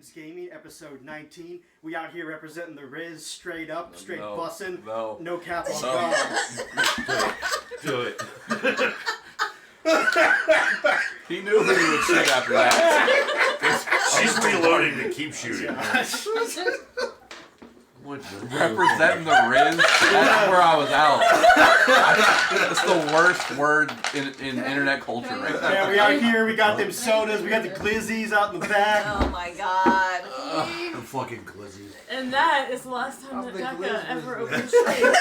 Dudes Gaming, episode 19. We out here representing the Riz, straight up, straight bussin', no cap on God. Do it. He knew who he would shoot after that. She's reloading to keep shooting. Representing the Riz, that's where I was out. That's the worst word in internet culture right there. Yeah, we out here, we got them sodas, we got the glizzies out in the back. Oh my god. The fucking glizzy. And that is the last time that Becca ever opened stream.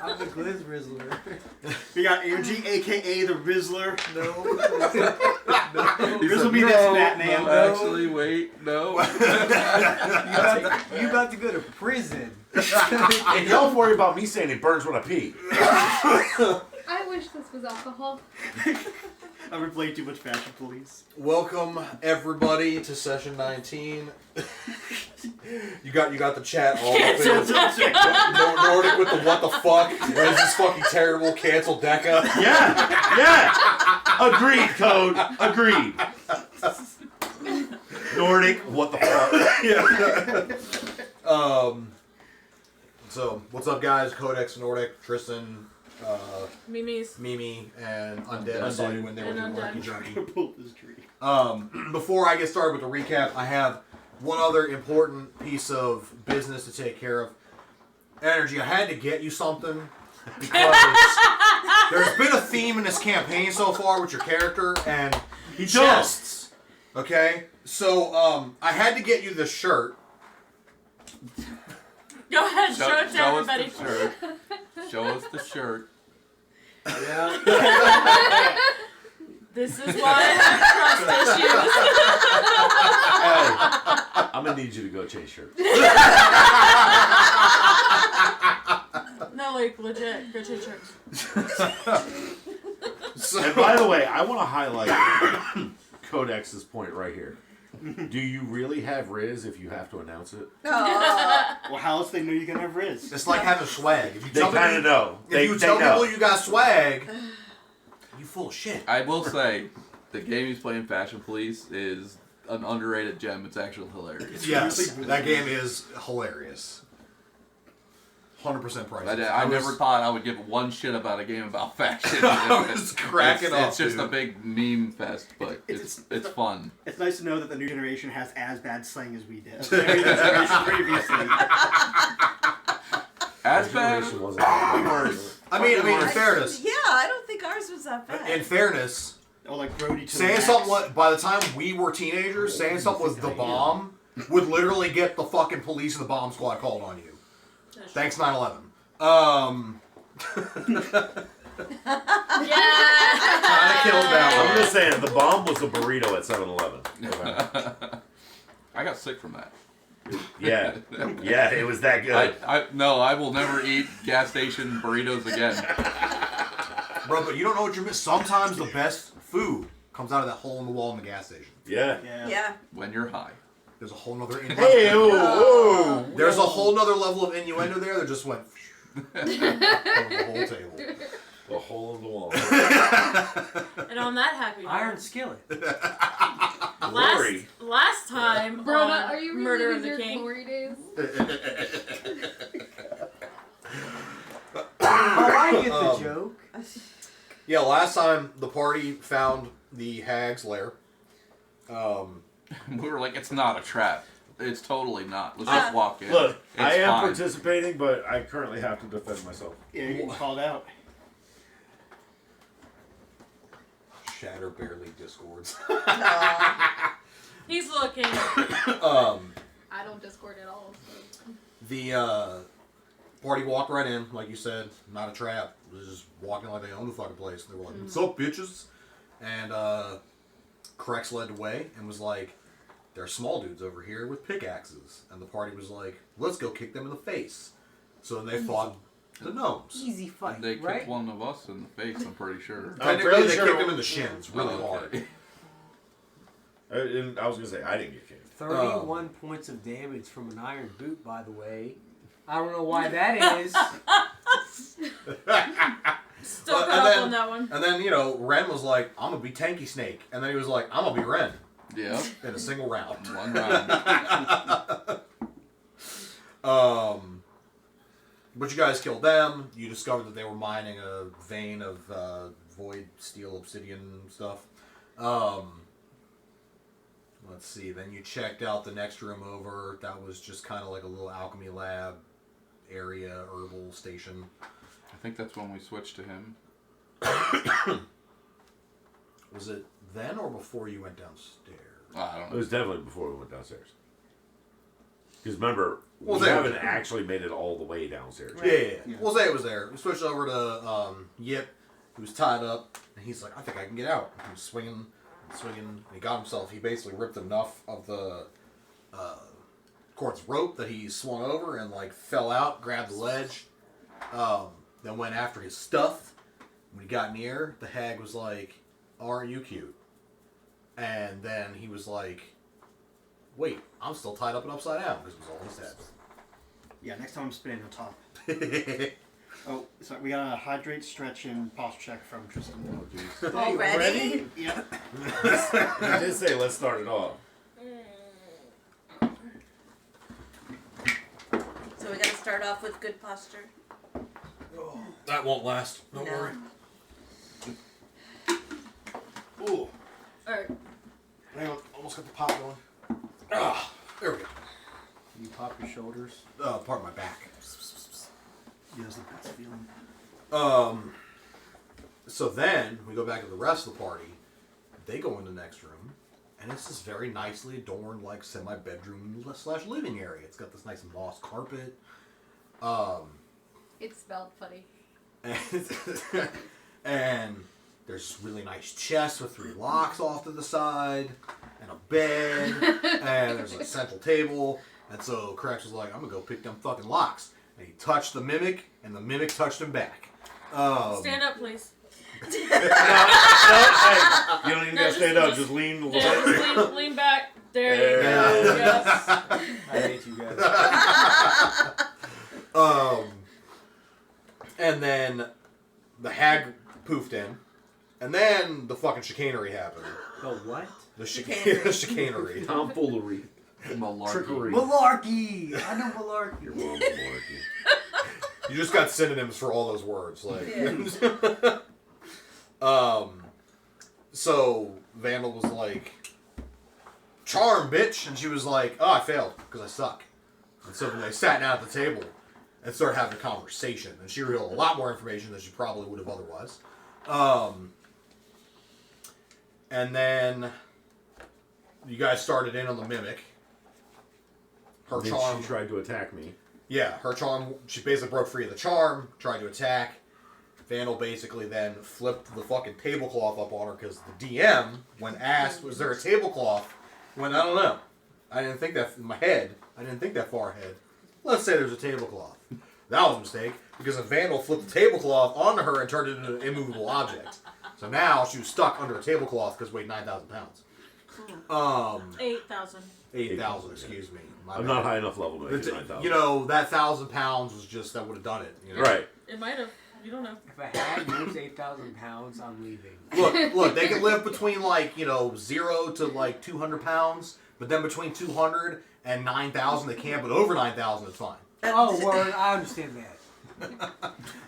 I'm the Glizz Rizzler. We got Energy, aka the Rizzler. No. Riz will be this Batman. No, actually, wait, no. You about to go to prison. And don't worry about me saying it burns when I pee. I wish this was alcohol. I've been playing too much Fashion Police. Welcome everybody to session 19. You got the chat all up in Nordic with the what the fuck. Riz is fucking terrible. Cancel Deca. Yeah. Agreed, Code. Agreed. Nordic, what the fuck? So what's up, guys? Codex, Nordic, Tristan, Mimi, and Undead. I saw you when they were doing Murky Jerky. Pull this tree. Before I get started with the recap, I have one other important piece of business to take care of. Energy, I had to get you something because there's been a theme in this campaign so far with your character and chests. Okay? So, I had to get you this shirt. Go ahead, show it to everybody. Us the shirt. Show us the shirt. Yeah. This is why I have trust issues. Hey, I'm gonna need you to go change shirts. No, like, legit. Go change shirts. And by the way, I want to highlight Codex's point right here. Do you really have Riz if you have to announce it? Well, how else they know you're gonna have Riz? It's like having swag. If you They kind of know. If you tell people you got swag, you full of shit. I will say, the game he's playing, Fashion Police, is an underrated gem. It's actually hilarious. Yes, that game is hilarious. 100% priceless. I never thought I would give one shit about a game about fashion. I was cracking up. It's just dude. a big meme fest, but it's fun. It's nice to know that the new generation has as bad slang as we did. Previously. As bad? Generation wasn't worse. I mean, in fairness. Yeah, I don't think ours was that bad. In fairness, Oh, like Brody to saying something by the time we were teenagers, saying something was the bomb would literally get the fucking police and the bomb squad called on you. Thanks 9/11. Yeah. Kinda killed that I'm just saying, the bomb was a burrito at 7-Eleven. I got sick from that. Yeah, it was that good. I will never eat gas station burritos again. Bro, but you don't know what you're missing. Sometimes the best food comes out of that hole in the wall in the gas station. Yeah. Yeah. When you're high. There's a whole nother Hey, whoa. There's a whole nother level of innuendo there that just went over the whole table. A hole in the wall. And on that happy note, Iron skillet. last time Brona, on are you Murder of reliving the your King. glory days? Oh, I get the joke. Yeah, last time the party found the hag's lair. We were like, it's not a trap. It's totally not. Let's just walk in. Look, It's I am fine. participating, but I currently have to defend myself. Yeah, you're getting called out. Shatter barely discords. He's looking. I don't Discord at all. So. The party walked right in, like you said, not a trap. It was just walking like they own the fucking place. They were like, "What's up, bitches?" And Crex led the way and was like, "There are small dudes over here with pickaxes." And the party was like, "Let's go kick them in the face." So then they fought the gnomes. Easy fight, And they kicked right? one of us in the face, I'm pretty sure. Technically, they kicked them in the shins really hard. I was going to say, I didn't get kicked. 31 points of damage from an iron boot, by the way. I don't know why that is. Still caught up on that one. And then, Ren was like, "I'm going to be Tanky Snake." And then he was like, "I'm going to be Ren." Yep. In a single round. One round. But you guys killed them. You discovered that they were mining a vein of void steel obsidian stuff. Let's see. Then you checked out the next room over. That was just kind of like a little alchemy lab area, herbal station. I think that's when we switched to him. Was it then or before you went downstairs? I don't It know. was definitely before we went downstairs. Because remember, Well, we they- haven't actually made it all the way downstairs. Yeah. Well, Zay was there. We switched over to Yip. He was tied up, and he's like, I think I can get out. He was swinging and swinging, and he got himself. He basically ripped enough of the quartz rope that he swung over and like fell out, grabbed the ledge, then went after his stuff. When he got near, the hag was like, aren't you cute? And then he was like, wait, I'm still tied up and upside down, because it was all in his head. Yeah, next time I'm spinning on top. Oh, sorry, we got a hydrate, stretch, and posture check from Tristan. Oh, jeez. Already? Yeah. I did say let's start it off. So we gotta start off with good posture. That won't last. Don't No. worry. Ooh. Alright. Hang on, almost got the pop going. Ah, there we go. You pop your shoulders. Part of my back. Yeah, it's the best feeling. So then we go back to the rest of the party. They go in the next room, and it's this very nicely adorned, like semi-bedroom / living area. It's got this nice moss carpet. It smelled funny. And there's this really nice chest with 3 locks off to the side, and a bed, and there's a central table. And so Crax was like, I'm gonna go pick them fucking locks. And he touched the mimic, and the mimic touched him back. Stand up, please. No, hey, you don't even No, gotta stand up, just- just lean a little Yeah, bit. just lean back. There you There go. you go. Yes. I hate you guys. And then the hag poofed in, and then the fucking chicanery happened. The what? The Chicanery. the chicanery. Tomfoolery. Malarkey. Trickery. Malarkey! I know malarkey. You're wrong, malarkey. You just got synonyms for all those words. Like, Yeah. So Vandal was like, "Charm, bitch," and she was like, "Oh, I failed because I suck." And so then they sat down at the table and started having a conversation, and she revealed a lot more information than she probably would have otherwise. And then you guys started in on the mimic. Her Then charm. she tried to attack me. Yeah, her charm, she basically broke free of the charm, tried to attack. Vandal basically then flipped the fucking tablecloth up on her because the DM, when asked, was there a tablecloth, went, I don't know. I didn't think that, in my head, I didn't think that far ahead. Let's say there's a tablecloth. That was a mistake because the Vandal flipped the tablecloth onto her and turned it into an immovable object. So now she was stuck under a tablecloth because it weighed 9,000 pounds. 8,000. 8,000, excuse me. My I'm bad. not high enough level to make it 9,000. You know, that 1,000 pounds was just, that would have done it. You know? Right. It might have. You don't know. If a hag weighs 8,000 pounds, I'm leaving. Look, they can live between 0 to 200 pounds, but then between 200 and 9,000 they can't, but over 9,000 it's fine. Oh, word, I understand that.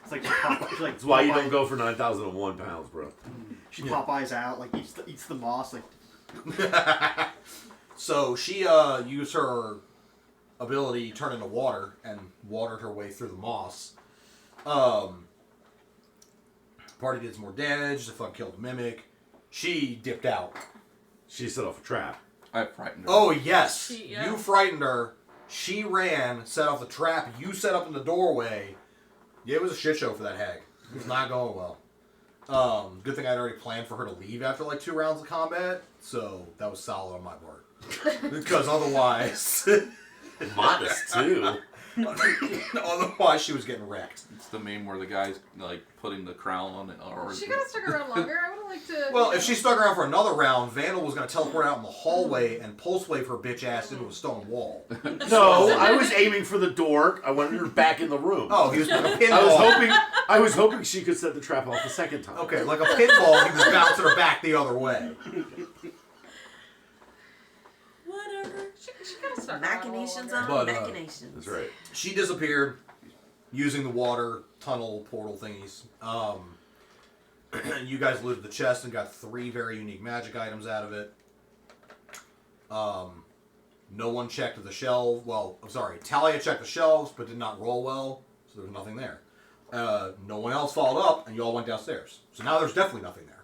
It's like, Popeye, like That's why you Popeye- don't go for 9,001 pounds, bro. She Popeyes out, like eats the moss, like. So she used her ability turn into water and watered her way through the moss. Party did some more damage, the fuck killed the mimic. She dipped out. She set off a trap. I frightened her. Oh yes, Yeah. you frightened her. She ran, set off the trap you set up in the doorway. Yeah, it was a shit show for that hag. It was not going well. Good thing I'd already planned for her to leave after 2 rounds of combat, so that was solid on my part. Because otherwise, Modest, too. otherwise she was getting wrecked. It's the meme where the guy's putting the crown on it. Or She could have stuck around longer. I would have liked to. Well, if she stuck around for another round, Vandal was going to teleport out in the hallway and pulse wave her bitch ass into a stone wall. No, I was aiming for the door. I wanted her back in the room. Oh, he was like a pinball. I was hoping she could set the trap off the second time. Okay, like a pinball, he was bouncing her back the other way. Machinations on But, machinations. That's right. She disappeared using the water tunnel portal thingies. You guys looted the chest and got 3 very unique magic items out of it. No one checked the shelves. Well, I'm sorry. Talia checked the shelves, but did not roll well, so there was nothing there. No one else followed up, and you all went downstairs. So now there's definitely nothing there.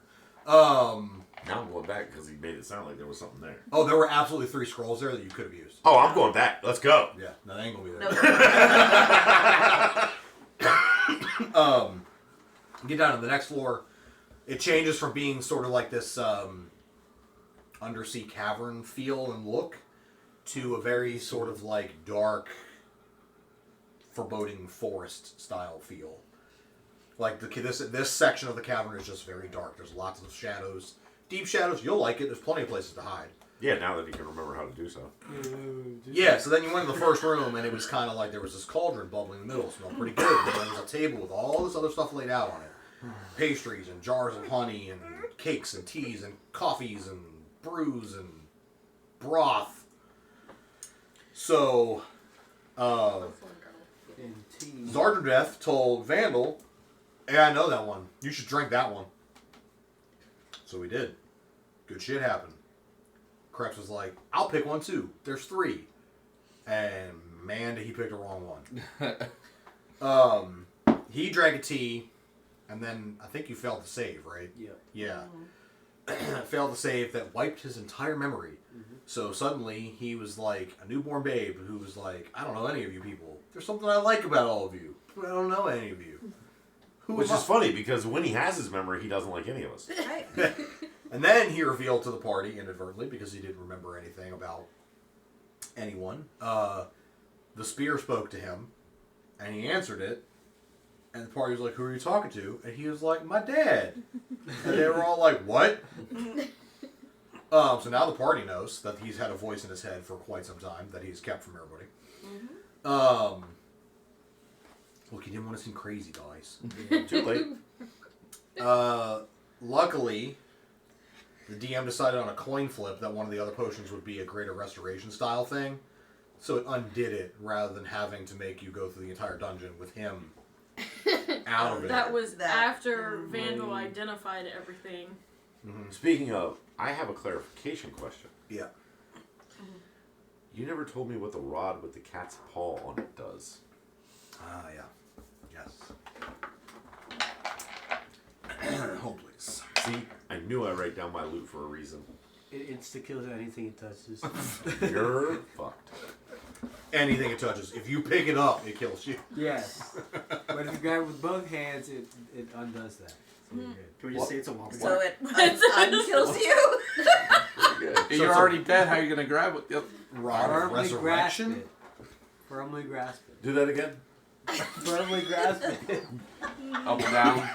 Now I'm going back because he made it sound like there was something there. Oh, there were absolutely 3 scrolls there that you could have used. Oh, I'm going back. Let's go. Yeah, no, they ain't gonna be No. there. Get down to the next floor. It changes from being sort of like this undersea cavern feel and look to a very sort of like dark, foreboding forest style feel. Like this section of the cavern is just very dark. There's lots of shadows, deep shadows. You'll like it. There's plenty of places to hide. Yeah, now that he can remember how to do so. Yeah, so then you went in the first room, and it was kind of like there was this cauldron bubbling in the middle. It smelled pretty good. And there was a table with all this other stuff laid out on it. Pastries and jars of honey and cakes and teas and coffees and brews and broth. So, Zardredeth told Vandal, "Hey, I know that one. You should drink that one." So we did. Good shit happened. Krebs was like, "I'll pick one too. There's 3." And man, did he pick the wrong one. He drank a tea, and then I think you failed to save, right? Yeah. Failed to save that wiped his entire memory. So suddenly he was like a newborn babe who was like, "I don't know any of you people. There's something I like about all of you, but I don't know any of you." Which is funny because when he has his memory, he doesn't like any of us. Right. And then he revealed to the party inadvertently, because he didn't remember anything about anyone. The spear spoke to him, and he answered it. And the party was like, "Who are you talking to?" And he was like, "My dad." And they were all like, "What?" So now the party knows that he's had a voice in his head for quite some time that he's kept from everybody. Look, he didn't want to seem crazy, guys. Too late. Luckily, the DM decided on a coin flip that one of the other potions would be a greater restoration style thing. So it undid it rather than having to make you go through the entire dungeon with him out of it. That was after Vandal identified everything. Speaking of, I have a clarification question. Yeah. You never told me what the rod with the cat's paw on it does. Yeah. Yes. Hold, please. See, I knew I write down my loot for a reason. It insta-kills anything it touches. You're fucked. Anything it touches. If you pick it up, it kills you. Yes. But if you grab it with both hands, it undoes that. So you're good. Can we just say it's a womp So it unkills you? You're already dead. How are you gonna grab it? Yep. Rod of Firmly grasp resurrection. it. Firmly grasp it. Do that again? Firmly grasp it. Up and down.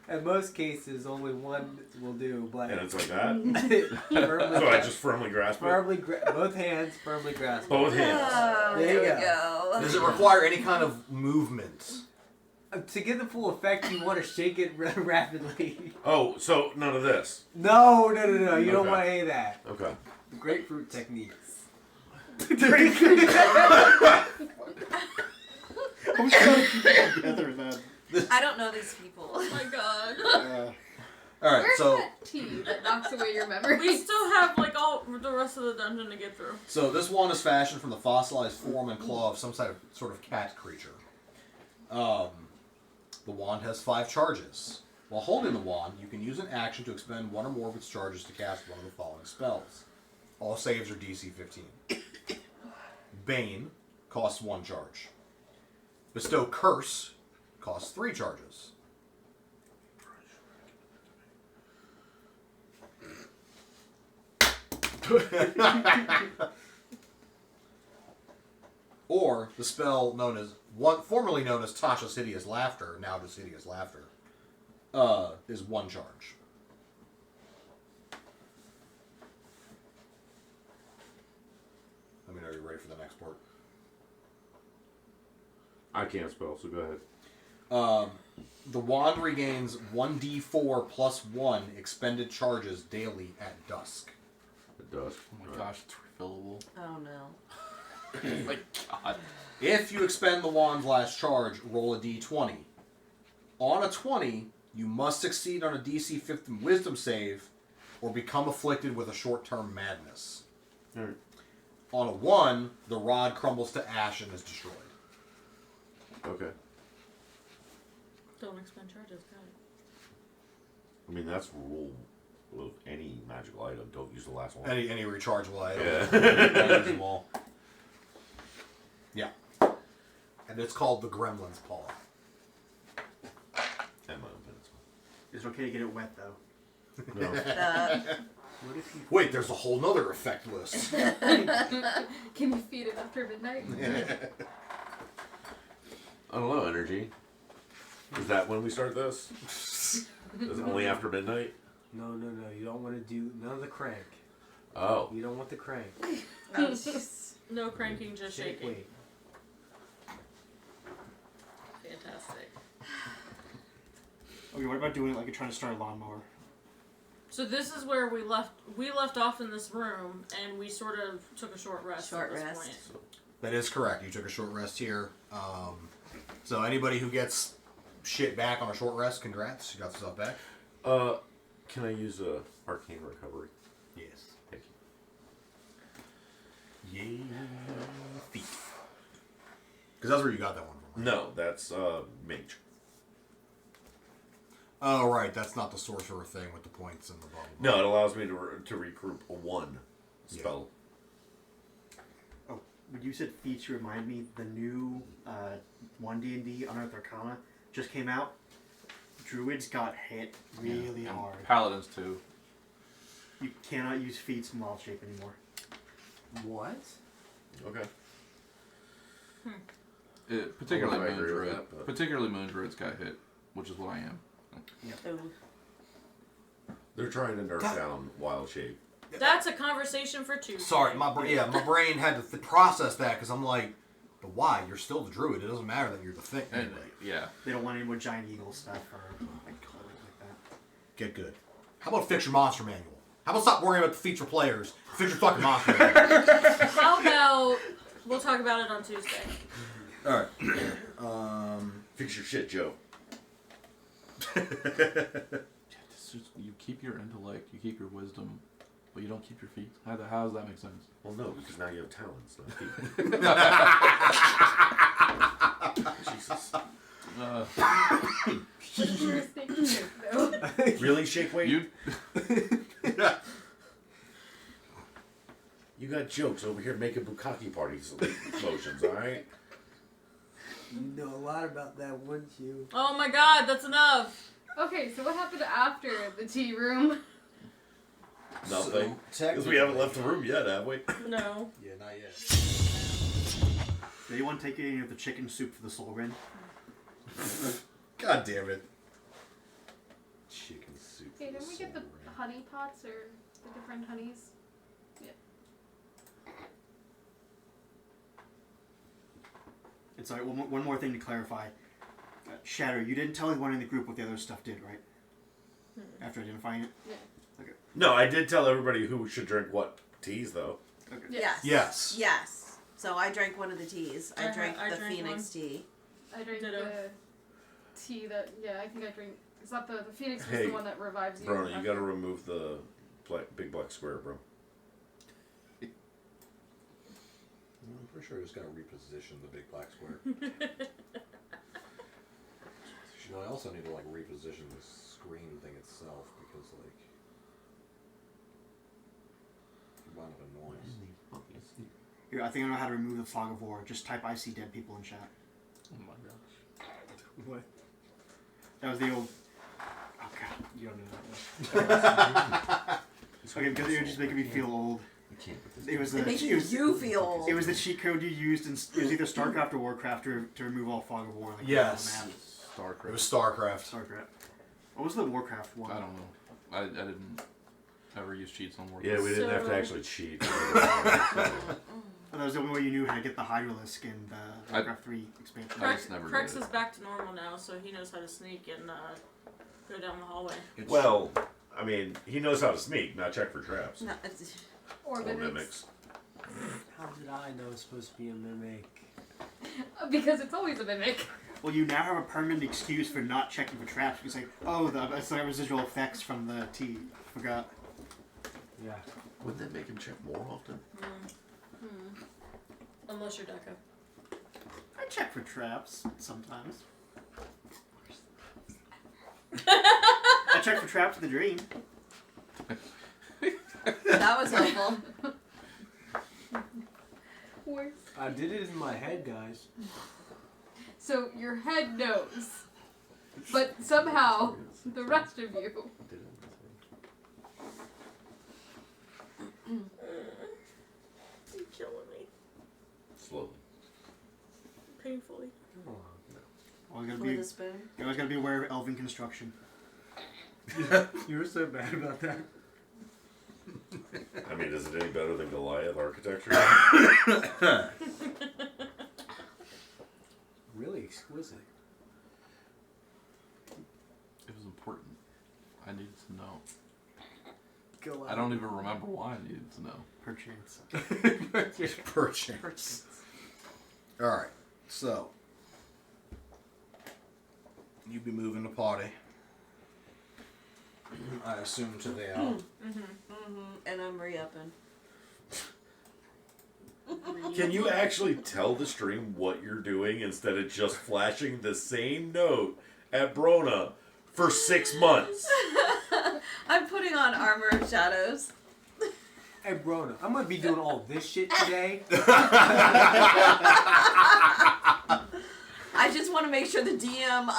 In most cases, only one will do, but And it's like that? firmly, So I just firmly grasp it? both hands firmly grasp it. Both hands. Oh, There you we go. go. Does it require any kind of movement? To get the full effect, you want to shake it rapidly. Oh, so none of this. No. You don't Okay. want any of that. Okay. Grapefruit techniques. I was trying to keep it together, man. I don't know these people. Oh my god. All right, Where's so that tea that knocks away your memories? We still have like all the rest of the dungeon to get through. this wand is fashioned from the fossilized form and claw of some sort of cat creature. The wand has 5 charges. While holding the wand, you can use an action to expend 1 or more of its charges to cast one of the following spells. All saves are DC 15. Bane costs 1 charge. Bestow Curse costs 3 charges. Or the spell formerly known as Tasha's Hideous Laughter, now just Hideous Laughter, is 1 charge. Let me know you're ready for the next part. I can't spell, so go ahead. The wand regains 1d4 plus 1 expended charges daily at dusk. It does. Oh my gosh, it's refillable. Oh no. My God. If you expend the wand's last charge, roll a d20. On a 20, you must succeed on a DC 15 wisdom save or become afflicted with a short-term madness. Alright. On a 1, the rod crumbles to ash and is destroyed. Okay. Don't expend charges, got it. I mean, that's rule of any magical item. Don't use the last one. Any rechargeable item. Yeah. Use them all. Yeah. And it's called the Gremlin's Paw. And my own penance. It's okay to get it wet though. No. What if you? Wait, there's a whole nother effect list. Can you feed it after midnight? I don't know, energy. Is that when we start this? Is it only after midnight? No. You don't want to do none of the crank. Oh. You don't want the crank. Oh, jeez. No cranking, just Shake shaking. weight. Fantastic. Okay, what about doing it like you're trying to start a lawnmower? So this is where we left off in this room, and we sort of took a short rest. Short at this rest. Point. That is correct. You took a short rest here. So anybody who gets shit back on a short rest, congrats. You got stuff back. Can I use a arcane recovery? Yes. Thank you. Yay, feet. Because that's where you got that one from. Right? No, that's mage. Oh, right. That's not the sorcerer thing with the points and the blah, blah, No, blah. it allows me to regroup a 1 spell. Oh, when you said feats, you remind me the new 1D&D Unearthed Arcana just came out. Druids got hit really And hard. Paladins too. You cannot use feats in wild shape anymore. What? Okay. Particularly I don't know if I moon agree with druid. that, but- Particularly moon druids got hit, which is what I am. Ooh. They're trying to nerf down wild shape. That's a conversation for Tuesday. Sorry, my brain had to process that because I'm like, but why? You're still the druid. It doesn't matter that you're the thing. And, Anyway, yeah. They don't want any more giant eagle stuff or like colors like that. get good. How about fix your monster manual? How about stop worrying about the feature players? Fix your fucking monster manual. How about we'll talk about it on Tuesday? All right. Fix your shit, Joe. You keep your intellect, you keep your wisdom, but you don't keep your feet. How does that make sense? Well, no, because now you have talents, not feet. Jesus. You're thinking it, though. Really, shake weight? You You got jokes over here making bukkake parties motions, alright? You know a lot about that, wouldn't you? Oh my God, that's enough. Okay, so what happened after the tea room? Nothing. So, Because we haven't left the room yet, have we? No. Yeah, not yet. Do you want to take any of the chicken soup for the soul ring? God damn it. Chicken soup. Okay, didn't we get the honey pots or the different honeys? Yeah. And sorry, one more thing to clarify. Shatter, you didn't tell anyone in the group what the other stuff did, right? After identifying it? Yeah. Okay. No, I did tell everybody who should drink what teas, though. Okay. Yes. Yes. Yes. So I drank one of the teas. I drank I the drank Phoenix one. tea. I drank Ditto. the tea that, yeah, I think I drink. Is that the Phoenix was Hey, the one that revives you? Brona, you after- gotta remove the big black square, bro. I'm pretty sure I just gotta reposition the big black square. You know, I also need to like reposition the screen thing itself because like a lot of noise. Here, I think I know how to remove the fog of war. Just type "I see dead people" in chat. Oh my gosh. What? That was the old. Oh god, you don't know that. Okay, because you're just making me feel old. You can't put this. It was It the. makes It was, you feel old. it was the cheat code you used in. It was either StarCraft or Warcraft to remove all fog of war. Like, Yes. on the map. It was StarCraft. StarCraft. What was the Warcraft one? I don't know. I didn't ever use cheats on Warcraft. Yeah, we didn't have to So- actually cheat. Oh, that was the only way you knew how to get the Hydralisk in the Warcraft 3 expansion. I just never Crex did it. is back to normal now, so he knows how to sneak and go down the hallway. Well, I mean, he knows how to sneak, not check for traps. No, it's, Or Or mimics. mimics. How did I know it's supposed to be a mimic? Because it's always a mimic. Well, you now have a permanent excuse for not checking for traps. You say, "Oh, it's the residual effects from the tea." Forgot. Yeah. Wouldn't that make him check more often? Unless you're Deca. I check for traps sometimes. I check for traps in the dream. That was helpful. Worse. I did it in my head, guys. So your head knows, but somehow the rest of you. You're killing me. Slowly. Painfully. Always gotta With be. a spoon. You always gotta be aware of elven construction. You were so bad about that. I mean, is it any better than Goliath architecture? Really exquisite. It was important. I needed to know. Go I don't even remember why I needed to know. Perchance. Perchance. Alright, so. You be moving the party. I assume to the out. And I'm re-upping. Can you actually tell the stream what you're doing instead of just flashing the same note at Brona for 6 months? I'm putting on Armor of Shadows. Hey, Brona, I'm gonna be doing all this shit today. I just want to make sure the DM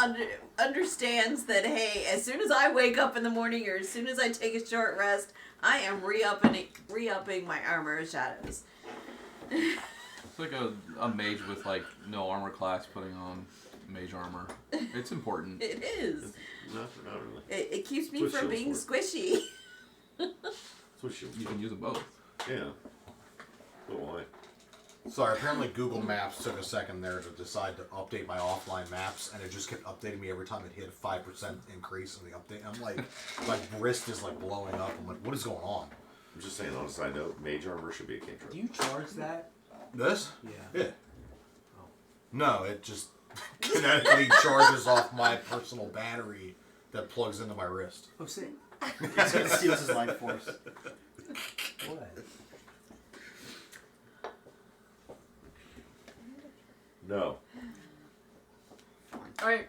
understands that, hey, as soon as I wake up in the morning or as soon as I take a short rest, I am re-upping my Armor of Shadows. It's like a mage with like no armor class putting on mage armor. It's important. It is. Not really. It keeps me What from shields being for? squishy. That's what You can use them both. Yeah. But why? Sorry, apparently Google Maps took a second there to decide to update my offline maps, and it just kept updating me every time it hit a 5% increase in the update. I'm like, my wrist is like blowing up. I'm like, what is going on? I'm just saying on a side note, mage armor should be a cantrip. Do you charge that? This? Yeah. Yeah. No, it just kinetically charges off my personal battery that plugs into my wrist. Oh, sick. It steals his life force. What? No. All right.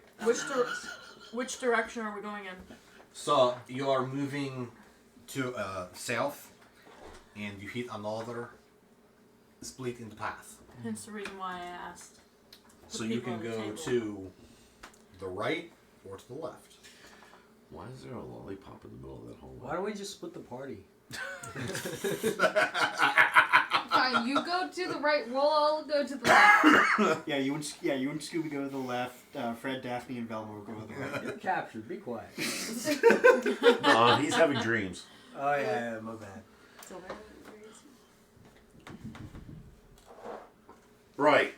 Which direction are we going in? So you are moving to south, and you hit another split in the path. Hence the reason why I asked. So you people can at the go table. to the right or to the left. Why is there a lollipop in the middle of that hallway? Why don't we just split the party? Fine, you go to the right. We'll all go to the left. Yeah, you and Scooby go to the left. Fred, Daphne, and Velma will go to the right. You're captured. Be quiet. He's having dreams. Oh, yeah, my bad. So where is Right.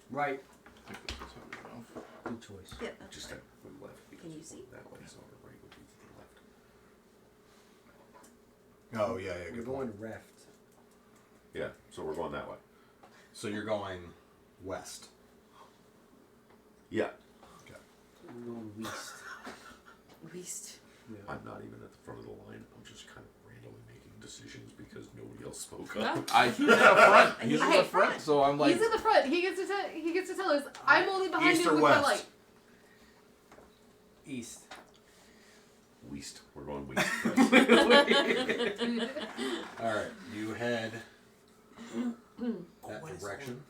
Right. I think that's how we go. Good choice. Yeah. Just have the left. Can you see? That way, so the right would be to the left. Oh yeah, yeah. We're Good going point. left. Yeah, so we're going that way. So you're going west. Yeah. Okay. We're going west. Least. Yeah. I'm not even at the front of the line. I'm just kind of randomly making decisions because nobody else spoke Yeah. up. He's in the front. He's in Hey, the front, so I'm like. He's in the front. He gets to tell us. I'm only behind East him or with west? my light. East. West. We're going west. All right, you head that what is direction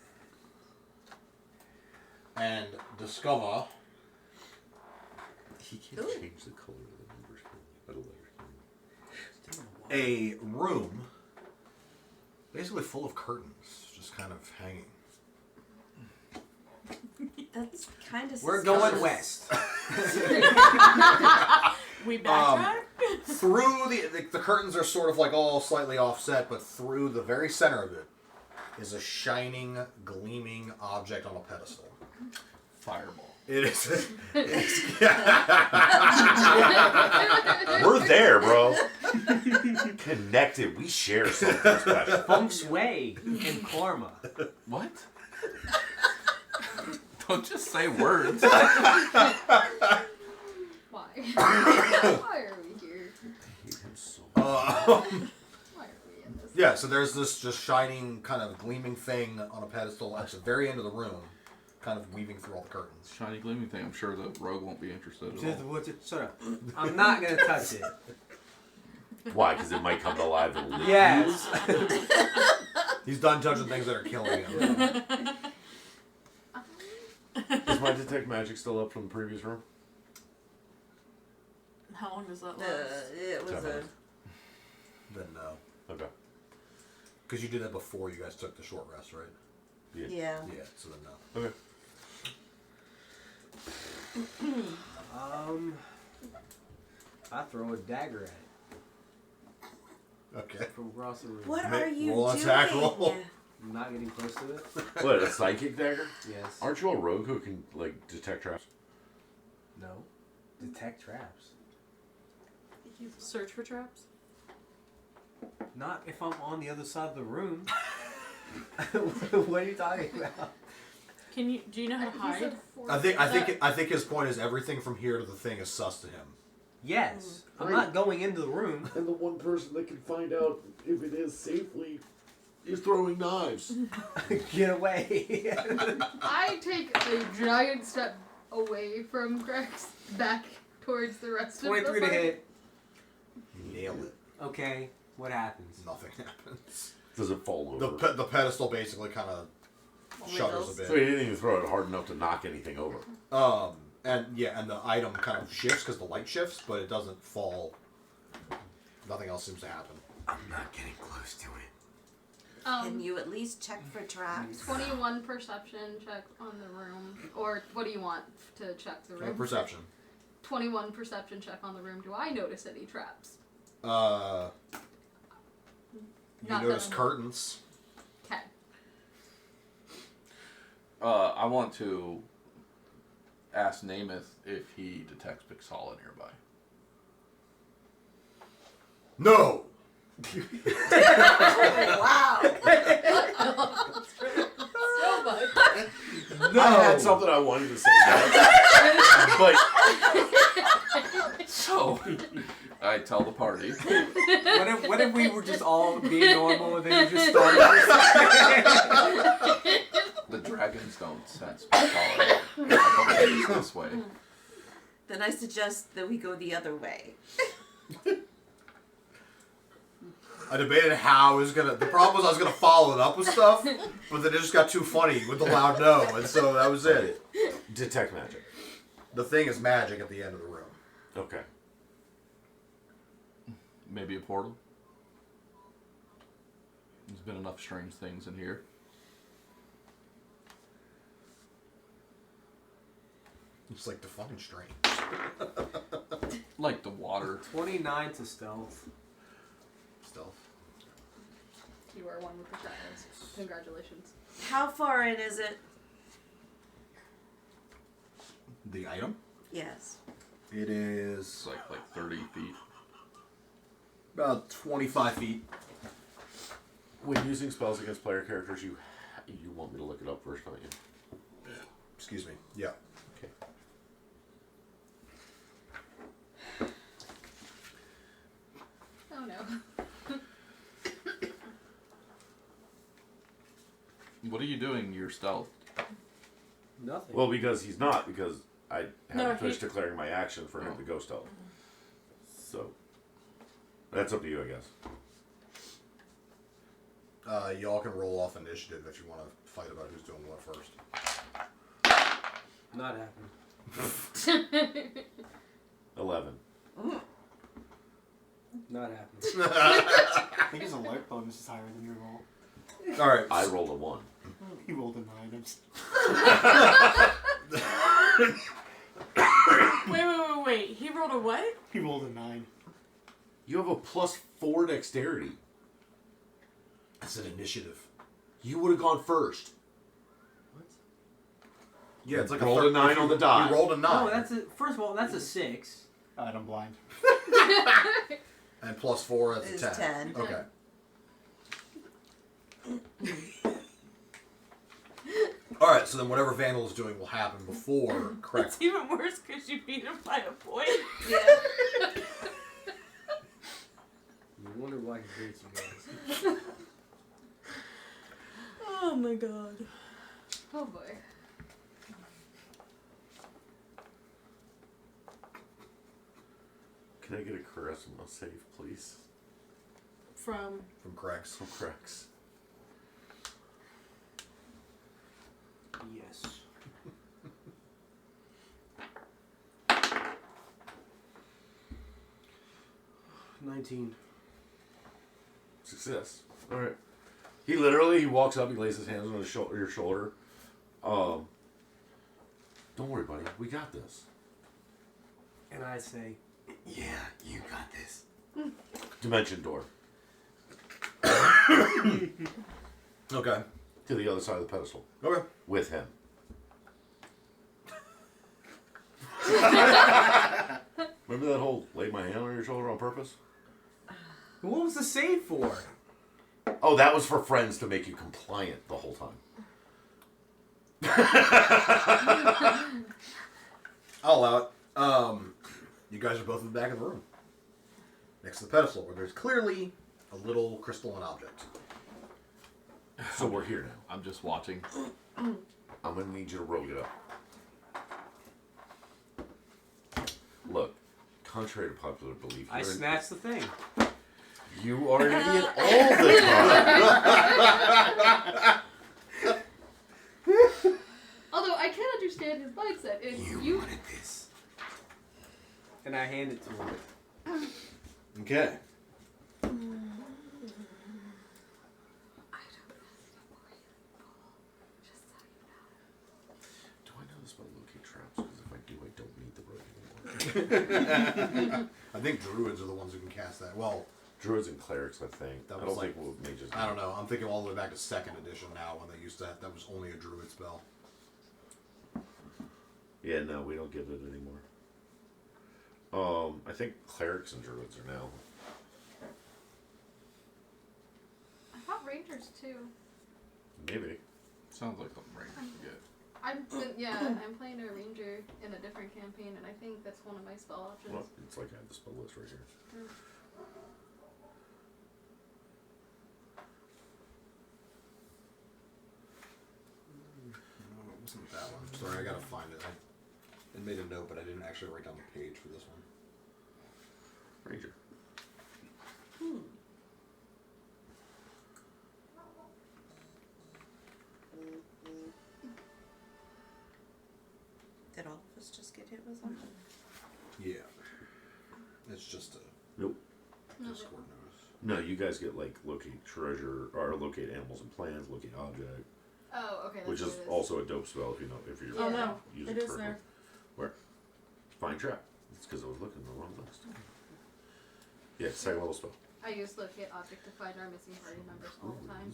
and discover He can't Ooh. change the color of the numbers. Middle letters. a room basically full of curtains, just kind of hanging. That's kind of. We're going west. We backtrack. Through the curtains are sort of like all slightly offset, but through the very center of it is a shining, gleaming object on a pedestal. Fireball. It is. We're there, bro. Connected. We share something special. Feng Shui and karma. What? Don't just say words. Why? Why are we here? Why are we in this? Yeah, so there's this just shining, kind of gleaming thing on a pedestal at the very end of the room, kind of weaving through all the curtains. Shiny gleaming thing. I'm sure the rogue won't be interested at Just, all. shut up. I'm not gonna touch it. Why? Because it might come to life and leave. Yes. He's done touching things that are killing him. Is my detect magic still up from the previous room? How long does that last? It was 10 a. minutes. Then no. Okay. Because you did that before you guys took the short rest, right? Yeah. Yeah. Yeah, so then no. Okay. I throw a dagger at it Okay. from across the room. What Make- are you roll doing? attack roll. I'm not getting close to it. What, a psychic dagger? Yes. Aren't you a rogue who can, like, detect traps? No. Detect traps. Search for traps? Not if I'm on the other side of the room. What are you talking about? Do you know how to hide? I think his point is everything from here to the thing is sus to him. Yes. I'm not going into the room. And the one person that can find out if it is safely is throwing knives. Get away. I take a giant step away from Grex, back towards the rest of the 23 to party. hit. Nail it. Okay. What happens? Nothing happens. Does it fall over? The pedestal basically kind of shudders a So bit. he didn't even throw it hard enough to knock anything over. And the item kind of shifts because the light shifts, but it doesn't fall. Nothing else seems to happen. I'm not getting close to it. Can you at least check for traps? 21 perception check on the room. Or what do you want to check the room? Perception. 21 perception check on the room. Do I notice any traps? You Not notice that I'm- curtains. Okay. I want to ask Namath if he detects Pixala nearby. No. Wow. So much. I had something I wanted to say but So, I tell the party. What if we were just all being normal and then you just started? The dragons don't sense Pixala. I believe it's this way. Then I suggest that we go the other way. I debated how I was gonna. The problem was I was gonna follow it up with stuff, but then it just got too funny with the loud no, and so that was it. detect magic. The thing is magic at the end of the room. Okay. Maybe a portal? There's been enough strange things in here. It's like define strange. Like the water. 29 to stealth. Stealth. You are one with the shadows. Congratulations. How far in is it? The item. Yes. It It's is like 30 feet. about 25 feet. When using spells against player characters, you want me to look it up first, don't you? Excuse me. Yeah. Okay. Oh no. What are you doing? Your stealth. Nothing. Well, because he's not, because I haven't No, finished declaring my action for him to go stealth. So, that's up to you, I guess. Y'all can roll off initiative if you want to fight about who's doing what first. Not happening. 11. Not happening. I think his alert bonus is higher than your roll. All right. I rolled a 1. He rolled a 9. I'm just... Wait. He rolled a what? He rolled a 9. You have a +4 dexterity. That's an initiative. You would have gone first. What? Yeah, it's like rolled a a 9 on the die. You rolled a 9. Oh, that's a, first of all, that's a 6. Alright, I'm blind. And plus 4, that's Is a 10. 10. Okay. Alright, so then whatever Vandal is doing will happen before correct. It's even worse because you beat him by a point. Yeah. No wonder why he hates you guys. Oh my god. Oh boy. Can I get a charisma save, please? From From Craig's. Some cracks. Yes. $19. Success. All right. He walks up. He lays his hands on your shoulder. Don't worry, buddy. We got this. And I say, yeah, you got this. Dimension door Okay. to the other side of the pedestal Okay. with him. Remember that whole lay my hand on your shoulder on purpose? What was the save for? Oh, that was for friends to make you compliant the whole time. I'll allow it. You guys are both in the back of the room. Next to the pedestal, where there's clearly a little crystalline object. So we're here now. I'm just watching. I'm gonna need you to rogue it up. Look, contrary to popular belief, I snatched the thing. you are an idiot all the time. Although I can understand his mindset. You wanted this. And I hand it to him. Okay. Do I know this about locate traps? Because if I do, I don't need the rogue anymore. I think druids are the ones who can cast that. Well, Druids and clerics, I think. That I was don't like- think we'll mages. I don't know. I'm thinking all the way back to 2nd edition now when they used that. That was only a druid spell. Yeah, no, we don't get it anymore. I think clerics and druids are now. I thought rangers too. Maybe. Sounds like something Rangers can get. I'm playing a ranger in a different campaign, and I think that's one of my spell options. Well, it's like I have the spell list right here. No, it wasn't that one. Sorry, I gotta find it. I made a note, but I didn't actually write down the page for this one. Ranger. Did all of us just get hit with something? Yeah. It's just a Nope. Discord notice. No, you guys get like locate treasure or locate animals and plants, locate object, Oh, okay. That's which what is it is. also a dope spell if you know if you're Oh no, using it is correctly. there. Where? Find trap. It's because I was looking at the wrong list. Yeah, second level spell. I use locate object to find our missing party members all the time.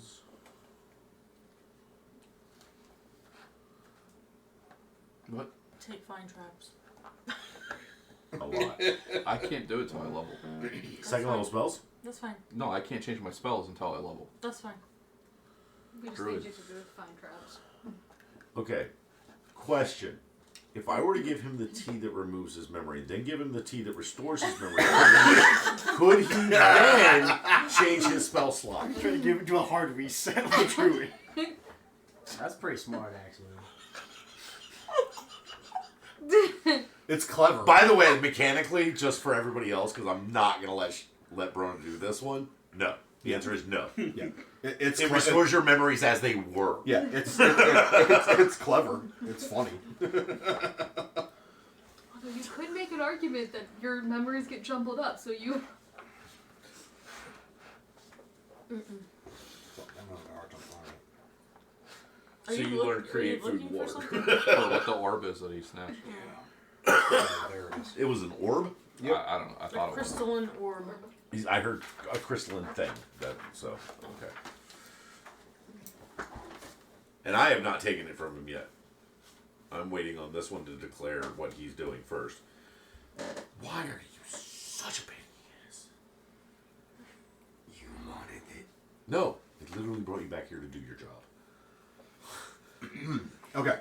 What? Take fine traps. A lot. I can't do it till I level. Second level spells? That's fine. No, I can't change my spells until I level. That's fine. We just Druid. need you to do find traps. Okay. Question. If I were to give him the tea that removes his memory, then give him the tea that restores his memory, could he then change his spell slot? I'm trying to do a hard reset on the druid. That's pretty smart, actually. It's clever. By the way, mechanically, just for everybody else, because I'm not going to let Brona do this one, no. The answer is no. Yeah. It Restores your memories as they were. Yeah, it's clever. It's funny. Although you could make an argument that your memories get jumbled up, so you. Are So you look- learn are create you food looking for water. something? Or what the orb is that he snatched. There it is. It was an orb? Yep. I don't know. I A thought it was. crystalline orb. I heard a crystalline thing. Okay. And I have not taken it from him yet. I'm waiting on this one to declare what he's doing first. Why are you such a pain in the ass? You wanted it. No, it literally brought you back here to do your job. Okay.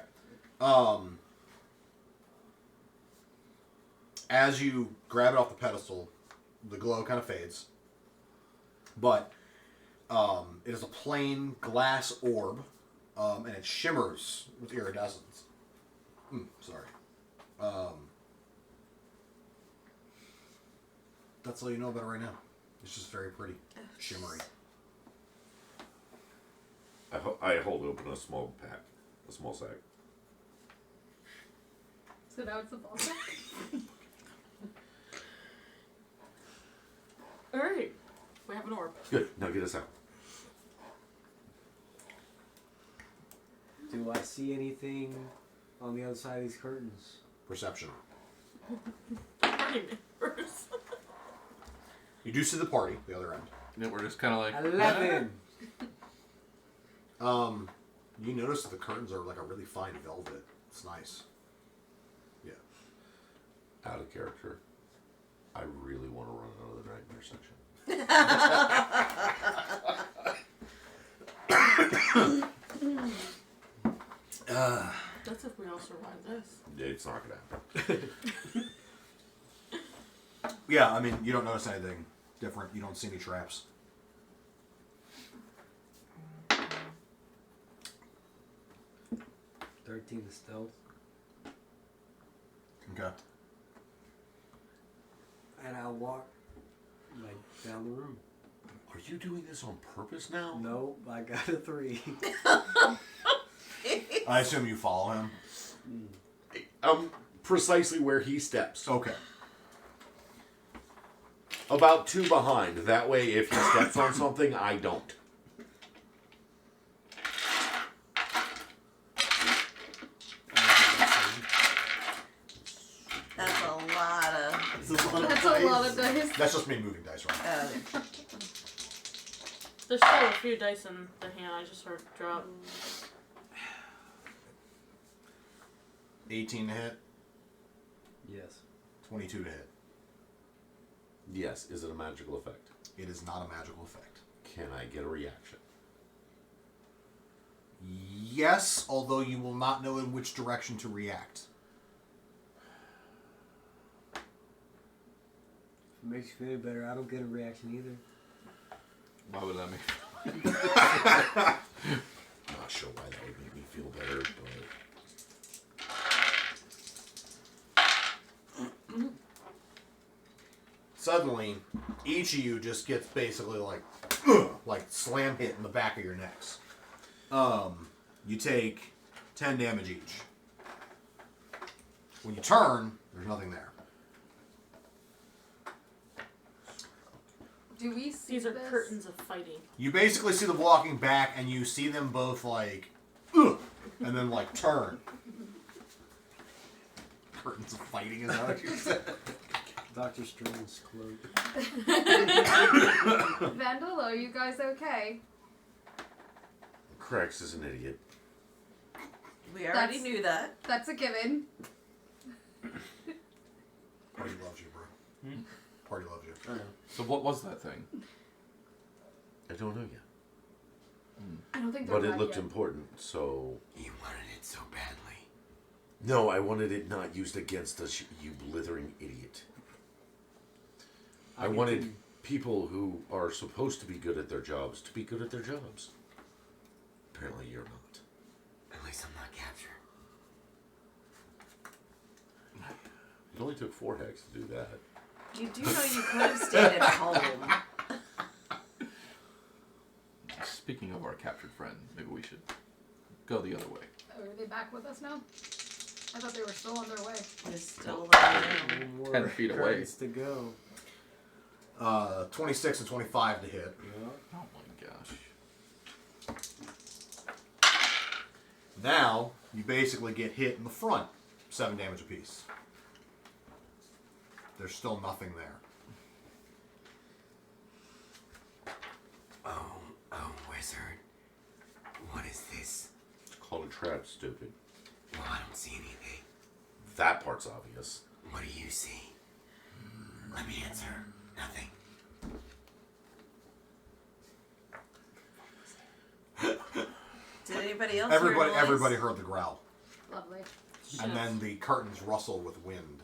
As you grab it off the pedestal, the glow kind of fades. But it is a plain glass orb, and it shimmers with iridescence. Sorry. That's all you know about it right now. It's just very pretty, shimmery. I hold open a small pack, a small sack. So now it's a ball sack. Alright. We have an orb. Good. Now get us out. Do I see anything on the other side of these curtains? Perception. Party members. You do see the party, the other end. Yeah, we're just kind of like 11. You notice that the curtains are like a really fine velvet. It's nice. Yeah. Out of character. I really want to run another nightmare section. That's if we all survive this. It's not gonna happen. Yeah, I mean, you don't notice anything different. You don't see any traps. "13 is stealth." Okay. And I'll walk like down the room. Are you doing this on purpose now? No, I got a 3. I assume you follow him. Precisely where he steps. Okay. About 2 behind. That way, if he steps on something, I don't. That's a lot of. That's a lot of dice. That's just me moving dice around. There's still a few dice in the hand. I just heard drop. 18 to hit, Yes. 22 to hit. Yes. Is it a magical effect? It is not a magical effect. Can I get a reaction? Yes, although you will not know in which direction to react. If it makes you feel better, I don't get a reaction either. why would that make? I'm not sure why that would make me feel better, but Suddenly, each of you just gets basically like slam hit in the back of your necks. You take 10 damage each. When you turn, there's nothing there. Do we see These are this? curtains of fighting. You basically see them walking back, and you see them both like, and then like turn. Curtains of fighting is that what you said? Dr. Strange's cloak. Vandal, are you guys okay? Crex is an idiot. We already That's- knew that. That's a given. Party loves you, bro. Party loves you. I know. So what was that thing? I don't know yet. I don't think they're But it back looked yet. important, so... You wanted it so badly. No, I wanted it not used against us, you blithering idiot. I wanted people who are supposed to be good at their jobs to be good at their jobs. Apparently you're not. At least I'm not captured. It only took 4 hacks to do that. You do know you could have stayed at home. Speaking of our captured friend, maybe we should go the other way. Oh, are they back with us now? I thought they were still on their way. We're still there. 10 feet away. curtains to go. 26 and 25 to hit. Yeah. Oh my gosh. Now, you basically get hit in the front. 7 damage apiece. There's still nothing there. Oh, wizard. What is this? It's called a trap, stupid. Well, I don't see anything. That part's obvious. What do you see? Let me answer. Nothing. Did anybody else hear a noise? Everybody heard the growl. Lovely. And then the curtains rustle with wind.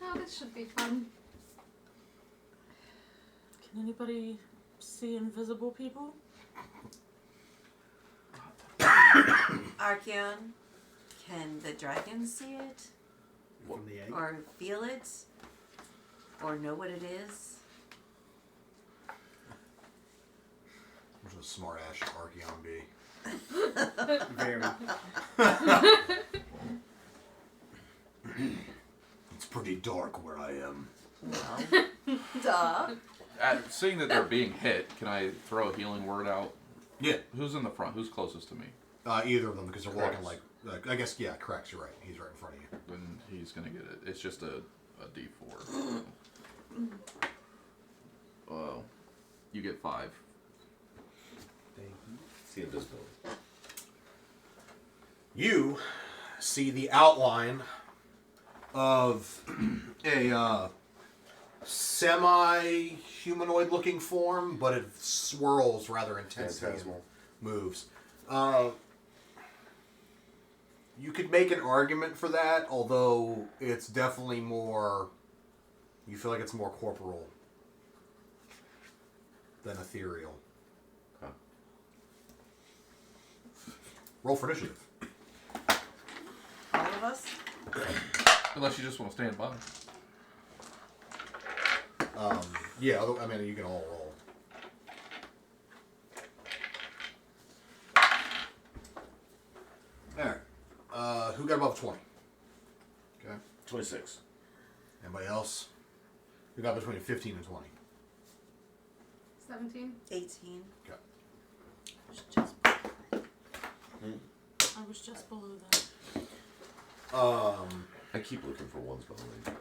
Oh, this should be fun. Can anybody see invisible people? Archeon, can the dragon see it? From the egg. Or feel it? Or know what it is? Which was a smart ass Archeon be. Very. It's pretty dark where I am. Well, duh. Seeing that they're being hit, can I throw a healing word out? Yeah. Who's in the front? Who's closest to me? Either of them, because they're walking Correct. like I guess, yeah, correct, you're right. He's right in front of you. Then he's gonna get it. It's just a D4. Well, you get 5. Thank you. It's the invisibility. You see the outline of a semi-humanoid looking form, but it swirls rather intensely and Phantasmal. moves. You could make an argument for that, although it's definitely more... You feel like it's more corporal than ethereal. Huh. Roll for initiative. All of us? Unless you just want to stand by. Yeah, I mean, you can all roll. Alright. Who got above 20? Okay. 26. Anybody else? Who got between 15 and 20? 17. 18. Okay. I was just below that. I keep looking for ones, by the way.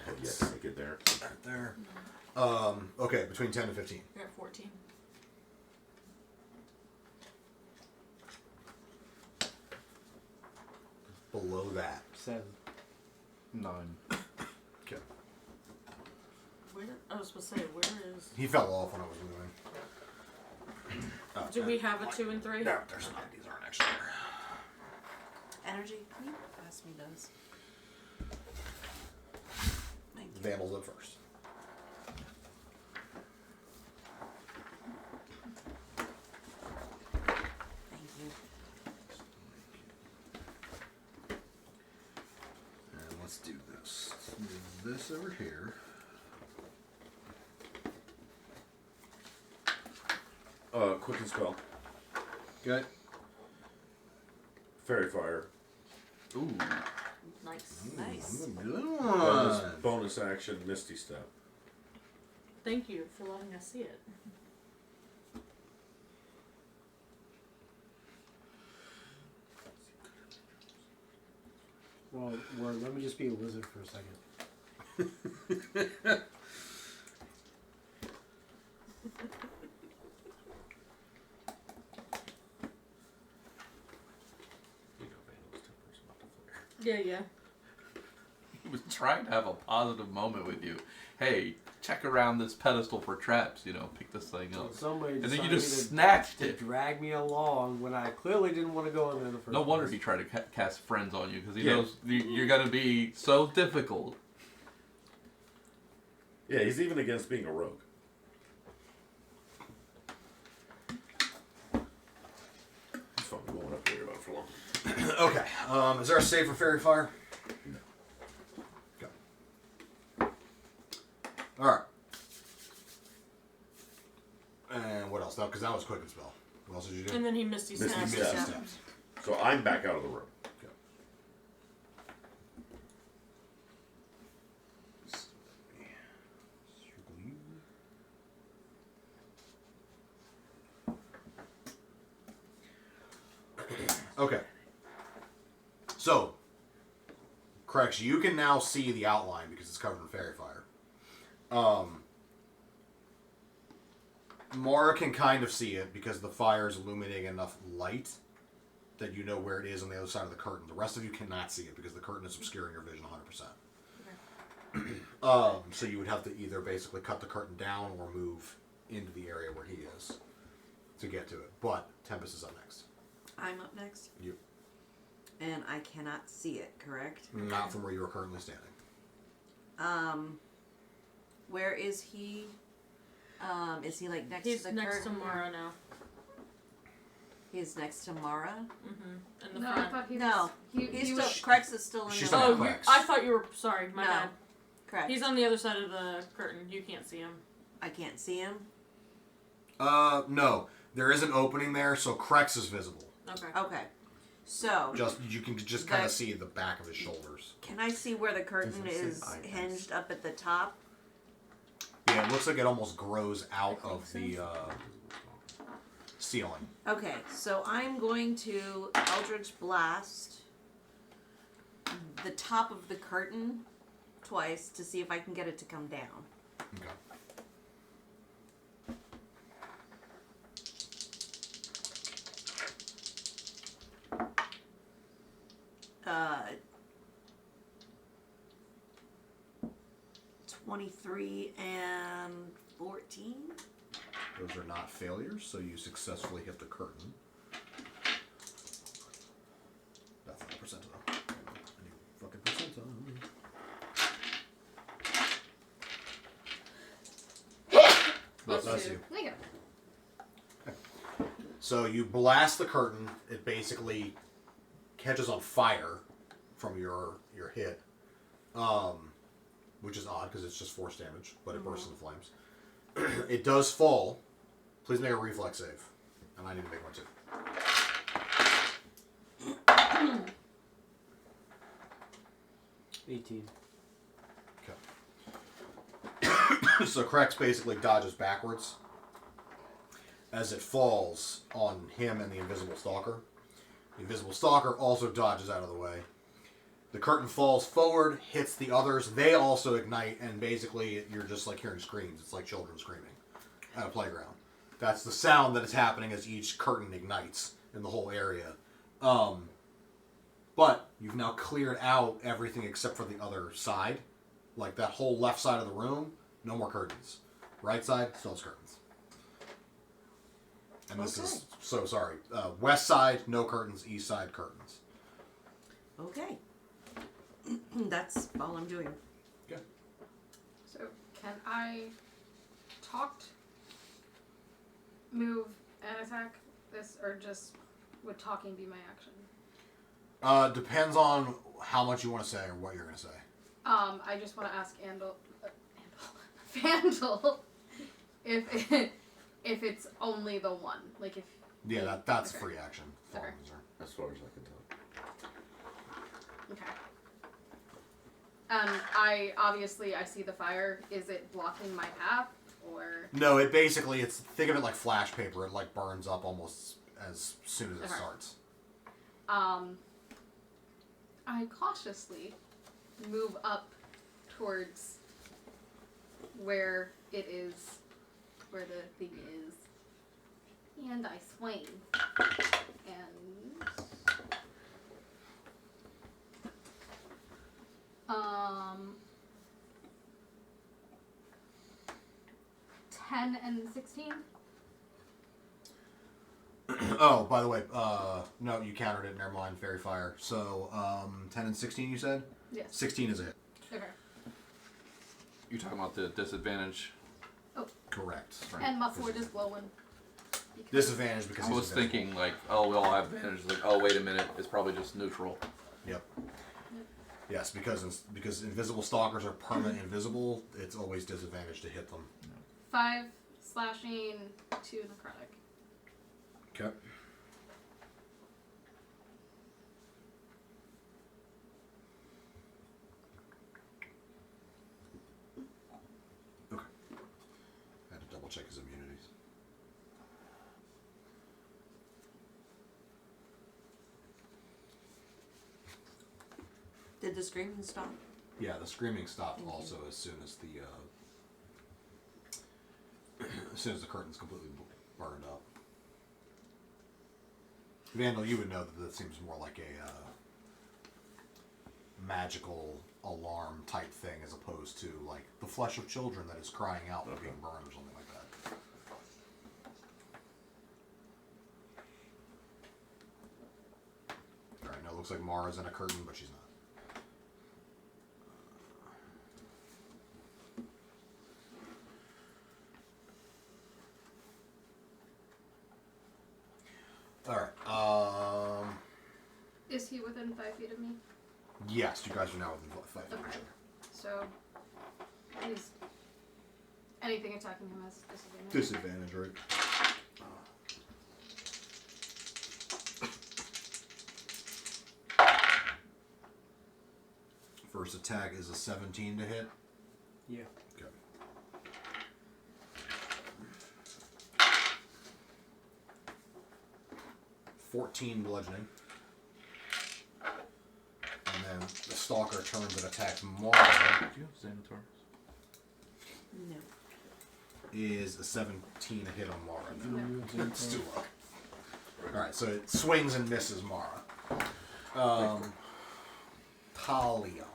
Have yet to make it there. Right there. Okay, between 10 and 15. You're at 14. Below that. 7. 9. Okay. Where? I was supposed to say, where is... He fell off when I was moving. Oh, Do we have a 2 and 3? No, there's not. These aren't actually there. Energy, can you pass me those? Thank you. Vandals up first. Thank you. And let's do this. Let's move this over here. Quicken spell. Okay. Fairy fire. Ooh. Nice. Nice. Good Bonus action, Misty Step. Thank you for letting us see it. Well, let me just be a wizard for a second. Yeah. He was trying to have a positive moment with you. Hey, check around this pedestal for traps, pick this thing up. Somebody And then you decided just snatched to it. drag me along when I clearly didn't want to go in there the first No wonder place. he tried to cast friends on you, because he Yeah. knows you're going to be so difficult. Yeah, he's even against being a rogue. It's fun. We won't have to worry about it for long. Okay. Is there a save for fairy fire? No. Okay. Alright. And what else? Because that was quick and spell. What else did you do? And then he Misty Misty snapped. Step. Yeah. Steps. So I'm back out of the room. Okay. Okay. So, Crex, you can now see the outline because it's covered in fairy fire. Mara can kind of see it because the fire is illuminating enough light that you know where it is on the other side of the curtain. The rest of you cannot see it because the curtain is obscuring your vision 100%. So you would have to either basically cut the curtain down or move into the area where he is to get to it. But Tempest is up next. I'm up next. You. And I cannot see it, correct? Not from where you are currently standing. Where is he? Is he like next He's to the next to curtain? Mara now. He's next to Mara? Mm-hmm. In the No, I front. thought he was. No. He He's was. still, Crex is still in She's the... not- Oh, Crex. I thought you were. Sorry, my No. bad. Correct. He's on the other side of the curtain. You can't see him. I can't see him. No. There is an opening there, so Crex is visible. Okay. Okay. So, You can just kind The- of see the back of his shoulders. can I see where the curtain Doesn't say is items. hinged up at the top? Yeah, it looks like it almost grows out of the ceiling. Okay, so I'm going to Eldritch Blast the top of the curtain twice to see if I can get it to come down. Okay. Uh, 23 and 14. Those are not failures, so you successfully hit the curtain. That's not a percentile. I need fucking percentile. That's you. There you go. So you blast the curtain. It basically catches on fire from your hit, which is odd because it's just force damage, but it bursts into flames. It does fall. Please make a reflex save, and I need to make one too. 18. So Crex basically dodges backwards as it falls on him and the invisible stalker. The invisible stalker also dodges out of the way. The curtain falls forward, hits the others. They also ignite, and basically you're just like hearing screams. It's like children screaming at a playground. That's the sound that is happening as each curtain ignites in the whole area. But you've now cleared out everything except for the other side. Like that whole left side of the room, no more curtains. Right side, still has curtains. And this is, so sorry, west side, no curtains, east side, curtains. Okay. That's all I'm doing. Okay. So, can I talk, move, and attack this, or just would talking be my action? Depends on how much you want to say or what you're going to say. I just want to ask Vandal if it's only the one, like if. Yeah, that's okay. free action. Okay. As far as I can tell. Okay. I obviously I see the fire. Is it blocking my path or? No, it basically, think of it like flash paper. It like burns up almost as soon as it Okay. starts. I cautiously move up towards where it is, where the thing is, and I swing. And 10 and 16. Oh, by the way, no, you countered it. Never mind. Fairy fire. So, 10 and 16, you said? Yes. 16 is a hit. Okay. You're talking about the disadvantage. Correct. Right. And my sword is glowing. Disadvantage because I he's was invisible. thinking like, oh, we all have advantage. Like, oh, wait a minute, it's probably just neutral. Yep. Yes, because invisible stalkers are permanent invisible, it's always disadvantage to hit them. 5 slashing, 2 necrotic. Okay. Okay. I had to double check his immunities. Did the screaming stop? Yeah, the screaming stopped also as soon as the curtain's completely burned up. Vandal, you would know that seems more like a magical alarm type thing as opposed to like the flesh of children that is crying out for being burned or something like that. Alright, now it looks like Mara's in a curtain, but she's not. Alright, Is he within 5 feet of me? yes, you guys are now within 5 feet of Okay. each other. So, he's anything attacking him has disadvantage. Disadvantage, right? First attack is a 17 to hit. Yeah. Okay. $14 bludgeoning. And then the stalker turns and attacks Mara. Do you have Xanatar? No. Is a 17 to hit on Mara. No. It's too low. Alright, so it swings and misses Mara. Talia.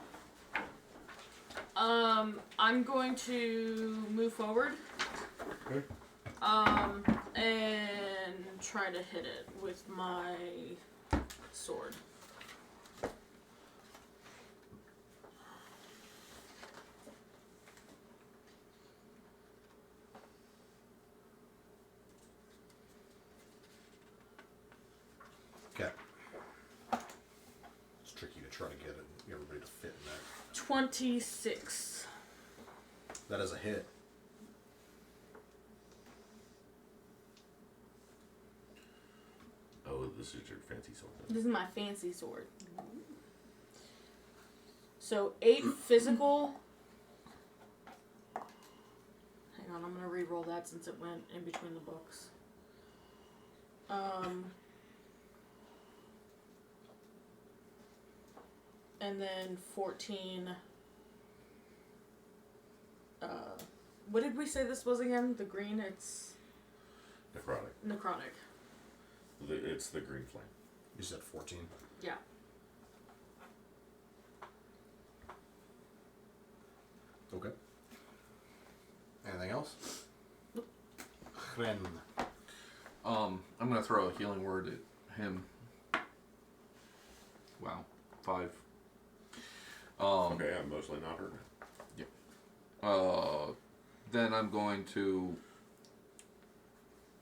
I'm going to move forward. Okay. And try to hit it with my sword. Okay. It's tricky to try to get everybody to fit in there. 26. That is a hit. Oh, this is your fancy sword. This is my fancy sword. So 8 physical. Hang on, I'm gonna re-roll that since it went in between the books. And then 14. What did we say this was again? The green, it's Necrotic. necrotic. It's the green flame. You said 14. Yeah. Okay. Anything else? Hren. I'm gonna throw a healing word at him. Wow, 5. Okay, I'm mostly not hurt. Then I'm going to.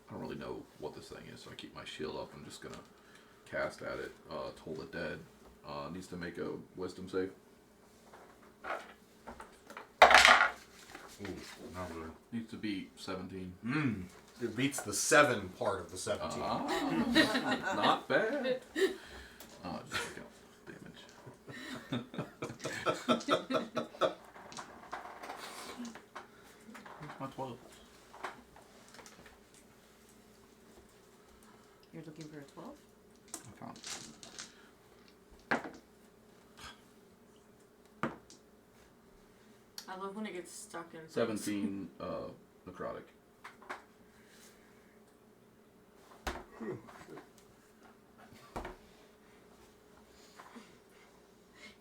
I don't really know what this thing is, so I keep my shield up. I'm just gonna cast at it. Toll the Dead needs to make a Wisdom save. Ooh, not good. Needs to beat 17. It beats the 7 part of the 17. Not bad. Just take out damage. Where's my 12? You're looking for a 12? I found it. I love when it gets stuck in. 17 necrotic.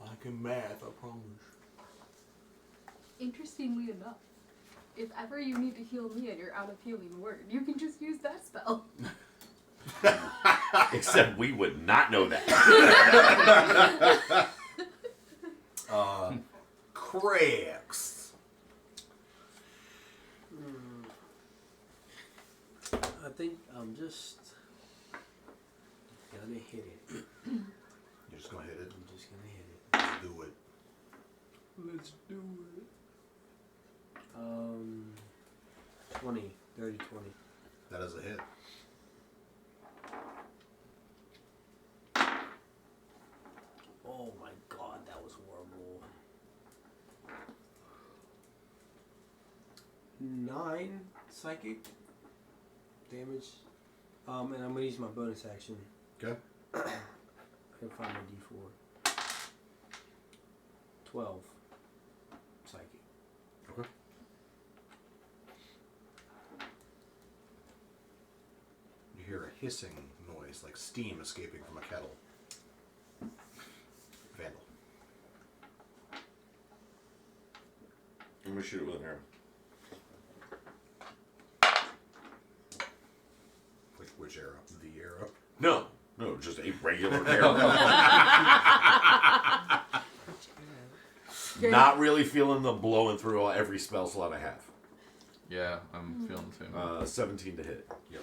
I can math, I promise. Interestingly enough, if ever you need to heal me and you're out of healing word, you can just use that spell. Except we would not know that. Craigs. I think I'm just gonna hit it. You're just gonna hit it. I'm just gonna hit it. Let's do it. Let's do it. 20. Dirty 20. That is a hit. Oh my god, that was horrible. 9 psychic damage. And I'm gonna use my bonus action. Okay. I can find my D4. 12 psychic. Okay. You hear a hissing noise noise, like steam escaping from a kettle. Vandal. I'm gonna shoot it with an arrow. Like which arrow? The arrow? No, just a regular arrow. Not really feeling the blowing through every spell slot I have. Yeah, I'm feeling the same. 17 to hit. Yep.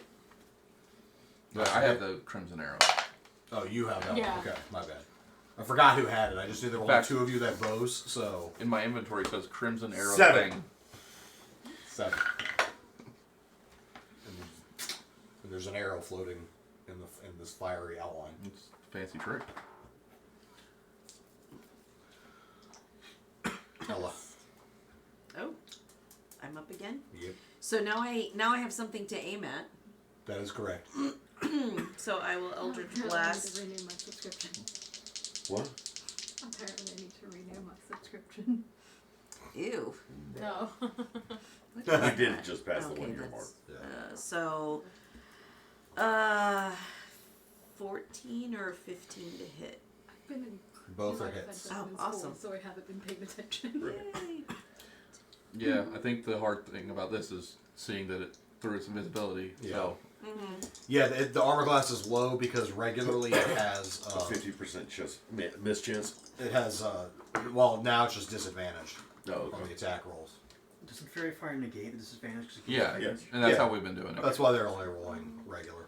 But I have the crimson arrow. Oh, you have that Yeah. one. Okay, my bad. I forgot who had it. I just knew there were only Fact. 2 of you that bows, so... In my inventory it says crimson arrow 7. thing. 7. And there's an arrow floating in this fiery outline. It's a fancy trick. Ella. Oh, I'm up again. Yep, So now I have something to aim at. that is correct. So I will Eldritch Apparently Blast. I need to renew my subscription. What? Apparently I need to renew my subscription. Ew. No. We did just pass the Okay, 1 year that's- mark. So, 14 or 15 to hit. I've been in Both are life hits. I've been Oh, in school, awesome. so I haven't been paying attention. Yay. Yeah, I think the hard thing about this is seeing that it through its invisibility. Yeah. So Yeah, the armor class is low because regularly it has... A 50% miss chance. it has, well, now it's just disadvantage Oh, on the okay. attack rolls. Doesn't Fairy Fire negate the disadvantage? 'Cause it keeps yeah, advantage? and that's Yeah. how we've been doing it. That's why they're only rolling regular.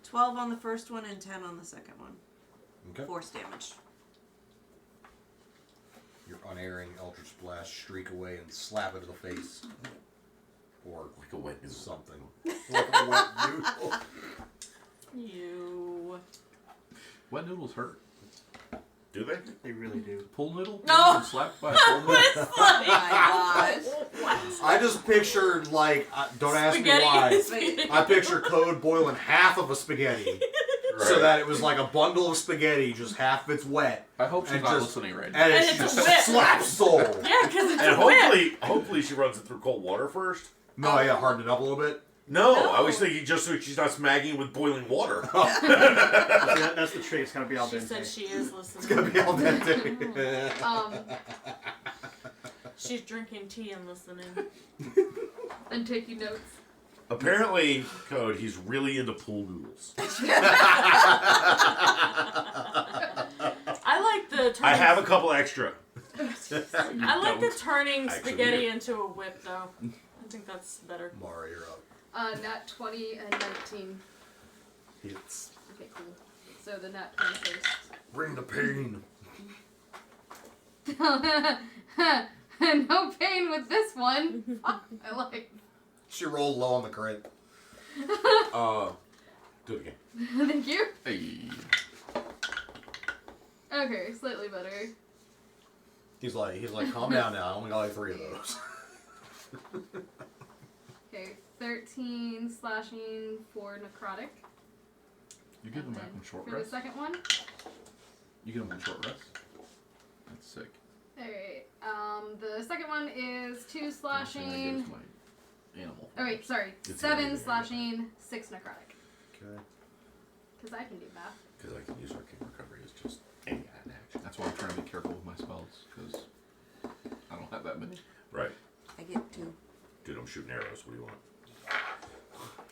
12 on the first one and 10 on the second one. Okay. Force damage. Your unerring Eldritch Blast streak away and slap it in the face. Or Like a wet noodle. something. Like a wet noodle. You. Wet noodles hurt. Do they? They really do. Pool noodle? No! You been slapped by a pool noodle? Oh my gosh. I just pictured, like, don't ask me why. I picture Code boiling half of a spaghetti. So that it was like a bundle of spaghetti, just half of it's wet. I hope she's And not just- listening right now. And And it's it's just a whip. slaps soul. Yeah, because it's And a whip. hopefully she runs it through cold water first. No, yeah, harden it up a little bit. No, No. I was thinking just so she's not smacking with boiling water. That's the trick. It's gotta be al She dente. said she is listening. It's gonna be al dente. She's drinking tea and listening. And taking notes. Apparently, Code, he's really into pool noodles. I like the turning. I have a couple extra. I like the turning Actually, spaghetti yeah. into a whip, though. I think that's better. Mara, you're up. Nat 20 and 19. Hits. Okay, cool. So the nat 20 first. Bring the pain. No pain with this one. I like. She rolled low on the crit. Do it again. Thank you. Hey. Okay, slightly better. He's like, calm down now. I only got like 3 of those. Okay, 13 slashing for necrotic. You give them And back then one short for the rest? second one. You give them one short rest? That's sick. Alright, the second one is 2 Only thing I slashing. give is my animal. Oh wait, sorry. It's 7 amazing. slashing, 6 necrotic. Okay. Because I can do math. Because I can use Arcane Recovery as just any action. That's why I'm trying to be careful with my spells, because I don't have that many. Right. I get 2. Dude, I'm shooting arrows. What do you want?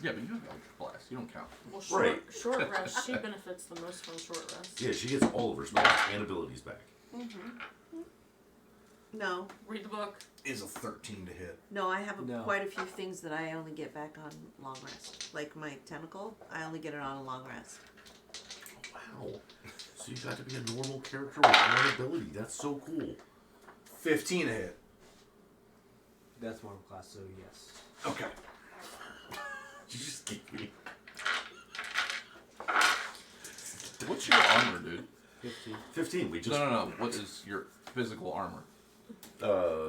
Yeah, but you have Eldritch Blast. You don't count. Well, short, Right. short rest. She benefits the most from short rest. Yeah, she gets all of her spells and abilities back. No. Read the book. Is a 13 to hit. No, I have No. quite a few things that I only get back on long rest. Like my tentacle, I only get it on a long rest. Wow. So you got to be a normal character with one ability. That's so cool. 15 to hit. That's more class, so yes. Okay. You just gave me. What's your armor, dude? 15. 15. We just. No. What is your physical armor?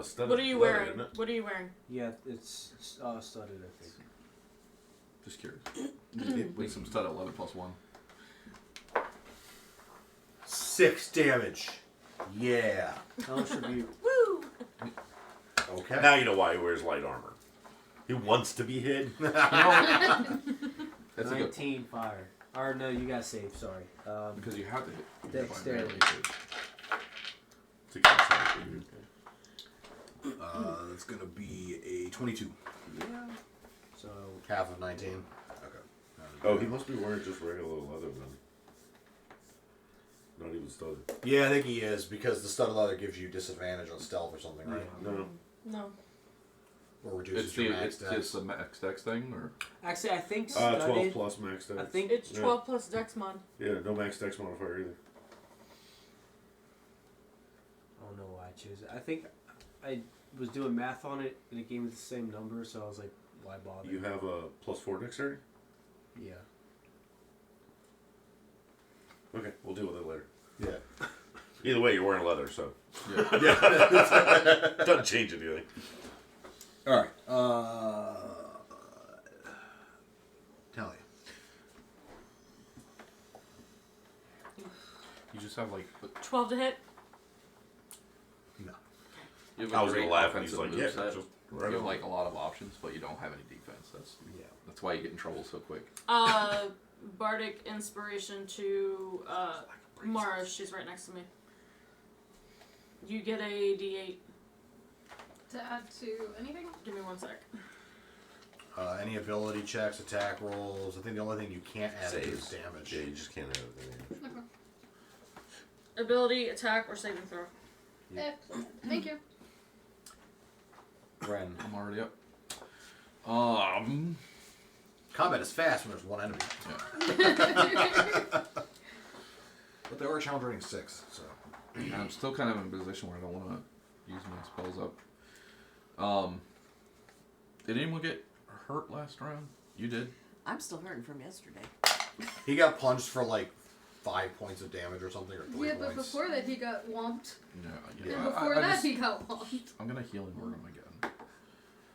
Studded What are you leather, wearing? isn't it? What are you wearing? Yeah, it's studded, I think. Just curious. With some studded leather plus 1. 6 damage. Yeah. How much should be? Woo! Okay. Now you know why he wears light armor. He wants to be hid. That's a good. 19 fire. Or no, you gotta save. Sorry. Because you have to hit. Dexterity. It's a good save. It's gonna be a 22. Yeah. So Half of 19. Okay. Oh, he must be wearing just regular leather then. Not even studded. Yeah, I think he is, because the studded leather gives you disadvantage on stealth or something, right? No. No. Or reduces It's your the max dex. it's the max dex thing, or actually, I think 12 studded. plus max dex. I think It's Yeah. 12 plus Dex mod. Yeah, no max dex modifier either. I don't know why I chose it. I think I was doing math on it, and it gave me the same number, so I was like, why bother? You have a +4 dexterity? Yeah. Okay, we'll deal with it later. Yeah. Either way, you're wearing leather, so. yeah. Yeah. Doesn't change anything. Alright. Tell You just have like 12 to hit. you. No. you have I was great gonna laugh and he's offensive like, yeah, moveset. just You right have on. like a lot of options, but you don't have any defense. Yeah. That's why you get in trouble so quick. Bardic inspiration to Mara. She's right next to me. You get a D8. To add to anything? Give me 1 sec. Any ability checks, attack rolls. I think the only thing you can't add is Saves. damage. Yeah, you just can't have it. Okay. Ability, attack, or saving throw. Excellent. Thank you. Ren. I'm already up. Combat is fast when there's one enemy. But they are challenge rating 6, so. I'm still kind of in a position where I don't want to use my spells up. Did anyone get hurt last round? You did. I'm still hurting from yesterday. He got punched for like 5 points of damage or something, or 3 Yeah, but points. before that he got whomped. Yeah. And before that he got whomped. I'm gonna healing word him again.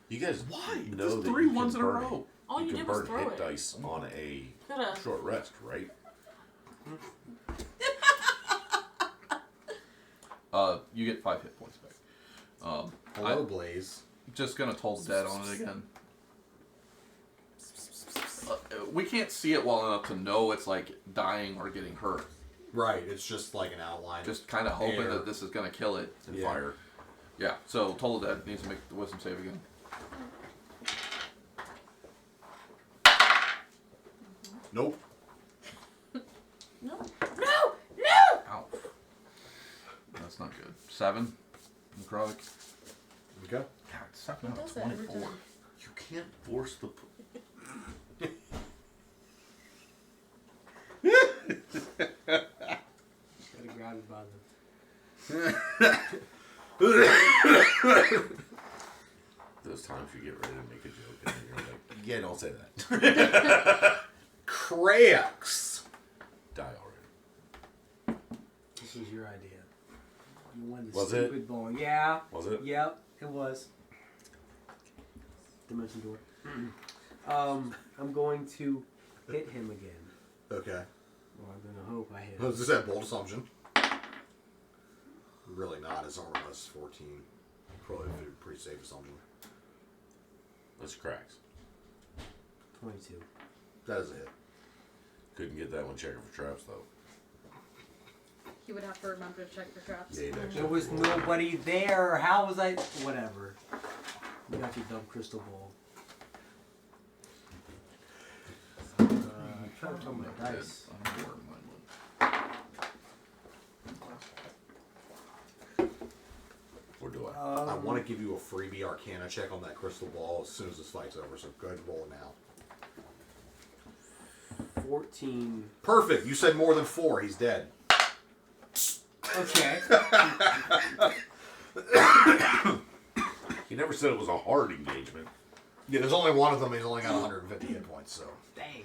You guys Why? know Just that 3 you ones can in a burn row. All you can did was burn throw hit it. dice on a Gotta. short rest, right? You get 5 hit points back. Hello, Blaze. Just gonna toll dead on it again. We can't see it well enough to know it's like dying or getting hurt. Right, it's just like an outline. Just kind of hoping Air. that this is gonna kill it and Yeah. fire. Yeah. So total dead needs to make the wisdom save again. Nope. No. Ow. That's not good. 7. Necrotic. Okay. God, 7 out of Does that every 24. time? You can't force the. Gotta grab it by Those times you get ready to make a joke and you're like, yeah, don't say that. Crax. Die already. This was your idea. You won the Was it? stupid ball. Yeah. Was it? Yep, it was. Dimension door. I'm going to hit him again. Okay. Well, I'm gonna hope I hit him. Was this that bold assumption? Really not. His armor was 14. Probably a pretty safe assumption. That's cracks. 22. That is a hit. Couldn't get that one checking for traps though. He would have to remember to check for traps. Yeah, you'd actually There was nobody there. How was I? Whatever. You got your dumb crystal ball. Trying to tell my dice. I don't know where mine went. Or do I? I want to give you a freebie Arcana check on that crystal ball as soon as this fight's over, so go ahead and roll it now. 14. Perfect. You said more than 4. He's dead. Okay. He never said it was a hard engagement. Yeah, there's only one of them. He's only got 150 hit points, so. Dang.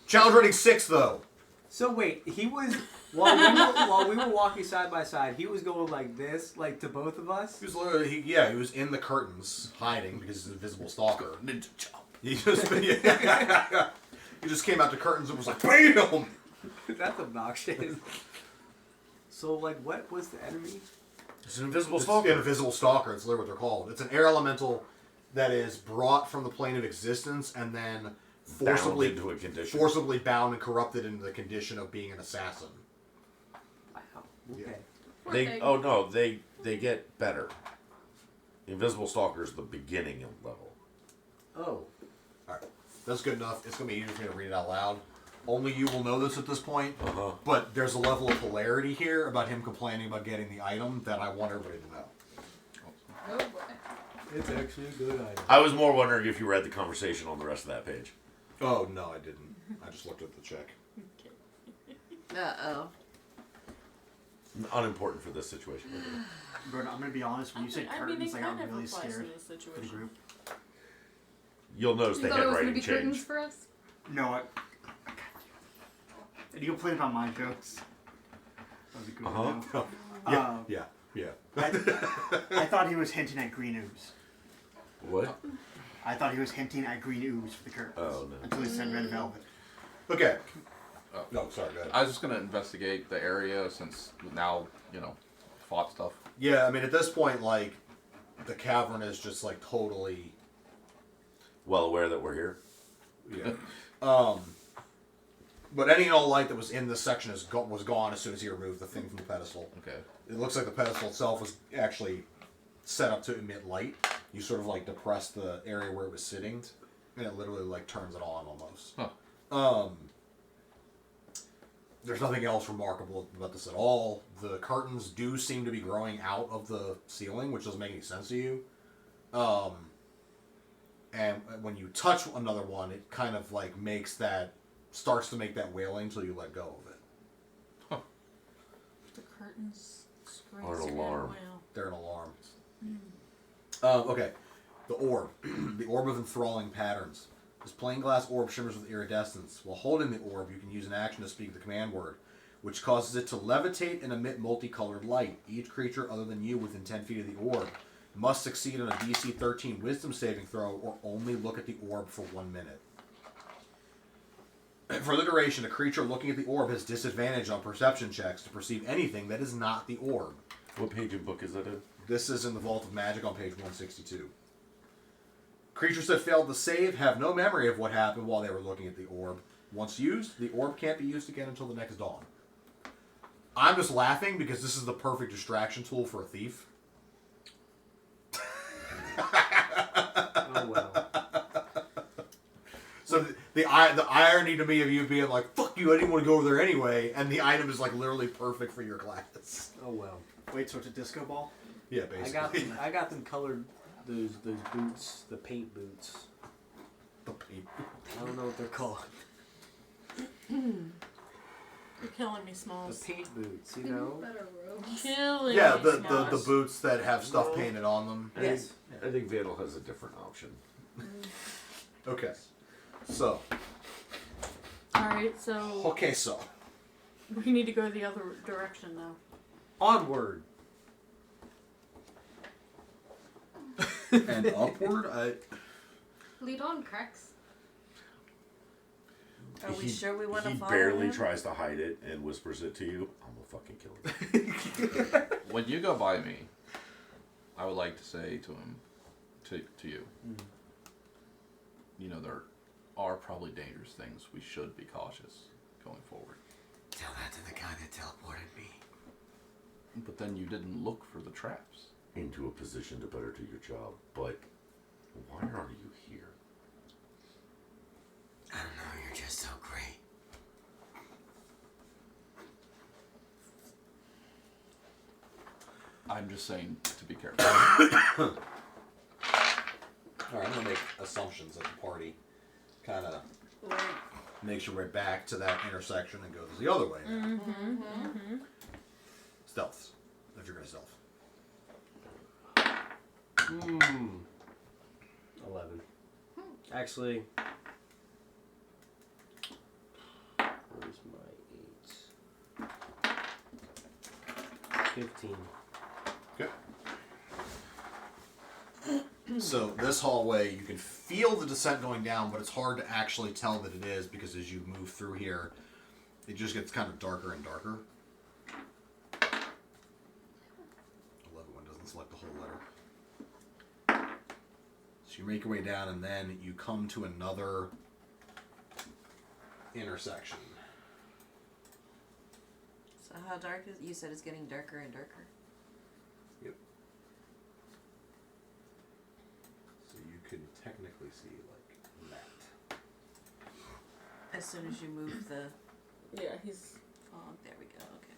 Challenge rating 6, though. So wait, he was while we were walking side by side, he was going like this, like to both of us. He was literally, he was in the curtains, hiding because he's an invisible stalker. Ninja chop. He just, he just came out the curtains and was like, BAM! That's obnoxious. So like, what was the enemy? It's an invisible It's stalker. an invisible stalker. It's literally what they're called. It's an air elemental that is brought from the plane of existence and then forcibly bound into a condition. forcibly bound and corrupted into the condition of being an assassin. Wow. Okay. Poor They thing. oh no, they get better. Invisible Stalker is the beginning of level. Oh. Alright. That's good enough. It's going to be easier for me to read it out loud. Only you will know this at this point. Uh-huh. But there's a level of hilarity here about him complaining about getting the item that I want everybody to know. Oh boy. It's actually a good item. I was more wondering if you read the conversation on the rest of that page. Oh, no, I didn't. I just looked at the check. Uh-oh. Unimportant for this situation. Bro, I'm gonna be honest. When you said curtains, I got really scared for the group. You'll notice You the thought it was gonna handwriting be curtains changed. for us? No, I got you. And you complain about my jokes. That was a good one. Uh-huh. though. Yeah. I thought he was hinting at green ooze. What? I thought he was hinting at green ooze for the curtains. Oh, no. Until he said red velvet. Okay. Oh. No, sorry, go ahead. I was just gonna investigate the area since now, fought stuff. Yeah, I mean, at this point, like, the cavern is just, like, totally... Well aware that we're here. Yeah. But any and all light that was in this section was gone as soon as he removed the thing from the pedestal. Okay. It looks like the pedestal itself was actually set up to emit light. You sort of, like, depress the area where it was sitting, and it literally, like, turns it on almost. Huh. There's nothing else remarkable about this at all. The curtains do seem to be growing out of the ceiling, which doesn't make any sense to you. And when you touch another one, it kind of like starts to make that wailing until you let go of it. The curtains scream. Or an alarm. They're an alarm. Okay. The orb. The orb of enthralling patterns. This plain glass orb shimmers with iridescence. While holding the orb, you can use an action to speak the command word, which causes it to levitate and emit multicolored light. Each creature other than you within 10 feet of the orb must succeed on a DC 13 Wisdom saving throw or only look at the orb for 1 minute. For the duration, a creature looking at the orb has disadvantage on perception checks to perceive anything that is not the orb. What page and book is that in? This is in the Vault of Magic on page 162. Creatures that failed to save have no memory of what happened while they were looking at the orb. Once used, the orb can't be used again until the next dawn. I'm just laughing because this is the perfect distraction tool for a thief. Oh well. So the irony to me of you being like, fuck you, I didn't want to go over there anyway, and the item is like literally perfect for your class. Oh well. Wait, so it's a disco ball? Yeah, basically. I got them colored. Those boots, the paint boots. The paint. I don't know what they're called. You're killing me, The Smalls. paint boots, you know. Better robes. Killing Yeah, me, the Smalls. boots that have stuff painted on them. Yes. I think Vandal has a different option. Okay. So. Alright, so Okay, so. we need to go the other direction now. Onward. And upward, Lead on, cracks. Are we sure we want to He follow barely him? tries to hide it and whispers it to you. I'm gonna fucking kill him. When you go by me, I would like to say to him, to you, there are probably dangerous things. We should be cautious going forward. Tell that to the guy that teleported me. But then you didn't look for the traps. Into a position to better do your job, but why are you here? I don't know, you're just so great. I'm just saying to be careful. alright, I'm gonna make assumptions that the party kind of makes your way back to that intersection and goes the other way now. Stealths. If you're gonna stealth. 11. Actually, where's my 8? 15. Okay. So this hallway, you can feel the descent going down, but it's hard to actually tell that it is because as you move through here, it just gets kind of darker and darker. 11 one doesn't select the whole letter. So you make your way down, and then you come to another intersection. So how dark is? You said it's getting darker and darker. Yep. So you can technically see like that. As soon as you move the Yeah, he's. fog, there we go. Okay.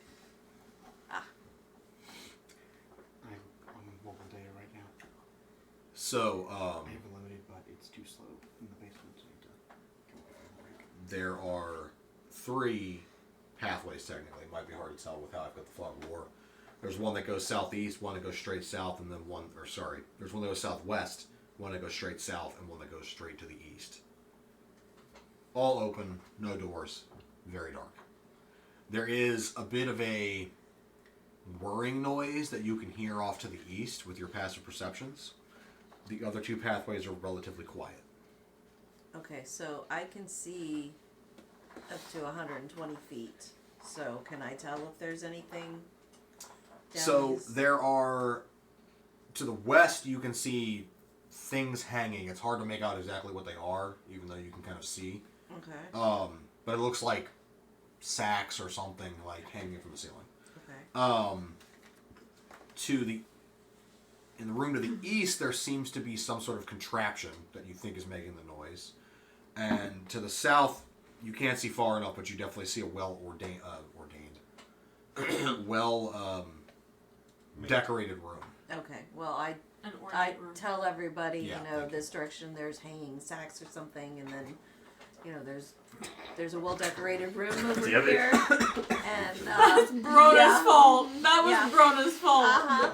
Ah. I'm on mobile data right now. So I have a limited, but it's too slow in the basement, so I need to go for a break. there are 3 pathways technically. It might be hard to tell with how I've got the fog of war. There's one that goes southeast, one that goes straight south, and then there's one that goes southwest, one that goes straight south, and one that goes straight to the east. All open, no doors, very dark. There is a bit of a whirring noise that you can hear off to the east with your passive perceptions. The other 2 pathways are relatively quiet. Okay, so I can see up to 120 feet. So can I tell if there's anything down So these? there are, to the west you can see things hanging. It's hard to make out exactly what they are, even though you can kind of see. Okay. But it looks like sacks or something like hanging from the ceiling. Okay. In the room to the east, there seems to be some sort of contraption that you think is making the noise. And to the south, you can't see far enough, but you definitely see a decorated room. Okay. Well, I An I ornate room. tell everybody, Yeah, you know, thank you. this direction there's hanging sacks or something, and then, you know, there's a well decorated room over Damn it. here, and That's Brona's yeah. fault. That was Yeah. Brona's fault. uh-huh.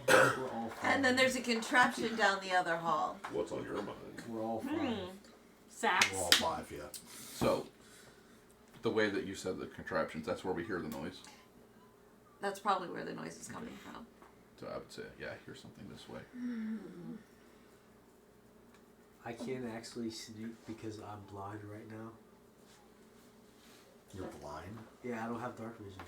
We're all fine. And then there's a contraption down the other hall. What's on your mind? We're all fine. Sacks. We're all 5, yeah. So, the way that you said the contraptions, that's where we hear the noise. That's probably where the noise is coming from. So I would say, yeah, I hear something this way. I can't actually sleep because I'm blind right now. You're blind? Yeah, I don't have dark vision.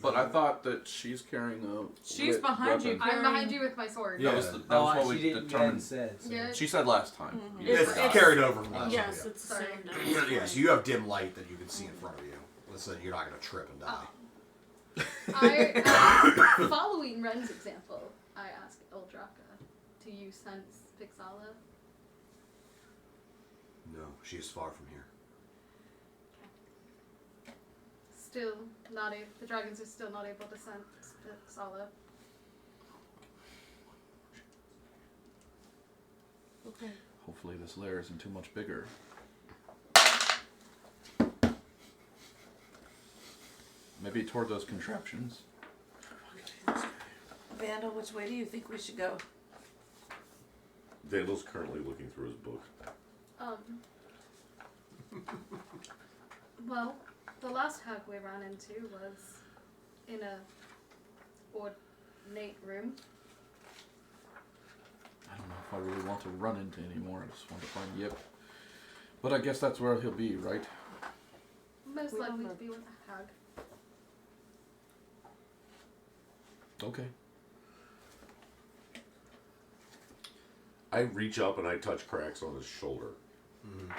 But I thought that she's carrying a. She's lit behind you. weapon. I'm behind you with my sword. Yeah. That was, that was what she we didn't determined. said. So. Yeah. She said last time. Mhm. You It's forgot. carried over from last Yes, time. it's the Sorry. same. Yeah. Yeah, so you have dim light that you can see in front of you. So you're not going to trip and die. Following Ren's example, I asked Eldraka to use Sense Pixala. No, she is far from here. Still not able. The dragons are still not able to sense Pixala. Okay. Hopefully this lair isn't too much bigger. Maybe toward those contraptions. Vandal, which way do you think we should go? Vandal's currently looking through his book. Well, the last hag we ran into was in a ornate room. I don't know if I really want to run into anymore. I just want to find Yip. But I guess that's where he'll be, right? Most We likely don't to be with a hag. Okay. I reach up and I touch cracks on his shoulder. Mm-hmm.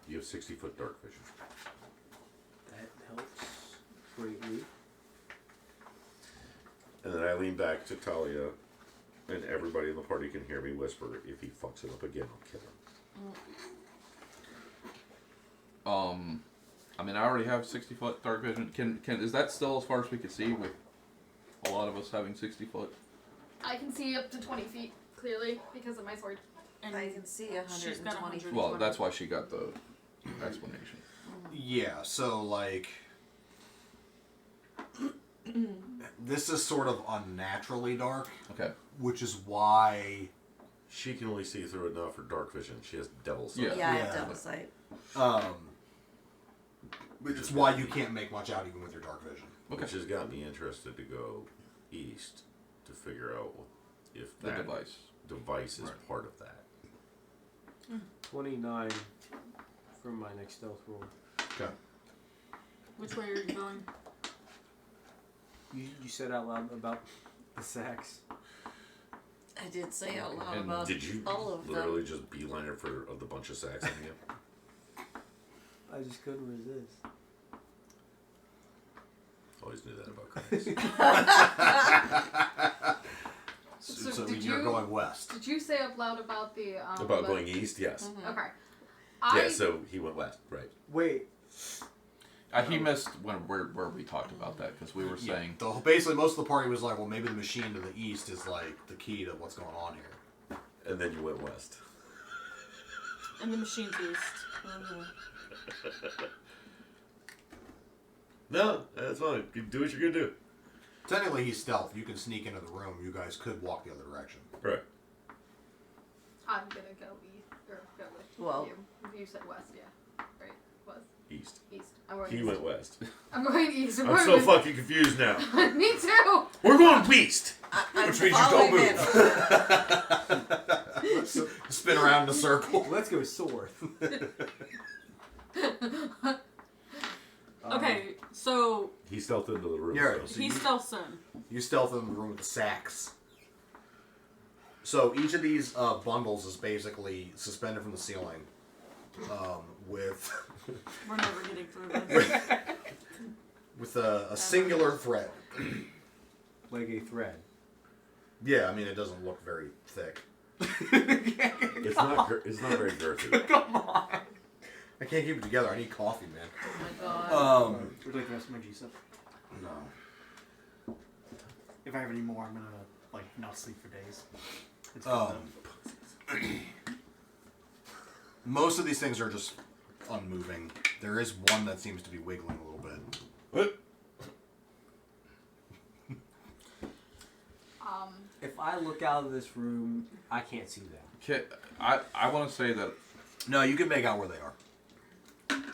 You have 60-foot dark vision. That helps greatly. And then I lean back to Talia, and everybody in the party can hear me whisper, if he fucks it up again, I'll kill him. I mean, I already have 60-foot dark vision. Can is that still as far as we can see with a lot of us having 60 foot? I can see up to 20 feet clearly because of my sword. And I can see she's got 120 feet. 120. Well, that's why she got the explanation. Yeah, so like this is sort of unnaturally dark, Okay. which is why She can only see through it now for dark vision. She has devil sight. Yeah. Yeah, I have Yeah. double sight. but it's why you can't make much out even with your dark vision. Which has got me interested to go east to figure out if The that device. device is Right. part of that. 29 for my next stealth roll. Okay. Which way are you going? You said out loud about the sacks. I did say out loud And about Did you all of them. literally just beeline it for the bunch of sacks in you? I just couldn't resist. Always knew that about Chris. So did you're you- going west. Did you say up loud about the About going east, yes. Okay. Yeah, so he went west, right? Wait. He missed where we talked about that because we were saying Basically, most of the party was like, well, maybe the machine to the east is like the key to what's going on here. And then you went west. And the machine's east. No, that's fine. You do what you're gonna do. Technically, he's stealth. You can sneak into the room. You guys could walk the other direction. Right. I'm gonna go east or go with Well- you. You said west, yeah. Right? Was East. east. I'm going He east. went west. I'm going east. I'm so fucking confused now. Me too. We're going east! I'm Which means you following don't move. him. Spin around in a circle. Let's go north. Okay, so He stealthed into the room. Yeah, so- so he you- stealths in. You stealth in the room with the sacks. So each of these bundles is basically suspended from the ceiling with We're never getting through this. with a singular thread. Like a thread. Yeah, I mean it doesn't look very thick. It's not very girthy. Come on. I can't keep it together. I need coffee, man. Oh my god. Would you like the rest of my G stuff? No. If I have any more, I'm gonna like not sleep for days. It's Most of these things are just unmoving. There is one that seems to be wiggling a little bit. What? If I look out of this room, I can't see that. I want to say that No, you can make out where they are.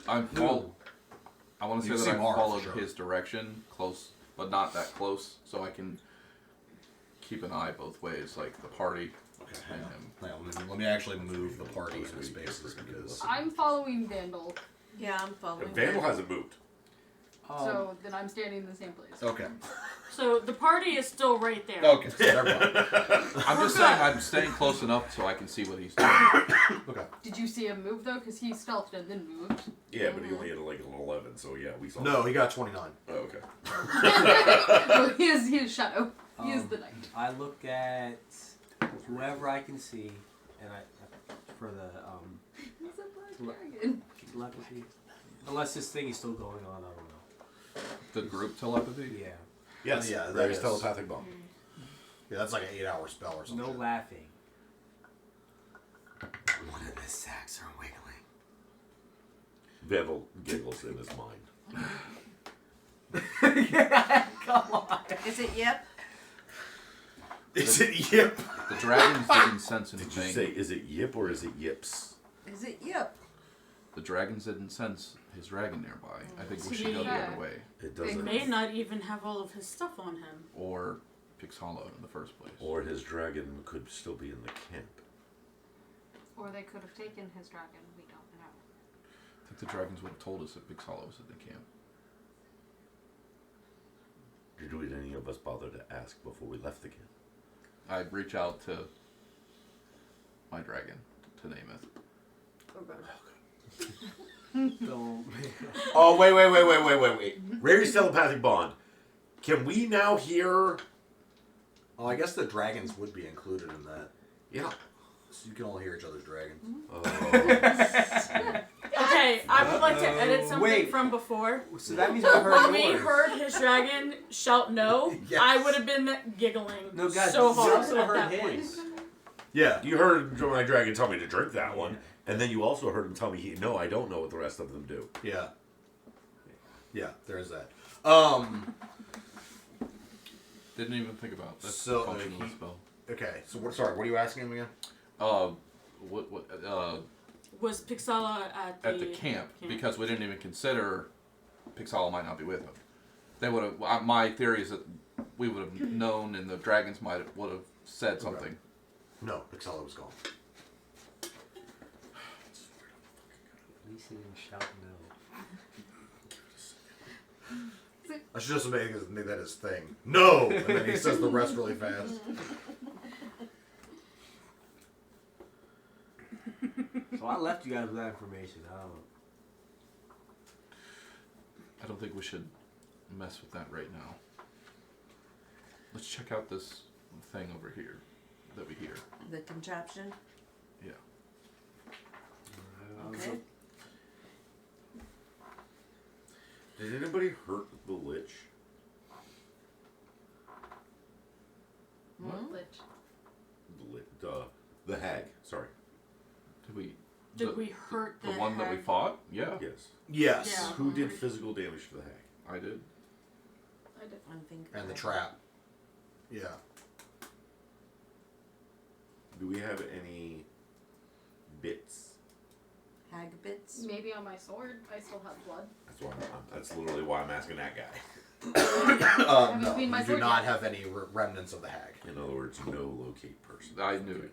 I want to You say see that I Mars, followed sure. his direction close, but not that close, so I can keep an eye both ways, like the party Okay, and hang on. him. Hang on, let me actually move the party into spaces because I'm following Vandal, Yeah, I'm following Vandal him. hasn't moved. so then I'm standing in the same place. okay. So the party is still right there. Okay, so never mind. I'm just saying I'm staying close enough so I can see what he's doing. Okay. Did you see him move though? Because he stealthed and then moved. Yeah, but he only had like an 11, so yeah, we saw. No, he got 29. Oh, okay. No, he is shadow. He is the knight. I look at whoever I can see, and I for the He's a black dragon. telepathy. Unless this thing is still going on, I don't know. The group telepathy? Yeah. Yes, Yeah, that Ray's is. telepathic bomb. Yeah, that's like an 8-hour spell or something. No laughing. One of the sacks are wiggling. Vandal giggles in his mind. Come on. Is it yep? Is it yep? The dragons didn't sense Did you anything. say, is it yip or is it yips? Is it yep? The dragons didn't sense his dragon nearby. I think we To should be go the fair. other way. It They doesn't. may not even have all of his stuff on him. Or Pixholo in the first place. Or his dragon could still be in the camp. Or they could have taken his dragon. We don't know. I think the dragons would have told us that Pixholo was at the camp. Did any of us bother to ask before we left the camp? I'd reach out to my dragon to name it. Don't. Oh, wait. Ray's telepathic bond. Can we now hear... Oh, I guess the dragons would be included in that. Yeah. So you can all hear each other's dragons. Okay, I would like to edit something wait. from before. So that means we heard When we yours. heard his dragon shout no, Yes. I would have been giggling No, guys, so you hard also at heard that his. point. Yeah. You heard my dragon tell me to drink that one, and then you also heard him tell me, no, I don't know what the rest of them do. Yeah. Yeah, there's that. Didn't even think about that So, function of the he- spell. Okay, so what are you asking him again? Was Pixala at At the camp, because we didn't even consider Pixholo might not be with him. They would have. My theory is that we would have known, and the dragons would have said something. No, Pixella was gone. At least he didn't shout no. I should just make that his thing. No! And then he says the rest really fast. So I left you guys with that information. I don't know. don't think we should mess with that right now. Let's check out this thing over here that we hear. The contraption. Yeah. Okay. Did anybody hurt the lich? What lich? The hag. Sorry. Did we hurt the one that we hag? fought? Yeah. Yes. Yes. Yeah. Who did physical damage to the hag? I did. I did. I think. And the trap. Yeah. Do we have any bits? Hag bits. Maybe on my sword, I still have blood. That's literally why I'm asking that guy. Haven't No, cleaned my you do sword not yet. have any remnants of the hag. In other words, no locate person. I knew it.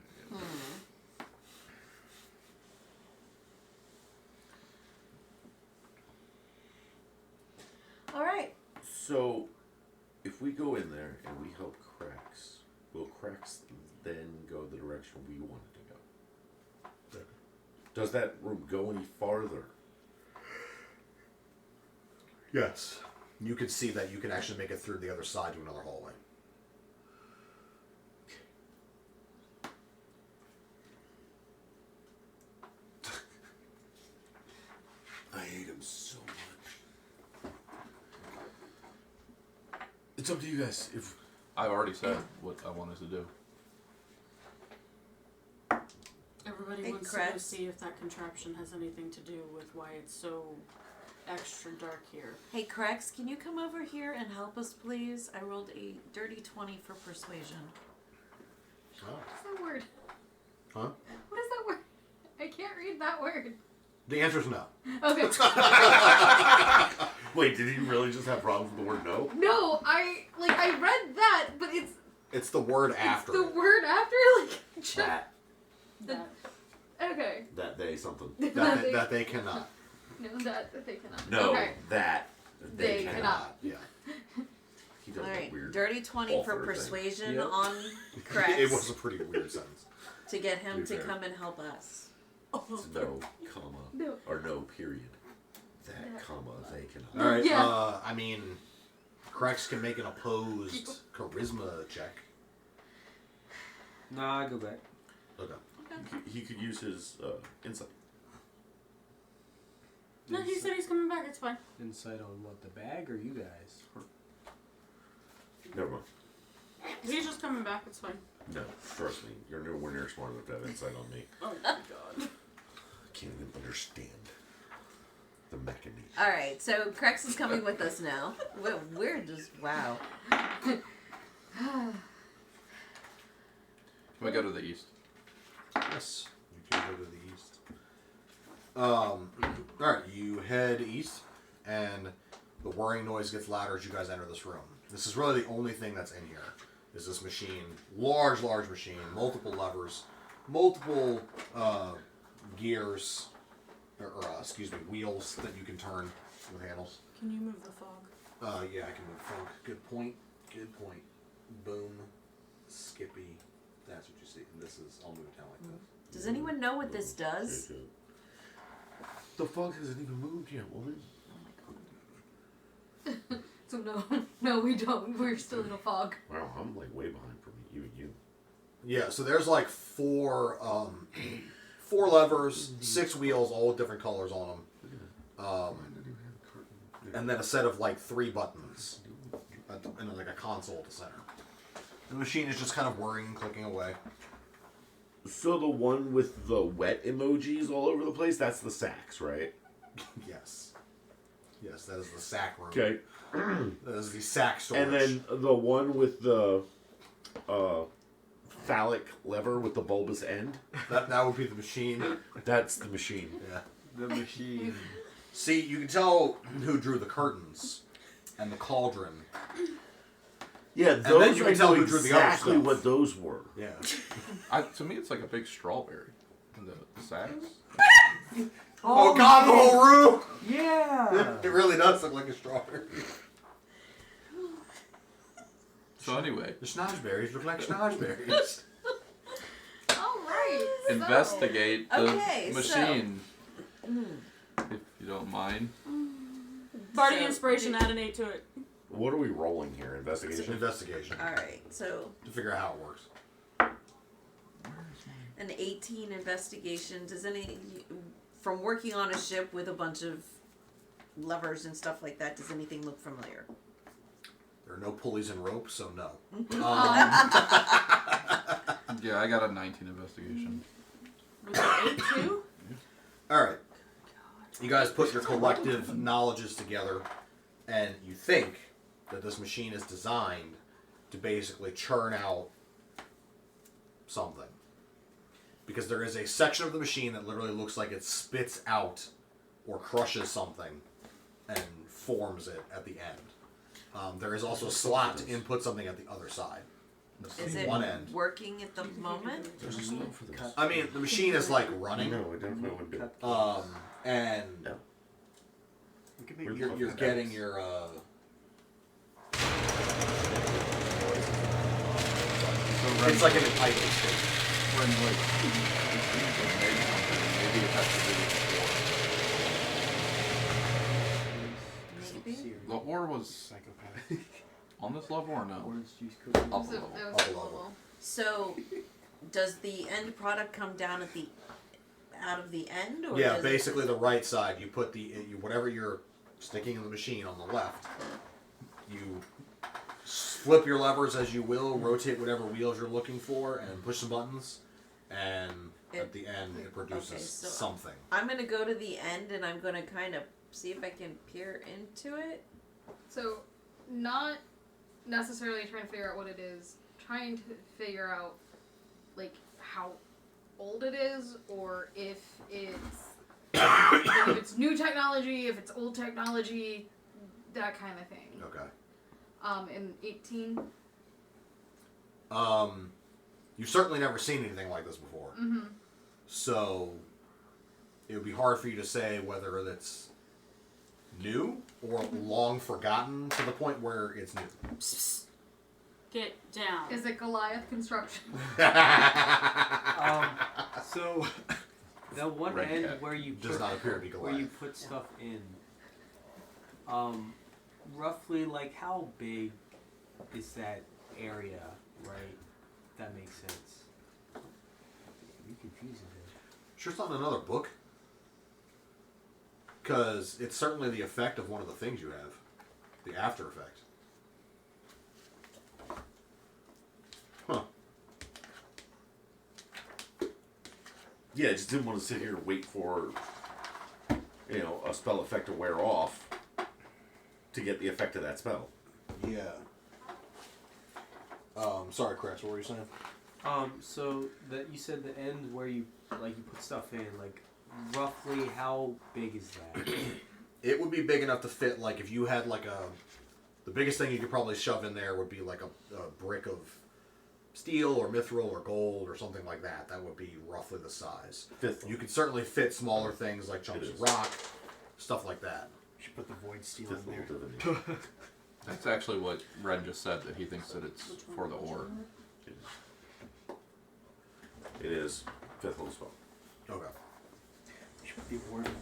All right. So, if we go in there and we help Cracks, will Cracks then go the direction we want it to go? Does that room go any farther? Yes. You could see that you can actually make it through the other side to another hallway. I hate him so much. It's up to you guys. If I've already said what I wanted to do. Everybody Hey, wants to Cress. go see if that contraption has anything to do with why it's so extra dark here. Hey, Crex, can you come over here and help us, please? I rolled a dirty 20 for persuasion. What's that word? Huh? What is that word? I can't read that word. The answer is no. Okay. wait, did he really just have problems with the word no? No, I read that, but it's It's the word after. the word after, like, just, That okay. they something. that they cannot. No, that they cannot. No, Okay. that They cannot. Yeah. He does All that right, weird. dirty 20 for author thing. persuasion Yep. on Crex It was a pretty weird sentence. to get him To to be fair. come and help us. It's no, comma, No. or no, period. That, comma, they cannot. All right. Yeah. I mean, Crex can make an opposed charisma check. Nah, go back. Okay. He could use his insight. No, he said he's coming back. It's fine. Insight on what, the bag or you guys? Never mind. He's just coming back. It's fine. No, trust me. You're nowhere near smart enough to have insight on me. Oh my god. I can't even understand the mechanism. All right, so Crex is coming with us now. We're just, wow. Can we go to the east? Yes. You can go to the east. Alright, you head east, and the whirring noise gets louder as you guys enter this room. This is really the only thing that's in here, is this machine. Large machine, multiple levers, multiple gears, or wheels that you can turn with handles. Can you move the fog? Yeah, I can move fog. Good point. Boom. Skippy. That's what you see. And this is, I'll move it down like this. Does anyone know what this does? The fog hasn't even moved yet, woman. So no, we don't. We're still in a fog. Wow, I'm like way behind from even you. Yeah, so there's like four levers, 6 wheels, all with different colors on them. And then a set of like 3 buttons. And then like a console at the center. The machine is just kind of whirring, clicking away. So the one with the wet emojis all over the place, that's the sacks, right? Yes. Yes, that is the sack room. Okay. That is the sack storage. And then the one with the phallic lever with the bulbous end, that would be the machine. that's the machine. Yeah. The machine. See, you can tell who drew the curtains and the cauldron. Yeah, then those you I can tell know who drew the other exactly stuff. what those were. Yeah. To me, it's like a big strawberry. The sacks. Oh God, the whole room! Yeah. It really does look like a strawberry. So anyway, The schnozberries look like schnozberries. All right. investigate the Okay, so- machine, if you don't mind. Bardic So- inspiration, add an 8 to it. What are we rolling here? Investigation? Investigation. All right, so To figure out how it works. an 18 investigation. Does any from working on a ship with a bunch of levers and stuff like that? Does anything look familiar? There are no pulleys and ropes, so no. Yeah, I got a 19 investigation. Was it 8 too? All right. You guys put your collective knowledges together, and you think that this machine is designed to basically churn out something. Because there is a section of the machine that literally looks like it spits out or crushes something and forms it at the end. There is also a slot to input something at the other side. That's Is the it one end. working at the moment? There's a spell for this. I mean, the machine is like running, No, it definitely wouldn't do. and We could make Where's you're, the you're fucking getting dice? your it's like an entitlement state. When, like, maybe it has to do with Maybe. the ore was psychopath. on this level or no? Orange juice cookies. Up So level. that Up was a the level. level. So, does the end product come down at the out of the end, or Yeah, does basically the right side. You put whatever you're sticking in the machine on the left. You flip your levers as you will, rotate whatever wheels you're looking for, and push some buttons. And at the end, it produces okay, so something. I'm gonna go to the end and I'm gonna kind of see if I can peer into it. So, not necessarily trying to figure out what it is, trying to figure out, like, how old it is, or if it's new technology, if it's old technology, that kind of thing. Okay. In 18. You've certainly never seen anything like this before. Mm-hmm. So it would be hard for you to say whether it's new or long forgotten to the point where it's new. Get down. Is it Goliath construction? So the one Red end cat. where you Does put, not appear to be where you Goliath. put stuff in, roughly like how big is that area, right? That makes sense. You confusing it. Sure it's not in another book? Because it's certainly the effect of one of the things you have. The after effect. Huh. Yeah, I just didn't want to sit here and wait for, a spell effect to wear off to get the effect of that spell. Yeah. Sorry, Chris, what were you saying? So that you said the end where you put stuff in, like roughly how big is that? It would be big enough to fit, like, if you had, like, the biggest thing you could probably shove in there would be, like, a brick of steel or mithril or gold or something like that. That would be roughly the size. Fifth. You could certainly fit smaller things like chunks It of is. rock, stuff like that. You should put the void steel Fifth in there. level divination. That's actually what Ren just said, that he thinks that it's for the ore. It is fifth level spell. Okay. You should put the word in there.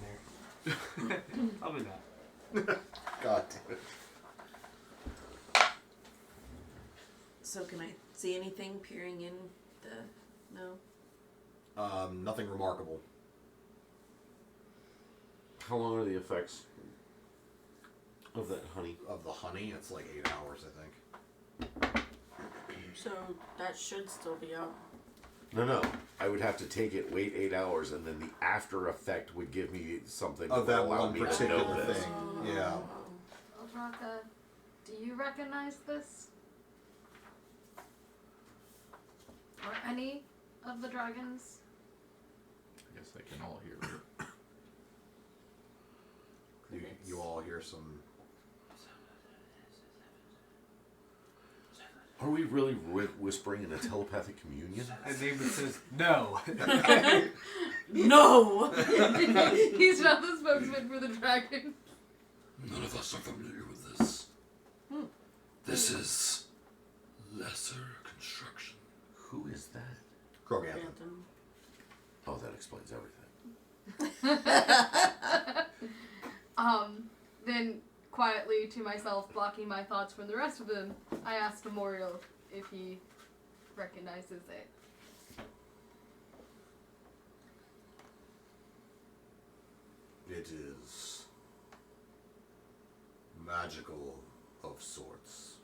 Probably not. God damn it. So can I see anything peering in the? No. Nothing remarkable. How long are the effects of that honey? Of the honey, it's like 8 hours, I think. So that should still be out. No. I would have to take it, wait 8 hours, and then the after effect would give me something Of that that would allow one me to particular know this. thing. Yeah. Eldraka, do you recognize this? Or any of the dragons? I guess they can all hear it. You all hear some. Are we really whispering in a telepathic communion? And David says no. No! He's not the spokesman for the dragon. None of us are familiar with this. This is lesser construction. Who is that? Kroganth. Oh, that explains everything. Then quietly to myself, blocking my thoughts from the rest of them, I asked Memorial if he recognizes it. It is magical of sorts.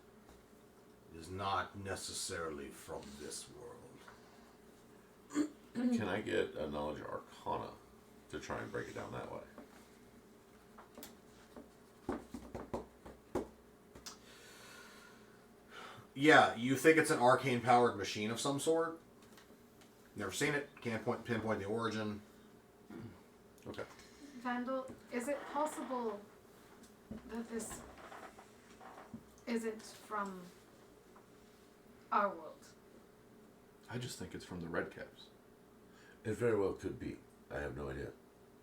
It is not necessarily from this world. Can I get a knowledge arcana to try and break it down that way? Yeah, you think it's an arcane powered machine of some sort. Never seen it. Can't pinpoint the origin. Okay. Vandal, is it possible that this isn't from our world? I just think it's from the red caps. It very well could be. I have no idea.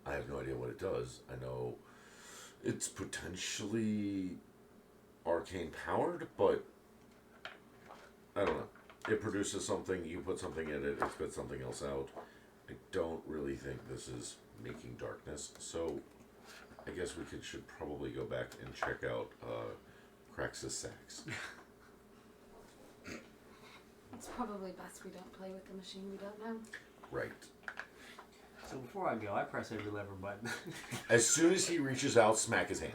I have no idea what it does. I know it's potentially arcane powered, but I don't know. It produces something, you put something in it, it spits something else out. I don't really think this is making darkness, so I guess we should probably go back and check out Crax's sax. It's probably best we don't play with the machine we don't know. Right. So before I go, I press every lever button. As soon as he reaches out, smack his hand.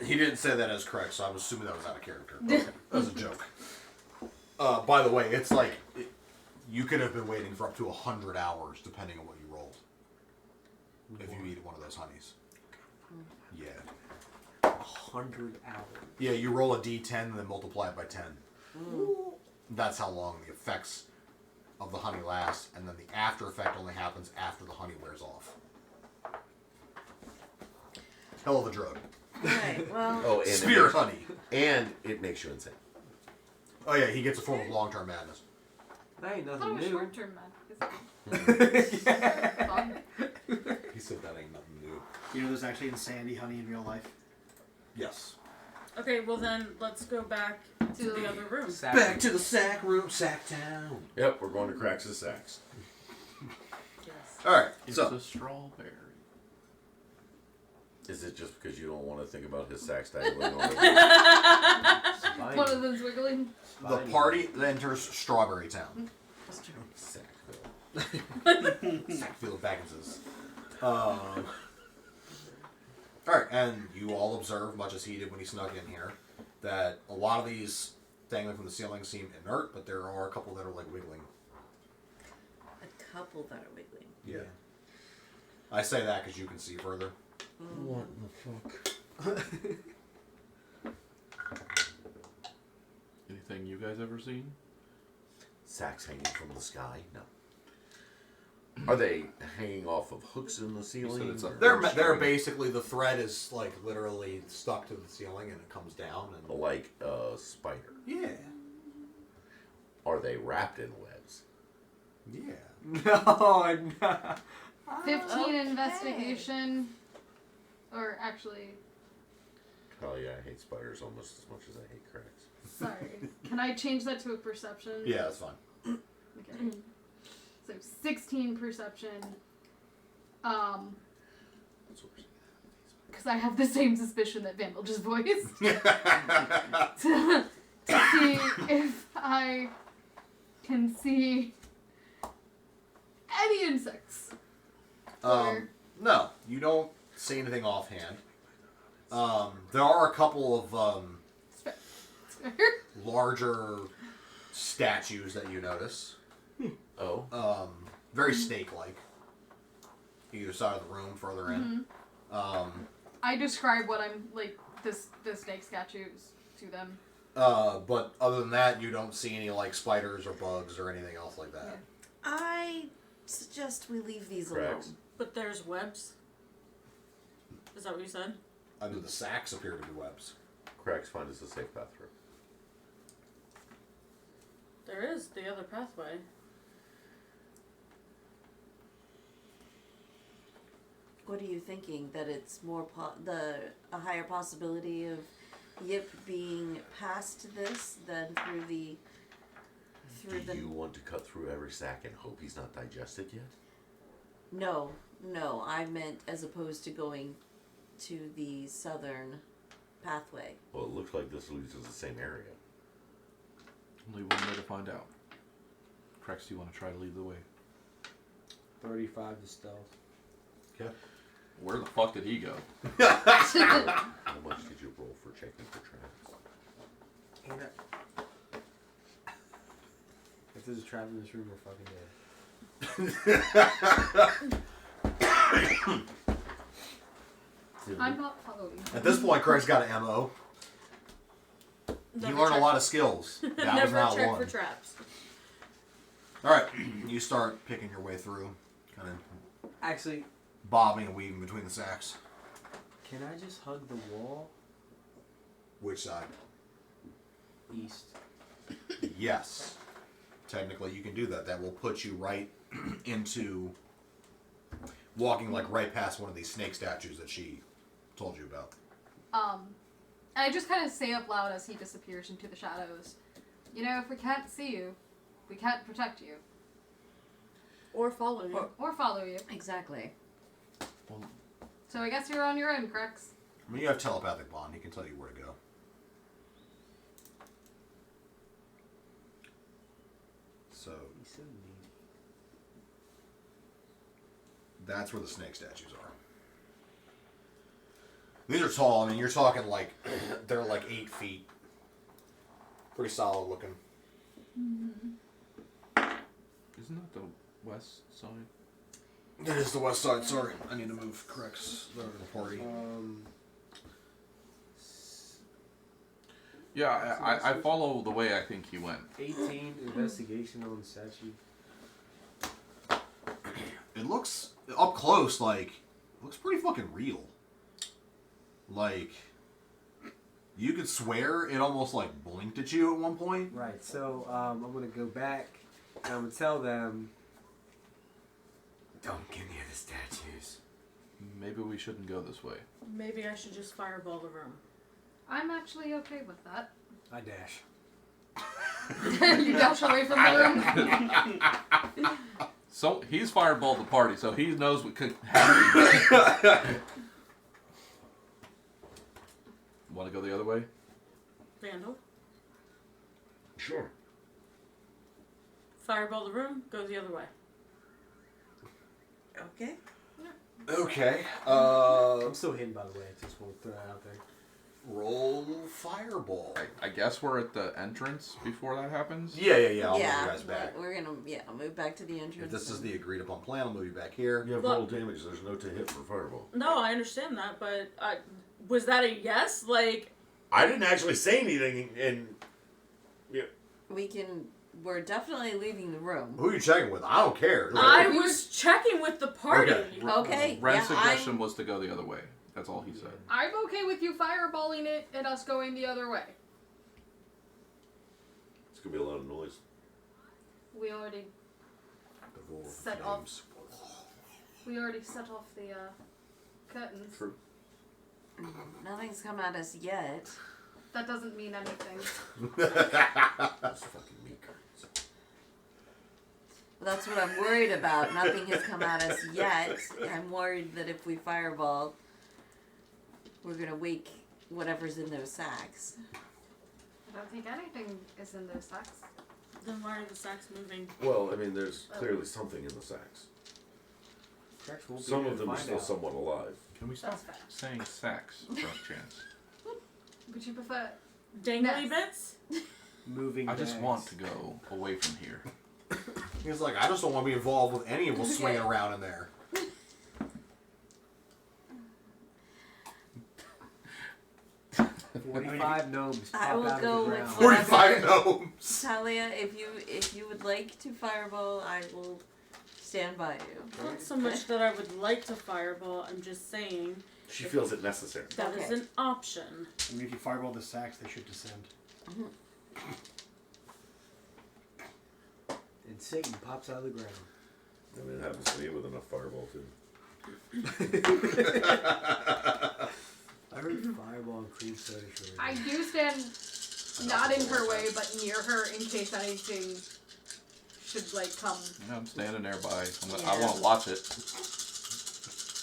He didn't say that as correct, so I'm assuming that was out of character. Okay. That was a joke. By the way, it's like you could have been waiting for up to 100 hours, depending on what you rolled. If you eat one of those honeys. Yeah. 100 hours. Yeah, you roll a d10 and then multiply it by 10. That's how long the effects of the honey last, and then the after effect only happens after the honey wears off. Hell of a drug. Right, well, Oh, and Spirit honey. And it makes you insane. Oh yeah, he gets a form of long-term madness. That ain't I thought it nothing was new. short-term man. Fun. He said that ain't nothing new. You know, there's actually insanity honey in real life. Yes. Okay, well then let's go back to the other room. Back to the sack room, sack town. Yep, we're going to Crax's sax. Yes. All right, It's so a strawberry. Is it just because you don't want to think about his sax dangling on Spidey. One of them's wiggling. the party enters Strawberry Town. Sackville. Sackville Bagginses. All right, and you all observe, much as he did when he snuck in here, that a lot of these dangling from the ceiling seem inert, but there are a couple that are like wiggling. a couple that are wiggling. Yeah. I say that because you can see further. What the fuck? Anything you guys ever seen? Sacks hanging from the sky? No. Are they hanging off of hooks in the ceiling? it's up or- They're basically, the thread is like literally stuck to the ceiling and it comes down. And like a spider. yeah. Are they wrapped in webs? Yeah. No, no. 15 investigation. Or actually, Oh yeah, I hate spiders almost as much as I hate cracks. sorry. Can I change that to a perception? Yeah, that's fine. Okay. So 16 perception. That's worse. Because I have the same suspicion that Vandal just voiced. to see if I can see any insects. No, you don't see anything offhand. There are a couple of larger statues that you notice. Oh. Very snake-like. Either side of the room, further in. I describe what I'm like the snake statues to them. But other than that, you don't see any like spiders or bugs or anything else like that. I suggest we leave these Cracks. alone. But there's webs. Is that what you said? Under the sacks appear to be webs. Cracks find us a safe path through. There is the other pathway. What are you thinking? That it's more a higher possibility of Yip being past this than through the Do you want to cut through every sack and hope he's not digested yet? No, I meant as opposed to going to the southern pathway. Well, it looks like this leads to the same area. Only one way to find out. Crex, do you want to try to lead the way? 35 to stealth. Okay. Where the fuck did he go? How much did you roll for checking for traps? If there's a trap in this room, we're fucking dead. I'm not following. At this point, Craig's got an MO. He learned a lot of skills. That was Never not check one. for traps. Alright, you start picking your way through, kind of Actually, bobbing and weaving between the sacks. can I just hug the wall Which side? east? Yes. Technically, you can do that. That will put you right into walking like right past one of these snake statues that she told you about. And I just kind of say up loud as he disappears into the shadows. You know, if we can't see you, we can't protect you. Or follow you. Or follow you. Exactly. Well, So I guess you're on your own, Crex. I mean, you have telepathic bond. He can tell you where to go. So He's so neat. that's where the snake statues are. These are tall. I mean, you're talking like they're like 8 feet. Pretty solid looking. isn't that the west side? That is the west side. Sorry, I need to move Crex the party. Yeah, I follow the way I think he went. 18 investigation on the statue. It looks up close like it looks pretty fucking real. Like you could swear it almost like blinked at you at one point. Right, so I'm gonna go back and I'm gonna tell them, don't get near the statues. Maybe we shouldn't go this way. Maybe I should just fireball the room. I'm actually okay with that. I dash. You dash away from the room. So he's fireballed the party, so he knows what could happen. Want to go the other way? Vandal. Sure. Fireball the room, go the other way. Okay. Okay. I'm still hidden, by the way. I just want to throw that out there. Roll fireball. I guess we're at the entrance before that happens. Yeah. I'll move you guys back. We're gonna move back to the entrance. If this is the agreed upon plan, I'll move you back here. You have Look. roll damage. There's no to hit for fireball. No, I understand that, but was that a yes? Like, I didn't actually say anything, and We're definitely leaving the room. Who are you checking with? I don't care. I was checking with the party. Okay. Okay. Ren's yeah, suggestion was to go the other way. That's all he said. I'm okay with you fireballing it and us going the other way. it's gonna be a lot of noise. We already The roll of Set flames. set off the curtains. True. Nothing's come at us yet. That doesn't mean anything. Those fucking meat curtains. That's what I'm worried about. Nothing has come at us yet. I'm worried that if we fireball, we're gonna wake whatever's in those sacks. I don't think anything is in those sacks. Then why are the sacks moving? Well, I mean, there's clearly something in the sacks. Crex won't be Some able of to them are find still out. somewhat alive. Can we stop That's fair. saying sex for a chance? Would you prefer? Dangly Yes. bits? Moving I just bags. want to go away from here. He's like, I just don't want to be involved with any of them Okay. swinging around in there. $45 gnomes pop I will out go of the with ground. what- 45 gnomes. Talia, if you would like to fireball, I will stand by you. Not so much that I would like to fireball, I'm just saying She feels it necessary. that is Okay. an option. I mean, if you fireball the sacks, they should descend. And Satan pops out of the ground. I mean, it happens to me with enough fireball too. I heard fireball and cream soda shortage. I do stand not in her way, but near her in case anything should like come. I'm standing there by. I Yeah. want to watch it.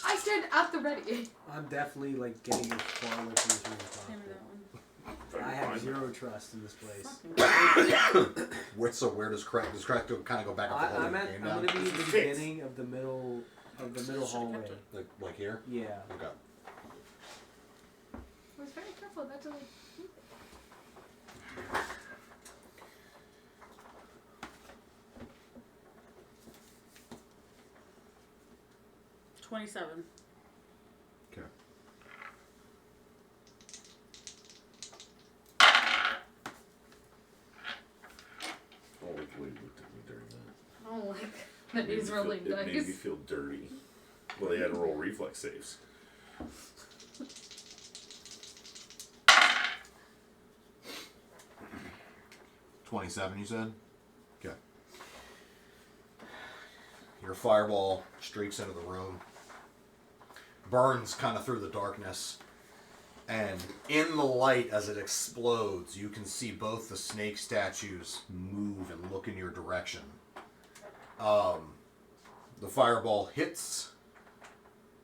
I stand at the ready. I'm definitely like getting as far away from this room as Hand me possible. that one. I have zero trust in this place. Where does Crack kind of go back up the hole? I'm gonna be in the beginning of the middle hallway. Like here? Yeah. Okay. I was very careful not to like. 27. Okay. Oh, wait, you looked at me during that. I don't like that Made he's me feel- rolling It made me dice. feel dirty. Well, they had to roll reflex saves. $27, you said? Okay. Your fireball streaks into the room, burns kind of through the darkness, and in the light as it explodes, you can see both the snake statues move and look in your direction. The fireball hits.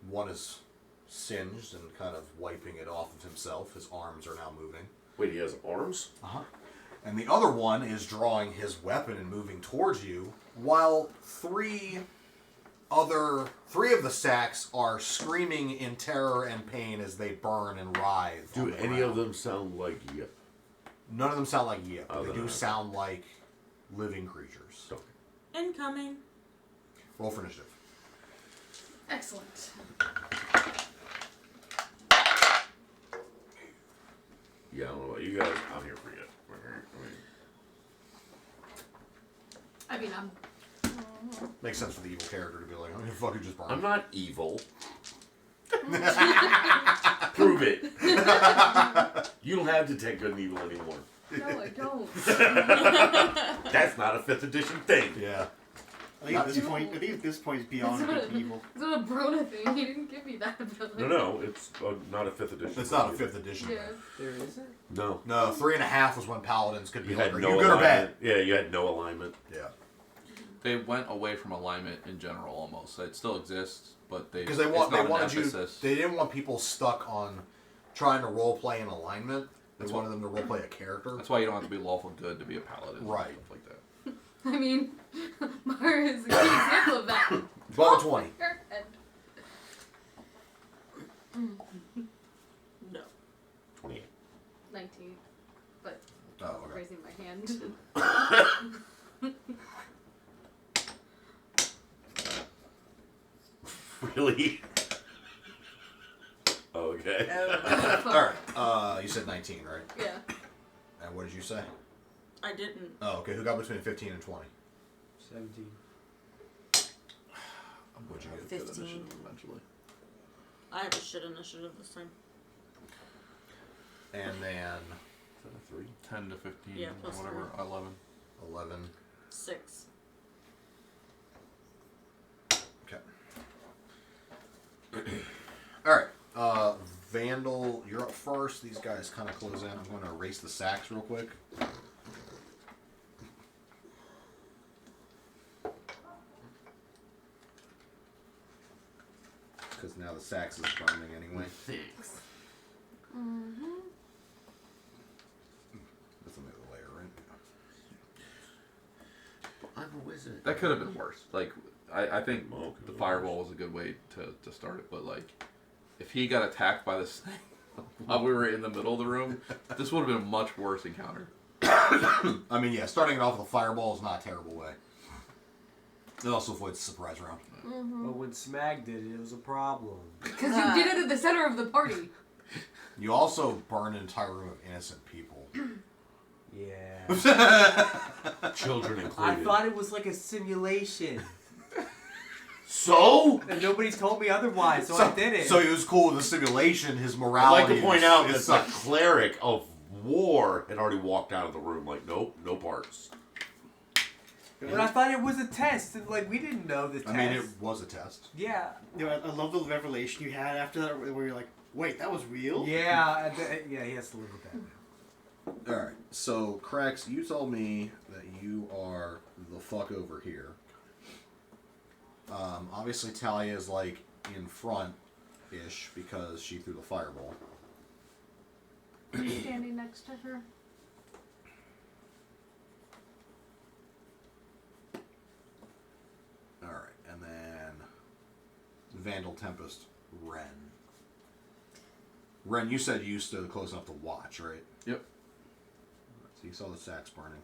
One is singed and kind of wiping it off of himself. His arms are now moving. Wait, he has arms? Uh-huh. And the other one is drawing his weapon and moving towards you, while three of the sacks are screaming in terror and pain as they burn and writhe. Do any of them sound like Yip? None of them sound like Yip, but Oh, they they're do not. sound like living creatures. Okay. Incoming. Roll for initiative. Excellent. Yeah, I don't know about you guys. I'm here for you. I mean, I'm. Makes sense for the evil character to be like, I'm gonna fucking just burn. I'm not evil. Prove it. You don't have detect good and evil anymore. No, I don't. That's not a 5th edition thing. Yeah. I think at this point it's beyond It's good not and evil. It's not a Brona thing. He didn't give me that ability. No, it's not a 5th edition. It's not a 5th edition. Yeah. There isn't? No. No, 3.5 was when paladins could be You like, had are no you good or alignment. bad? Yeah, you had no alignment. Yeah. They went away from alignment in general almost. It still exists, but Because they wanted you. They didn't want people stuck on trying to role play an alignment. They wanted them to role play a character. That's why you don't have to be lawful good to be a paladin. Right. Stuff like that. I mean, Mara is a good example of that. 12 and 20. Her head. No. 28. 19. But Oh, okay. raising my hand. Really? Okay. Alright. You said 19, right? Yeah. And what did you say? I didn't. Oh, okay. Who got between 15 and 20? 17. What'd you get? 15. Initiative eventually. I have a shit initiative this time. And then Is that a 3? 10 to 15 Yeah, or plus whatever. 11. 11. 6. Okay. Alright. Vandal, you're up first. These guys kind of close in. I'm going to erase the sacks real quick. Because now the sacks is burning anyway. Thanks. That's another layer, right? I'm a wizard. That could have been worse. Like, I think Oh, could've the been fireball was a good way to start it, but like, if he got attacked by this thing while we were in the middle of the room, this would have been a much worse encounter. I mean, yeah, starting it off with a fireball is not a terrible way. It also avoids the surprise round. But when Smag did it, it was a problem. Because you did it at the center of the party. You also burn an entire room of innocent people. Yeah. Children included. I thought it was like a simulation. So? And nobody told me otherwise, so I did it. So he was cool with the simulation. His I'd morality. like to point out that is the cleric of war had already walked out of the room. Like, nope, no parts. But I thought it was a test, and like we didn't know the test. I mean, it was a test. Yeah. You know, I love the revelation you had after that, where you're like, "Wait, that was real." Yeah. Yeah. He has to live with that now. All right. So, Krax, you told me that you are the fuck over here. Obviously, Talia is like in front-ish because she threw the fireball. Are you standing next to her? Alright, and then Vandal Tempest, Ren. Ren, you said you stood close enough to watch, right? Yep. So you saw the sacks burning.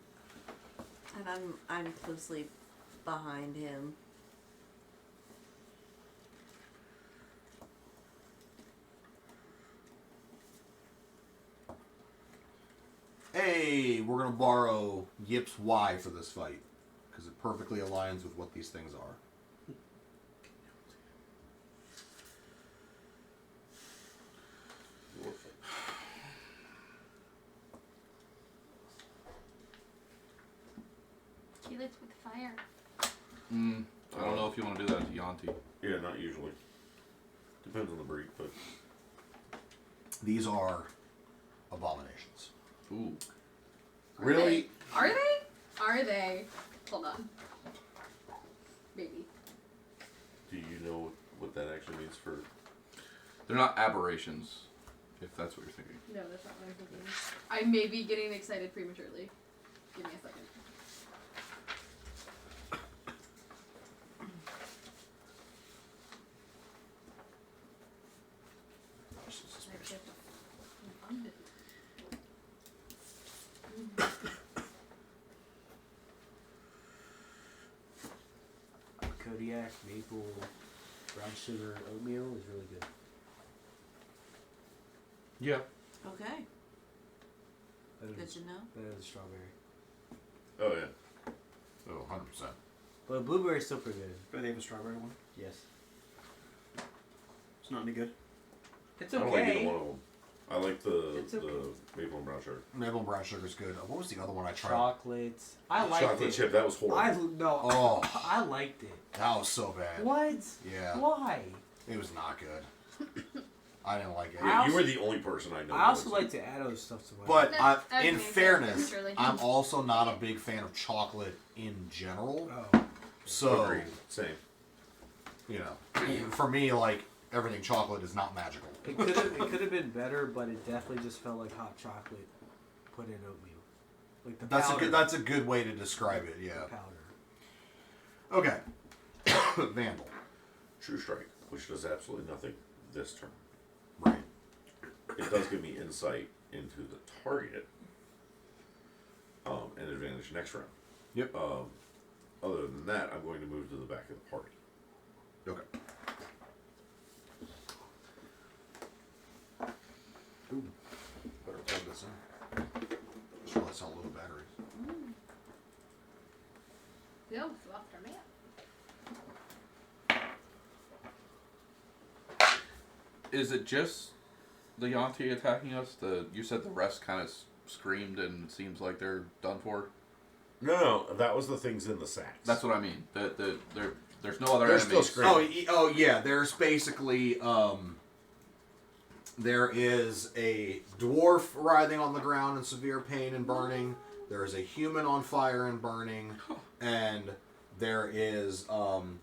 And I'm closely behind him. Hey, we're gonna borrow Yip's Y for this fight because it perfectly aligns with what these things are. He lights with fire. I don't know if you want to do that to Yanti. Yeah, not usually. Depends on the breed, but These are abominations. Ooh. Really? Are they? Are they? Hold on. Maybe. do you know what that actually means for? They're not aberrations, if that's what you're thinking. No, that's not what I'm thinking. I may be getting excited prematurely. Give me a second. Kodiak, maple, brown sugar, oatmeal is really good. Yeah. Okay. Better Good than, to know. better than strawberry. Oh yeah. Oh, 100%. But blueberry's still pretty good. Do they have a strawberry one? Yes. It's not any good. It's I don't like either okay. one of them. I like the It's okay. maple and brown sugar. Maple and brown sugar is good. What was the other one I tried? Chocolates. I liked Chocolate it. chip, that was horrible. No. Oh. I liked it. That was so bad. What? Yeah. Why? It was not good. I didn't like it. Yeah, you also- were the only person I know. I also who like likes to add other stuff to my. But No, in okay, fairness, surely. I'm also not a big fan of chocolate in general. Oh. it. So, Agreed. Same. you know, for me, like, everything chocolate is not magical. It could have been better, but it definitely just felt like hot chocolate put in oatmeal. Like the powder. That's a good way to describe it, yeah. The powder. Okay. Vandal. True strike, which does absolutely nothing this turn. Right. It does give me insight into the target, and advantage next round. Yep. Other than that, I'm going to move to the back of the party. Okay. Ooh. Better plug this in. Just realized how low the battery is. No, it's lost our map. Is it just the Yanti attacking us? You said the rest kind of screamed and it seems like they're done for? No, that was the things in the sacks. That's what I mean. There's no other They're enemies. still screaming. Oh, yeah. There's basically there is a dwarf writhing on the ground in severe pain and burning. There is a human on fire and burning, and there is some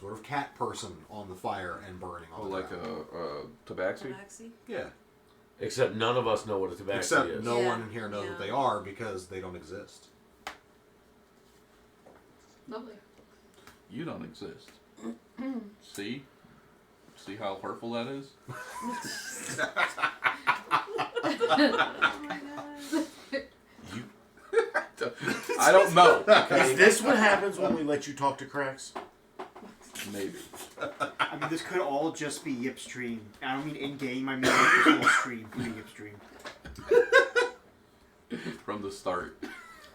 sort of cat person on the fire and burning. On Oh, the like ground. a tabaxi? Tabaxi? Yeah. Except none of us know what a tabaxi Except is. no Yeah, one in here knows what yeah. they are because they don't exist. Lovely. You don't exist. See? See how hurtful that is? You. I don't know. Okay? Is this what happens when we let you talk to cracks? Maybe. I mean, this could all just be Yip's dream. I don't mean in game. I mean like this whole stream could be Yip's dream. From the start.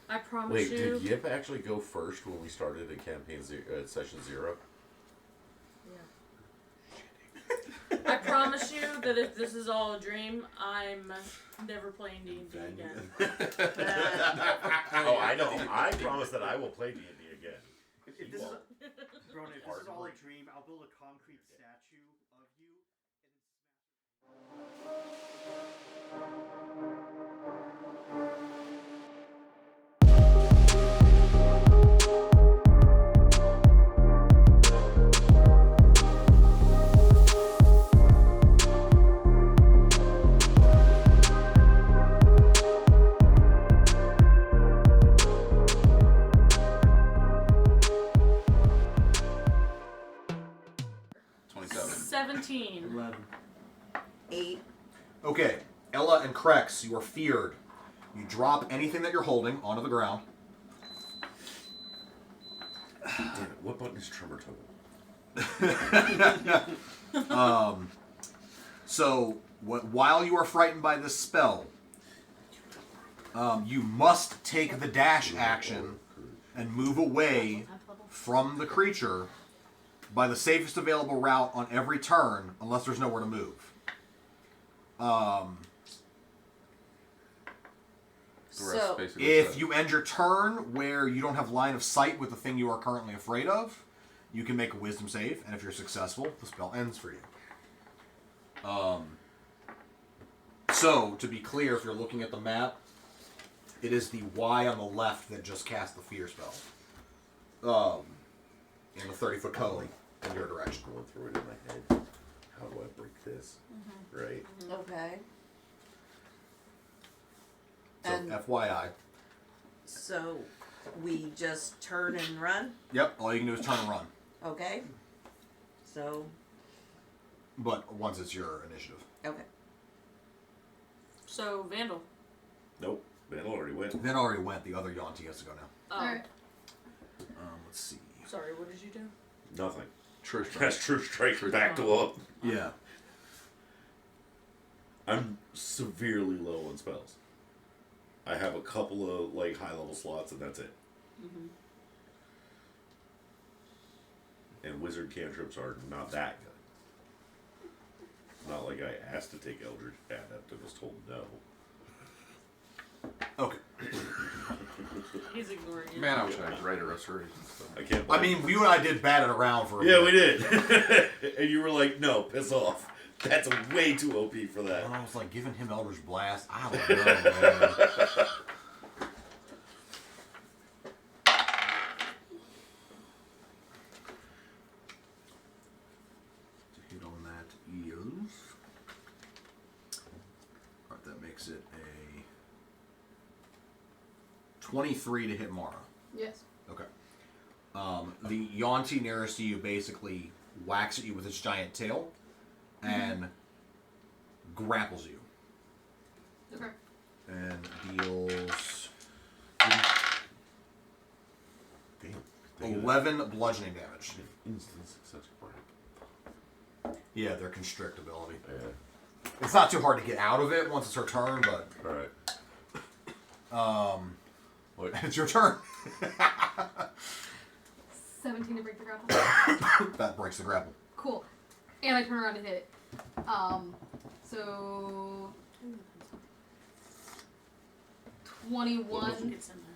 I promise Wait, you. did Yip actually go first when we started in session 0? I promise you that if this is all a dream, I'm never playing D&D again. Oh, I know. I promise that I will play D&D again. If this is, Bro, if this is all a dream, I'll build a concrete statue of you. 8. Okay, Ella and Krex, you are feared. You drop anything that you're holding onto the ground. Damn it, what button is tremor total? So, while you are frightened by this spell, you must take the dash action and move away from the creature by the safest available route on every turn, unless there's nowhere to move. The rest So, basically If said- you end your turn where you don't have line of sight with the thing you are currently afraid of, you can make a wisdom save, and if you're successful, the spell ends for you. So, to be clear, if you're looking at the map, it is the Y on the left that just cast the fear spell. In the 30-foot cone in your direction. Going through it in my head. How do I break this? Right. okay. So, And FYI. so we just turn and run? Yep, all you can do is turn and run. Okay. So, But once it's your initiative. okay. So, Vandal. Nope. Man already went. Then already went, the other Yonti has to go now. Oh, Alright. Let's see. sorry, what did you do? Nothing. True strike. That's true strike True back to up. Yeah. I'm severely low on spells. I have a couple of like high level slots and that's it. And wizard cantrips are not that good. Not like I asked to take Eldritch Adept and was told no. Okay. He's ignoring you. Man, I wish I had greater restoration stuff. I can't. I mean, you and I did bat it around for a yeah, bit. we did. And you were like, "No, piss off. That's way too OP for that." And I was like, giving him Eldritch Blast? I don't know, man. To hit on that is... Alright, that makes it a 23 to hit Mara. Yes. Okay. The Yonti nearest to you basically whacks at you with its giant tail and grapples you Okay. and deals Damn. 11 bludgeoning damage. Instant success grab. Yeah, their constrict ability. Yeah. It's not too hard to get out of it once it's her turn, but All right. it's your turn. 17 to break the grapple. That breaks the grapple. Cool. And I turn around to hit it. So 21. Gets in there.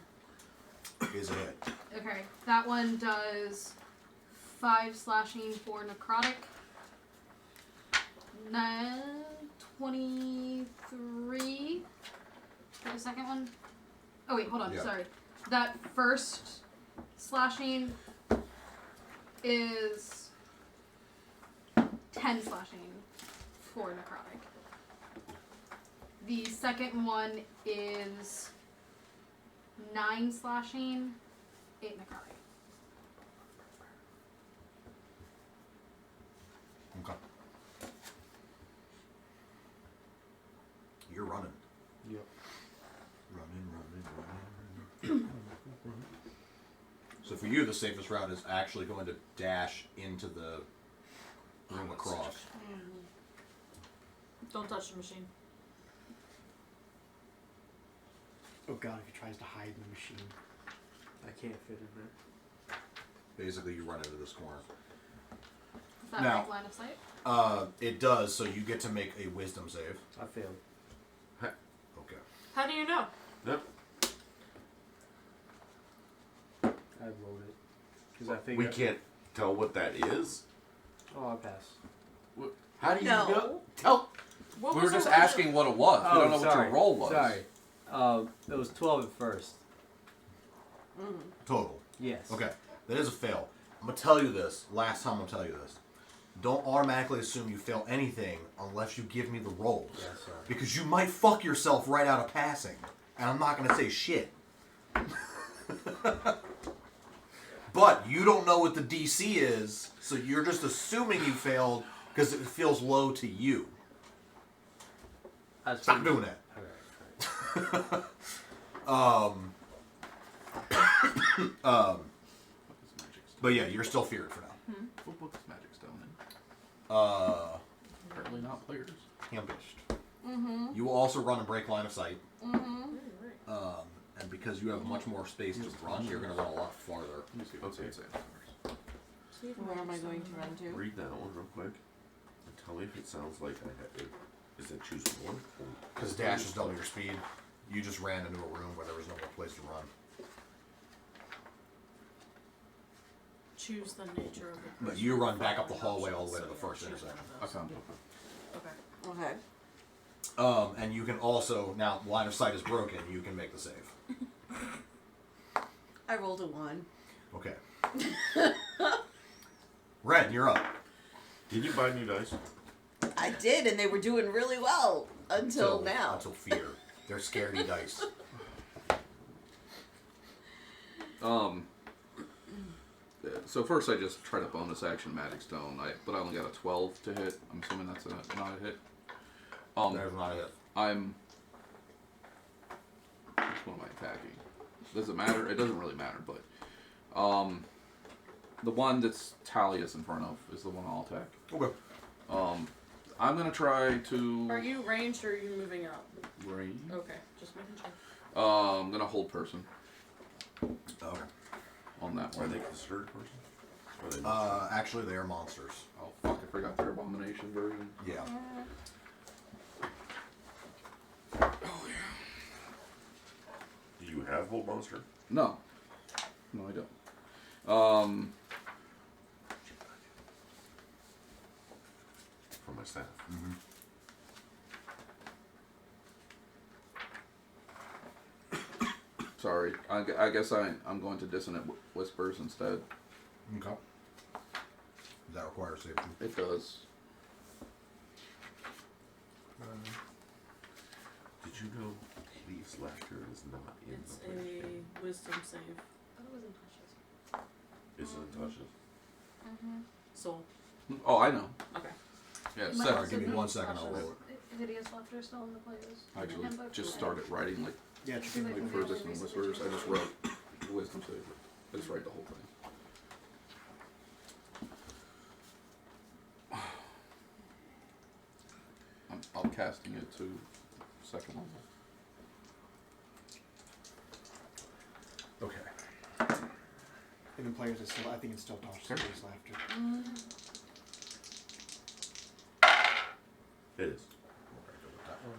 Is a hit. Okay, that one does 5 slashing for necrotic. 23 for the second one. Oh wait, hold on, Yeah. sorry. That first slashing is 10 slashing for necrotic. The second one is 9 slashing, 8 necrotic. Okay. You're running. Yep. Running. So for you, the safest route is actually going to dash into the room across. Don't touch the machine. Oh god, if he tries to hide in the machine. I can't fit in there. Basically, you run into this corner. Does that Now- make line of sight? It does, so you get to make a wisdom save. I failed. Okay. How do you know? Yep. I rolled it. Because I think We can't tell what that is. Oh, I passed. How do you No. know? Tell. What We was were just the original- asking what it was. We don't know what your roll was. Sorry. It was 12 at first. Total. Yes. Okay. That is a fail. I'm going to tell you this. Last time I'll tell you this. Don't automatically assume you fail anything unless you give me the rolls. Yes, sir. Because you might fuck yourself right out of passing. And I'm not going to say shit. But you don't know what the DC is, so you're just assuming you failed because it feels low to you. Stop doing that. But yeah, you're still feared for now. What book is Magic Stone in? Apparently not players. Ambushed. You will also run and break line of sight. And because you have much more space to run, you're going to run a lot farther. Let me see what's Okay. Where am I going to run to? Read that one real quick. And tell me if it sounds like I have it. Is it choose one? Because dash is double your speed. You just ran into a room where there was no more place to run. Choose the nature of the person. But you run back up the hallway all the way to the first intersection. I found it. Okay. Okay. And you can also, now line of sight is broken, you can make the save. I rolled a 1. Okay. Red, you're up. Did you buy new dice? I did, and they were doing really well until now. Until fear. They're scaredy dice. So first I just tried a bonus action Magic Stone, but I only got a 12 to hit. I'm assuming that's not a hit. There's not a hit. Which one am I attacking? Does it matter? It doesn't really matter, but the one that's Talia is in front of is the one I'll attack. Okay. I'm gonna try to Are you ranged or are you moving up? range. Okay, just making sure. I'm gonna hold person Okay. on that Are one. they considered person? Or are they not? Actually, they are monsters. Oh fuck! I forgot their abomination version. Yeah. Oh yeah. Do you have hold monster? No, I don't. For my staff. Sorry. I guess I'm going to dissonant whispers instead. Okay. Does that require a save? It does. Did you know Leaf's laughter is not in It's the British game? a wisdom save. I thought it was in touches. Is it in touches? Soul. Oh, I know. Okay. Yeah, It might seven. also give me be 1 second, I'll touches. roll Hideous laughter still in the players. I actually handbook? just Okay. started writing like Yeah, Seems like we for only dissonant recently whispers. I just wrote wisdom save. I just write the whole thing. I'm casting it to second level. Okay. Even players, it's still, I think it's still touch Sure. serious laughter. It is. We're going to go with that one.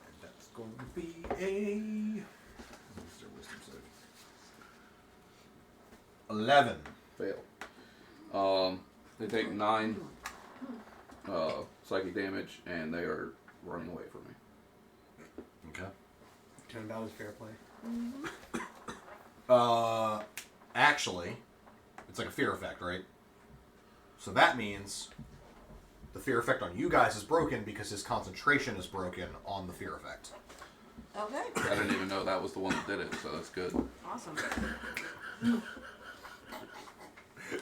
And that's going to be a... What's their wisdom save? 11. Fail. They take 9 psychic damage, and they are running away from me. Okay. Turn that was fair play. Actually, it's like a fear effect, right? So that means the fear effect on you guys is broken because his concentration is broken on the fear effect. Okay. I didn't even know that was the one that did it, so that's good. Awesome.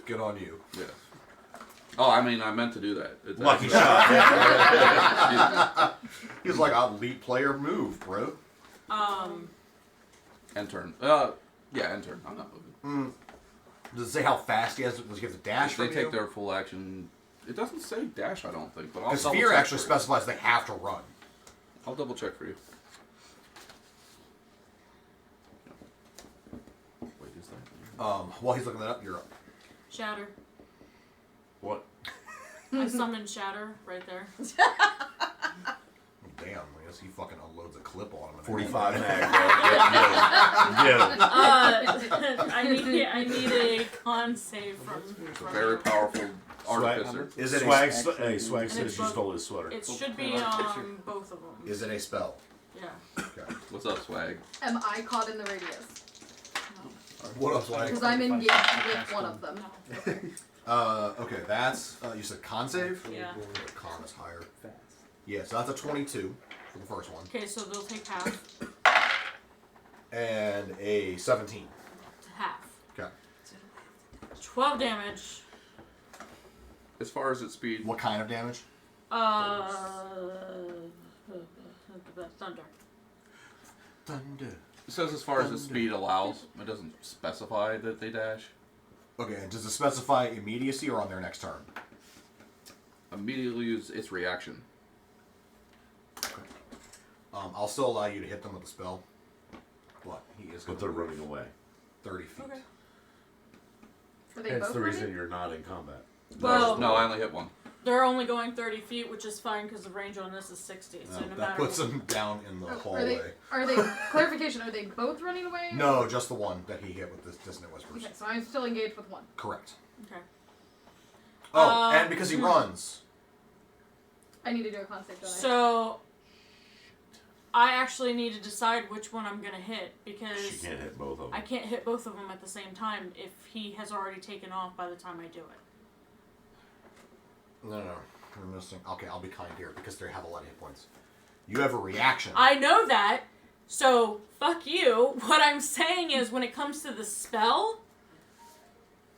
Good on you. Yeah. Oh, I mean, I meant to do that. It's Lucky actually- shot. He's like, elite player move, bro. End turn. Yeah, end turn. I'm not moving. Does it say how fast he has? Does he have to dash They from take you? their full action. It doesn't say dash, I don't think, but I'll Because double fear check actually for you. specifies they have to run. I'll double check for you. Wait, is that? While he's looking that up, you're up. Shatter. What? I summoned Shatter right there. Damn, I guess he fucking unloads a clip on him. and 45 then- mag, bro. I need a con save from. It's a very powerful artificer. Is it Swag, a, hey, Swag And says it's you both- stole his sweater. It should be on both of them. is it a spell? Yeah. Okay. What's up, Swag? Am I caught in the radius? What else, Swag? Because I'm engaged with one of them. Okay, that's, you said con save? Yeah. Con is higher. Yeah, so that's a 22 for the first one. Okay, so they'll take half. And a 17. Half. Okay. 12 damage. As far as its speed, What kind of damage? Thunder. Thunder. It says as far as the speed allows. It doesn't specify that they dash. Okay, and does it specify immediacy or on their next turn? Immediately use its reaction. Okay. I'll still allow you to hit them with a spell. But he is going But they're running away. 30 feet. Okay. Are they That's both the reason running? you're not in combat. Well, No, I only hit one. they're only going 30 feet, which is fine because the range on this is 60. So no that matter puts them down in the Oh, hallway. Are they clarification? Are they both running away? No, just the one that he hit with this dissonant whispers. Okay, so I'm still engaged with one. Correct. Okay. Oh, and because he runs. I need to do a con save, don't I? So I actually need to decide which one I'm gonna hit She because can't hit both of them. I can't hit both of them at the same time if he has already taken off by the time I do it. No, you're missing. Okay, I'll be kind here because they have a lot of hit points. You have a reaction. I know that, so fuck you. What I'm saying is when it comes to the spell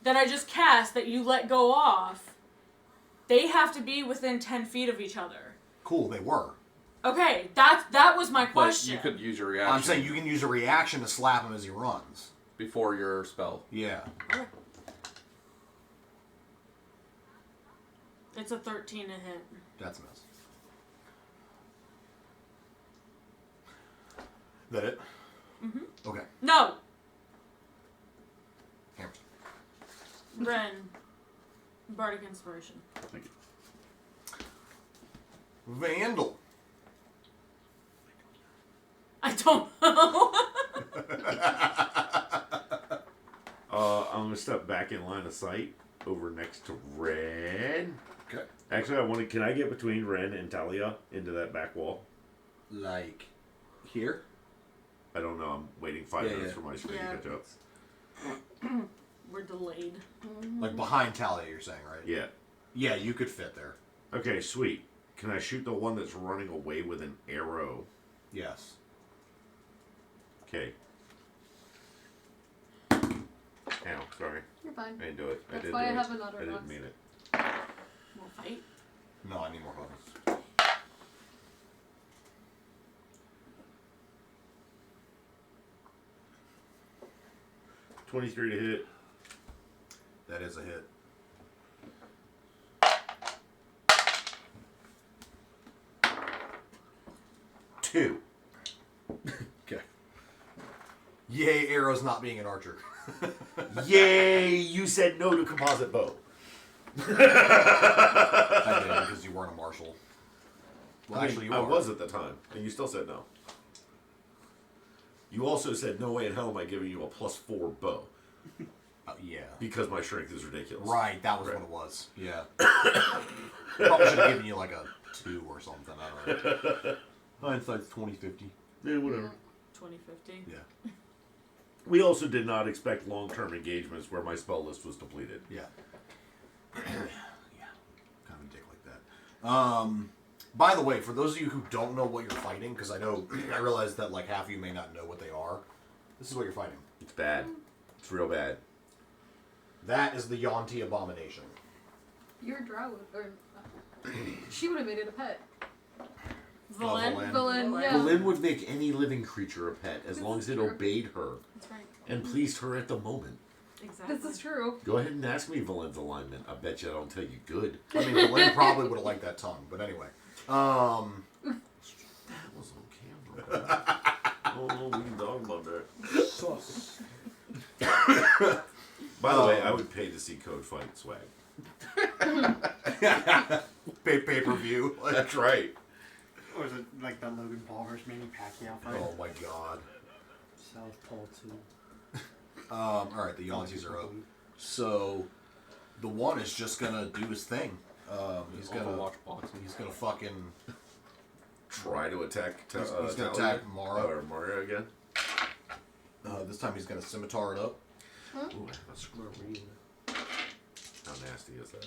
that I just cast that you let go off, they have to be within 10 feet of each other. Cool, they were. Okay, that was my But question. you could use your reaction. I'm saying you can use a reaction to slap him as he runs. before your spell. Yeah. Okay. It's a 13 to hit. That's a miss. That it? Mm-hmm. Okay. No! Hammer. Ren. Bardic Inspiration. Thank you. Vandal. I don't know. I'm gonna step back in line of sight over next to Ren. Okay. Actually, can I get between Ren and Talia into that back wall? Like here? I don't know. I'm waiting 5 minutes for my screen Yeah. to catch up. We're delayed. Like behind Talia, you're saying, right? Yeah. Yeah, you could fit there. Okay, sweet. Can I shoot the one that's running away with an arrow? Yes. Okay. Ow, sorry. You're fine. I didn't do it. That's I didn't why do I it. have another I didn't box. mean it. We'll fight. No, I need more bonus. $23 to hit. That is a hit. Two. Okay. Yay, arrows not being an archer. Yay! You said no to composite bow. I did because you weren't a marshal. Well, I mean, actually, you I are. was at the time, and you still said no. You also said, no way in hell am I giving you a +4 bow. Yeah. Because my strength is ridiculous. Right, that was Right. what it was. Yeah. Probably should have given you like a 2 or something. I don't know. Hindsight's 20/50. Yeah, whatever. 2050. Yeah. We also did not expect long-term engagements where my spell list was depleted. Yeah. Yeah. Kind of a dick like that. By the way, for those of you who don't know what you're fighting, because I realize that like half of you may not know what they are. This is what you're fighting. It's bad. It's real bad. That is the Yonti abomination. You're a drow, or she would have made it a pet. Valen. Valen. Valen, yeah. Bolin would make any living creature a pet as long as it True. obeyed her That's right. and pleased her at the moment. Exactly. This is true. Go ahead and ask me Valen's alignment. I bet you I don't tell you good. I mean, Valen probably would have liked that tongue, but anyway. That was on camera. Oh, we can talk about that. By the way, I would pay to see Code Fight swag. Pay-per-view. That's right. Or is it like the Logan Paul versus Manny Pacquiao fight? Oh my god. South Pole 2. Alright, the Yontis are up. So, the one is just gonna do his thing. He's gonna fucking... Try to attack. He's gonna Talia? attack Mara. Or Mario again. This time he's gonna scimitar it up. Ooh, I have a screw. How nasty is that?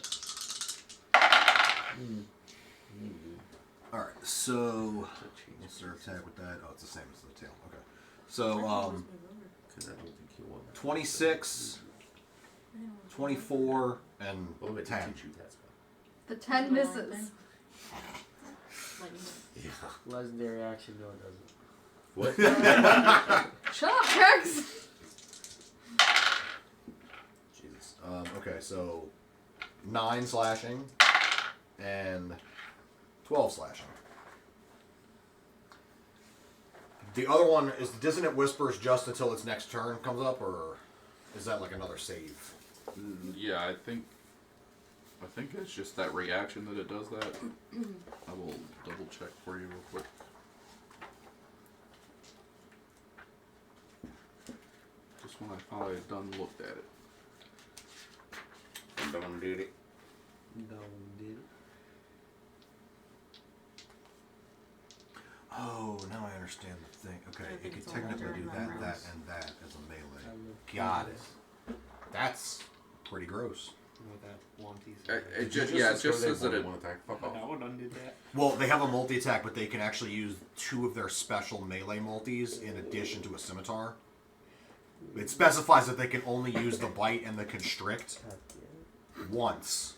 Alright, so... What's their attack with that? Oh, it's the same as the tail. Okay. So, 'Cause I don't think he won that. 26, 24, and Oh, I did 10. teach you that spell. The 10 misses. Yeah, Yeah. Legendary action, no it doesn't. What? Shut up, Rex! Jesus. Okay, so 9 slashing and 12 slashing. The other one is the Dissonant Whispers just until its next turn comes up, or is that like another save? Yeah, I think it's just that reaction that it does that. I will double check for you real quick. Just when I thought I had done looked at it. Done did it. No, dude. Oh, now I understand the thing. Okay, I it think could it's all technically under do that, memories. that, and that as a melee. Got it. That's pretty gross. With that Wanties. It just says that it. One attack. Fuck off. No one undid that. Well, they have a multi-attack, but they can actually use 2 of their special melee multis in addition to a scimitar. It specifies that they can only use the bite and the constrict once.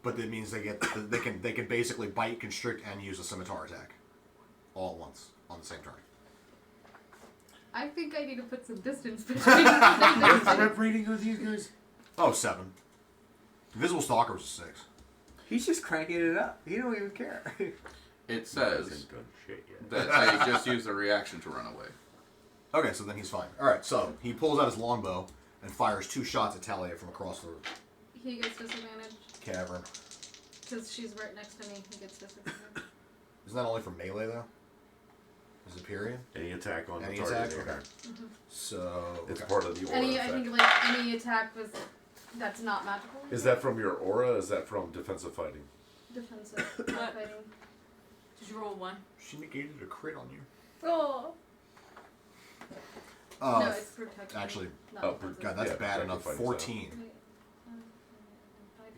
But that means they can basically bite, constrict, and use a scimitar attack all at once on the same turn. I think I need to put some distance between the What rating are these guys? Oh, 7. Invisible Stalker was a 6. He's just cranking it up. He don't even care. It says Hasn't done shit yet. that they just use the reaction to run away. Okay, so then he's fine. Alright, so he pulls out his longbow and fires 2 shots at Talia from across the He gets disadvantage. cavern. Because she's right next to me. He gets disadvantage. Isn't that only for melee, though? Is it period? Any attack on Any the target. attack? Okay. Mm-hmm. So... It's okay. part of the aura I effect. think like any attack that's not magical. Is that from your aura? Is that from defensive fighting? defensive? Not fighting. Did you roll 1? She negated a crit on you. Oh. Uh, No, it's protection. actually, not oh, defensive. God, that's Yeah, bad enough. sacrifice, 14.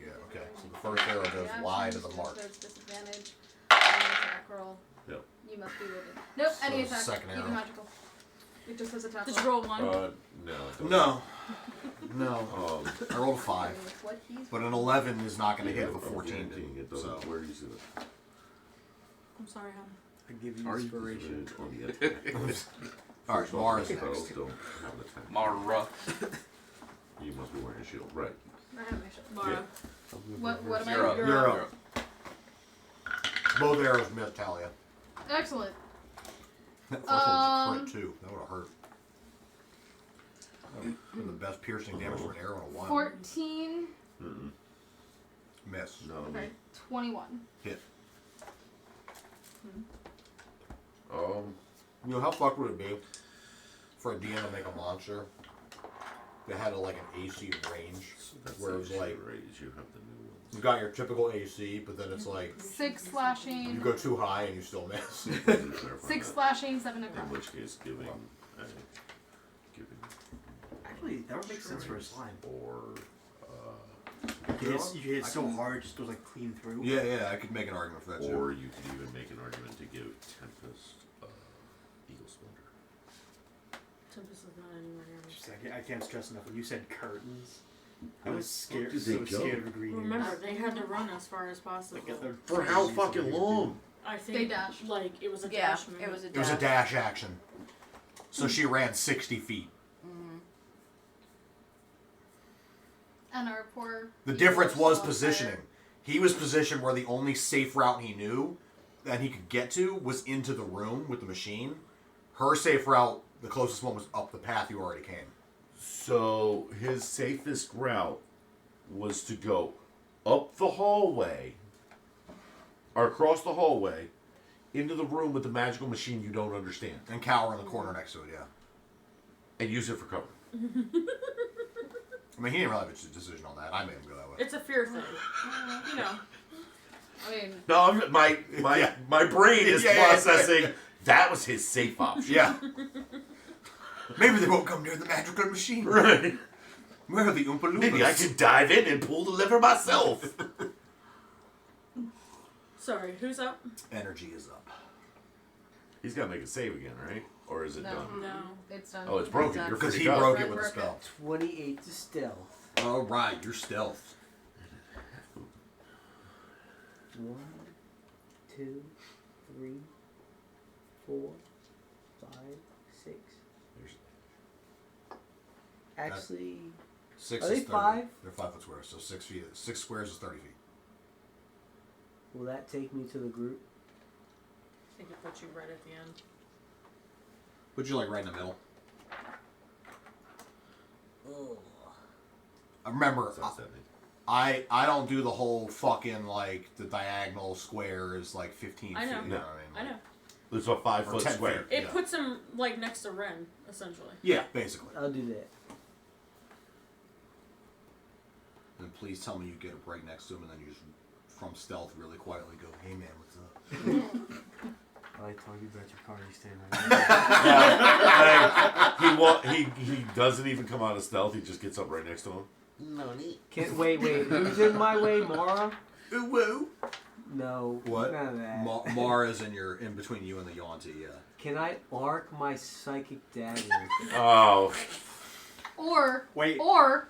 Yeah, okay. So the first arrow goes wide of the mark. There's disadvantage. Any attack roll. Yep. You must be within. Nope, So any the attack. second Even arrow. magical. It just says attack Did roll. you roll 1? No. it doesn't. No. No. Um, I rolled a 5. With what he's But an 11 is not going to hit yeah, with a 14. It doesn't. So. Where do you see that? I'm sorry, hon. I give you Are you inspiration. on the attack? Alright, Mara's Spells next. don't have an attack. Mara. You must be wearing a shield, right? I have my shit. Mara. What am I? You're up. You're up. Both arrows missed Talia. Excellent. That first one was a crit, too. That would have hurt. That would've been the best piercing damage for an arrow in a while. 14. Mm-mm. Miss. No. Okay. 21. Hit. Um. You know, how fucked would it be for a DM to make a monster that had like an AC range? That's Where it was like, raise. You have the new ones. you got your typical AC, but then it's like, 6 slashing. you go too high and you still miss. 6 slashing, 7 In necrotic. which case, giving Actually, that would make sense for a slime. or You hit it so hard, it just goes like clean through. Yeah, yeah, I could make an argument for that too. or you could even make an argument to give Tempest Eagle Splendor. Tempest is not anywhere near me. Just like, I can't stress enough. When you said curtains, I Where was the scared. fuck did So they go? scared of a green. Remember, they had to run as far as possible. Like, they're For how crazy fucking weird, long? I think They dashed. like it was a Yeah, dash move. it was a dash. It was a dash action. So she ran 60 feet. And our poor. The difference was on positioning. fire. He was positioned where the only safe route he knew that he could get to was into the room with the machine. Her safe route, the closest one, was up the path you already came. So his safest route was to go up the hallway, or across the hallway, into the room with the magical machine you don't understand, And cower in the corner next to it, yeah. and use it for cover. I mean, he didn't really have a decision on that. I made him go that way. It's a fear thing. You know. I mean, No, my Yeah. my brain is Yeah, yeah, yeah. processing. That was his safe option. Yeah. Maybe they won't come near the magical machine. Right. Where are the Oompa Loompas? Maybe I could dive in and pull the lever myself. Sorry, who's up? Energy is up. He's got to make a save again, right? Or is it No. done? No. it's done. Oh, it's broken. done. You're Because free he to go. broke it with a Broke it. spell. 28 to stealth. Oh, right. You're stealth. 1, 2, 3, 4, 5, 6. Actually, 6 Are is they 30. 5? They're 5 foot squares, so 6 feet. 6 squares is 30 feet. will that take me to the group? I think it puts you right at the end. Put you like right in the middle. Oh. I remember. Sounds deadly. I don't do the whole fucking like the diagonal square is like 15 I know. feet. You know No. what I I mean? know. It's a 5 Or foot 10 square. feet. It Yeah. puts him like next to Ren, essentially. Yeah, basically. I'll do that. And please tell me you get right next to him and then you just from stealth really quietly go, "Hey man, what's up?" I told you about your car. You stand right He doesn't even come out of stealth. He just gets up right next to him. No need. Can't wait. Who's in my way, Mara? Ooh woo. No. What? None of that. Mara's in between you and the Yuan-Ti, yeah. Can I arc my psychic dagger? Oh. Or Wait. or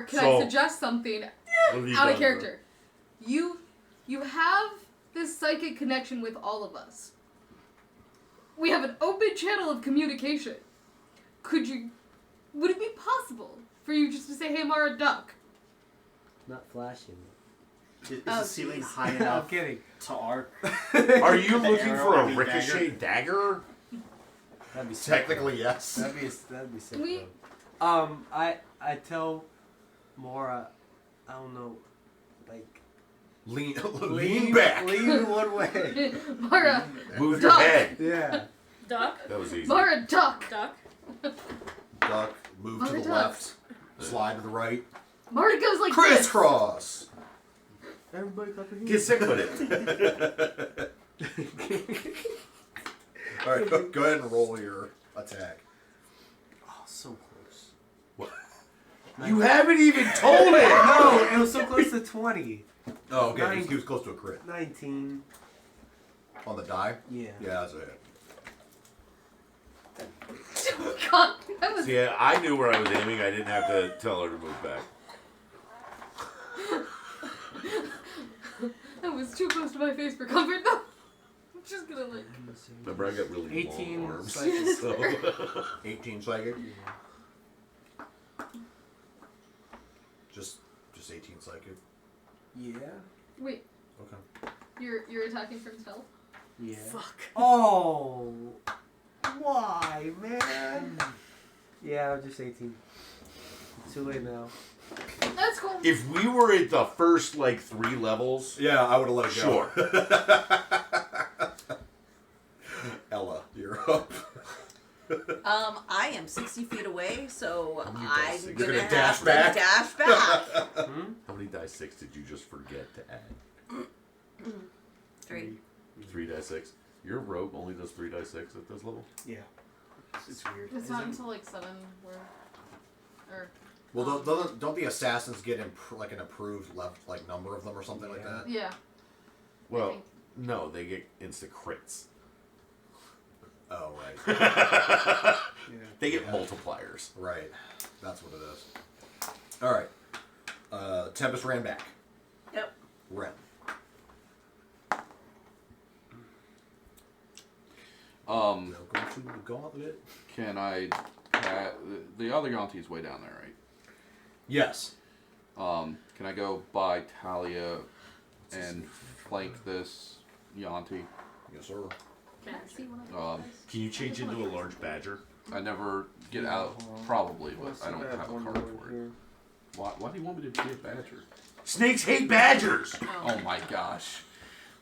can So- I suggest something What have you out done, of character? You have this psychic connection with all of us. We have an open channel of communication. Would it be possible for you just to say, "Hey Mara, duck"? Not flashing. Is Oh, the ceiling jeez. high I'm enough kidding. to arc? Are you The looking arrow for a on the ricochet dagger? That'd be sick. Technically, yes. That'd be sick. We- though. I tell Mora, I don't know, like Lean back. lean one way. Mara, Move your Duck. head. Yeah. Duck, That was easy. Mara, duck. duck. Duck. Move to Mara the duck. left. Slide to the right. Mara goes like this. Crisscross. Everybody clap your hands. Get sick with it. All right, go ahead and roll your attack. Oh, so close. What? You haven't even told it. No, it was so close to 20. Oh, okay. Nine. He was close to a crit 19. on the die. Yeah. Yeah, that's a hit. God, that was See, I knew where I was aiming. I didn't have to tell her to move back. too close to my face for comfort though. I'm just gonna like. Remember, I got really 18 long arms. psychic. So. 18 psychic. Just 18 psychic. Yeah. Wait, Okay. you're attacking from stealth? Yeah. Fuck. Oh. Why, man? Yeah, just 18. Too late now. That's cool. If we were at the first, 3 levels, Yeah, I would have let it sure. go. Ella, you're up. I am 60 feet away, so How many I'm dice? gonna, You're gonna have dash to back? dash back. How many die 6 did you just forget to add? 3. 3 die 6. Your rogue only does 3 die 6 at this level? Yeah. It's weird. It's not until like 7 where, or Well, don't the assassins get an approved number of them or something like that? yeah. Well, think. no, they get insta crits. Oh, right. Yeah. They get Yeah. multipliers. Right. That's what it is. All right. Tempest ran back. Yep. Ren. Um, Welcome to the gauntlet. Can I? The other Yonti's way down there, right? Yes. Can I go by Talia and flank this Yonti? Yes, sir. Can I see one of those? can you change into a large badger? I never get out, probably, but I don't have a card for it. Why do you want me to be a badger? Snakes hate badgers! Oh my gosh.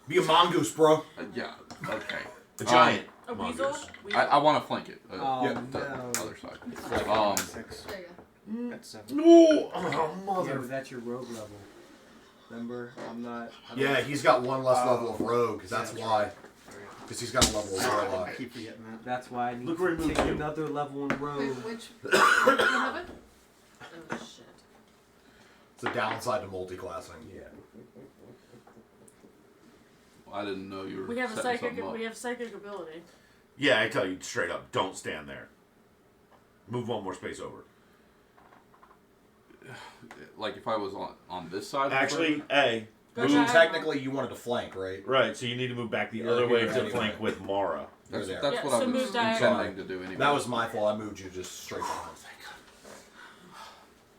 Be a mongoose, bro. Yeah. Okay. A giant. A mongoose. weasel? I want to flank it. Oh, yeah. The no. other side. Like 6. There you go. At 7. No! Oh, Yeah, mother. but that's your rogue level. Remember? I'm not. Yeah, he's got one less level of rogue. That's Yeah, why. Because he's got a level of warlock. I keep forgetting that. That's why I need Look where he to moved take you. another level in rogue. Wait, which? What happened? Oh shit. It's a downside to multi-classing. Yeah. I didn't know you were. We have a setting psychic. something up. We have psychic ability. Yeah, I tell you straight up, don't stand there. Move one more space over. Like if I was on this side. Actually, of the Go So diagonal. technically, you wanted to flank, right? Right, so you need to move back the You're other way here to anyway. flank with Mara. That's there. what Yeah, I so was move diagonal. intending to do anyway. That was my fault. I moved you just straight behind.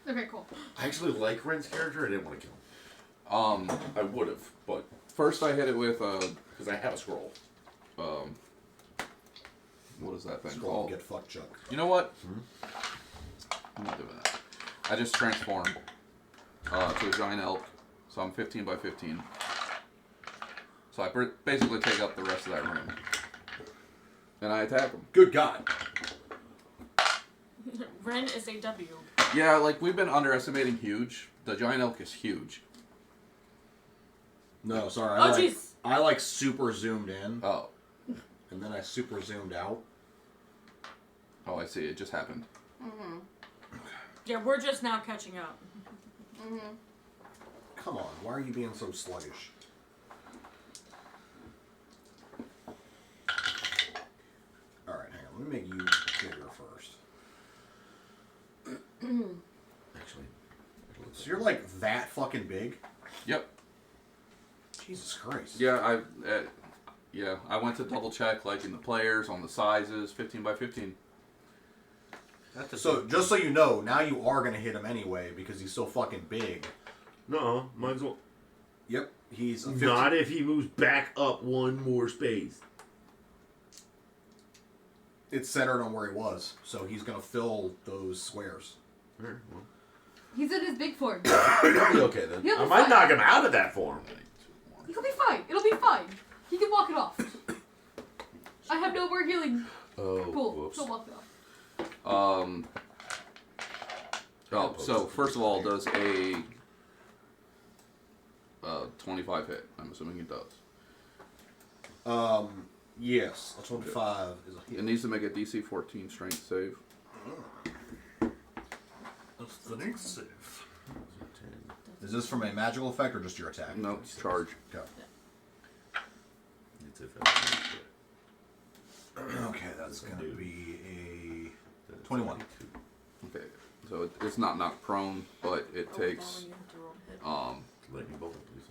Okay, cool. I actually like Ren's character. I didn't want to kill him. I would have, but First I hit it with because I have a scroll. what is that thing Scroll called? get fucked, Chuck. You know what? I'm not doing that. I just transform to a giant elk, so I'm 15 by 15. So I basically take up the rest of that room, and I attack them. Good God. Ren is a W. Yeah, like we've been underestimating huge. The giant elk is huge. No, sorry. Oh, jeez. I like super zoomed in, Oh, and then I super zoomed out. oh, I see. It just happened. Mm-hmm. Yeah, we're just now catching up. Mm-hmm. Come on, why are you being so sluggish? Alright, hang on. Let me make you bigger first. Actually, So you're like that fucking big? Yep. Jesus Christ. Yeah, I went to double check like in the players on the sizes, 15 by 15. So, just so you know, now you are gonna hit him anyway because he's so fucking big. no, might as well. Yep, he's a 15. Not if he moves back up one more space. It's centered on where he was, so he's gonna fill those squares. Alright, well. He's in his big form. He'll be okay then. He'll be I might fine. knock him out of that form. He'll be fine. It'll be fine. He can walk it off. I have no more healing Oh, pool. whoops. He'll walk it off. Oh, so first of all, does a 25 hit? I'm assuming it does. Yes, a 25 is a It hit. needs to make a DC 14 strength save. That's the next save. Is this from a magical effect or just your attack? No, it's charge. Okay. It's if that's Okay, that's gonna be a 21. Okay, so it's not knocked prone, but it takes lightning bolt. Please.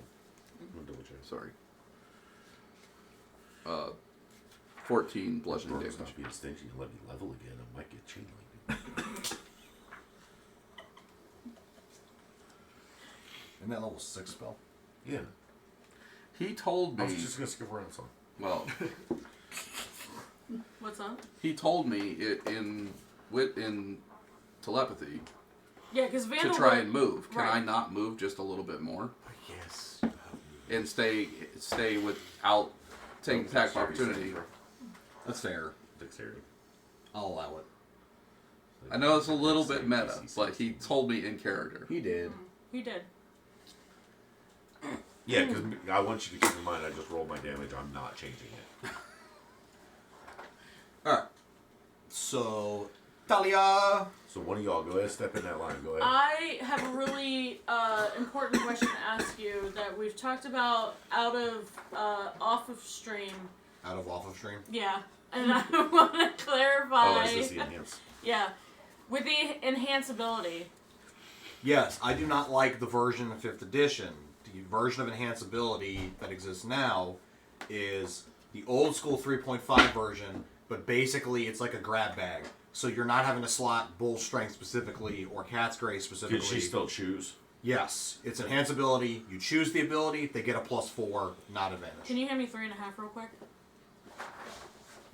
I'm gonna double check. sorry, 14 bludgeoning Burns damage. not being stingy and let me level again. I might get chain lightning. Isn't that level 6 spell? Yeah. He told I me. was just gonna skip around some. Well, What's up? he told me it in telepathy Yeah, because to Vandal. try and move. Can Right. I not move just a little bit more Yes. and stay without taking attack of opportunity? That's fair. Dexterity. I'll allow it. I know it's a little bit meta, but he told me in character. He did. He did. Yeah, because I want you to keep in mind I just rolled my damage. I'm not changing it. Alright. So, Talia. So one of y'all go ahead, step in that line. Go ahead. I have a really important question to ask you that we've talked about off of stream. Out of off of stream. Yeah, and I want to clarify. Oh, is this the enhance? Yeah, with the enhanceability. Yes, I do not like the version of 5th edition. The version of enhanceability that exists now is the old school 3.5 version, but basically it's like a grab bag. So you're not having to slot bull strength specifically or cat's grace specifically. Can she still choose? Yes, it's enhanceability. You choose the ability, they get a +4, not advantage. Can you hand me 3.5 real quick?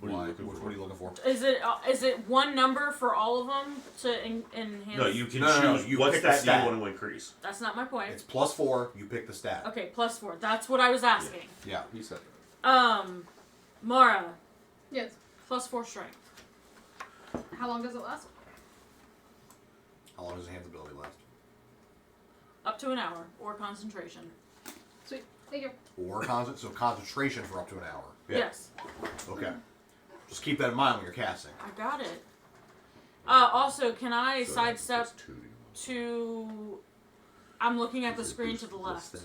What are Why? you looking What for? are you looking for? Is it one number for all of them to enhance? No, you can No, choose you what pick the stat do stat. you want to increase. That's not my point. It's +4, you pick the stat. Okay, +4. That's what I was asking. Yeah. He said. Mara, Yes. +4 strength. How long does it last? How long does enhanceability last? Up to an hour or concentration. Sweet. Thank you. Or concentration for up to an hour. Yeah. Yes, Okay. Just keep that in mind when you're casting. I got it. Also, can I So sidestep that's 2 to? I'm looking at the screen to the left.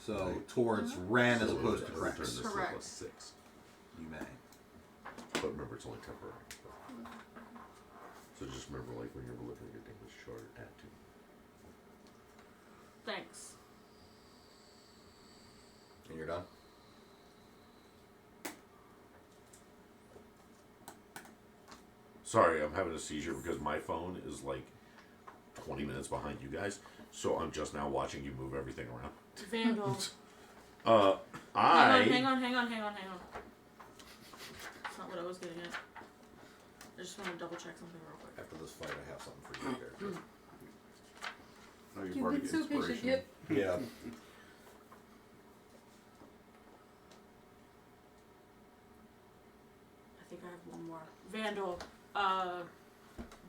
So towards Ren as opposed to Return Rex. this Correct. to +6. You may. But remember, it's only temporary. So just remember, like when you're delivering your damage chart, add 2. Thanks. And you're done. Sorry, I'm having a seizure because my phone is like 20 minutes behind you guys, so I'm just now watching you move everything around. Vandal. I Hang on. That's not what I was getting at. I just want to double check something real quick. After this fight, I have something for you there. Oh, you've You've already been so patient, inspiration. yep. Yeah. I think I have one more. Vandal.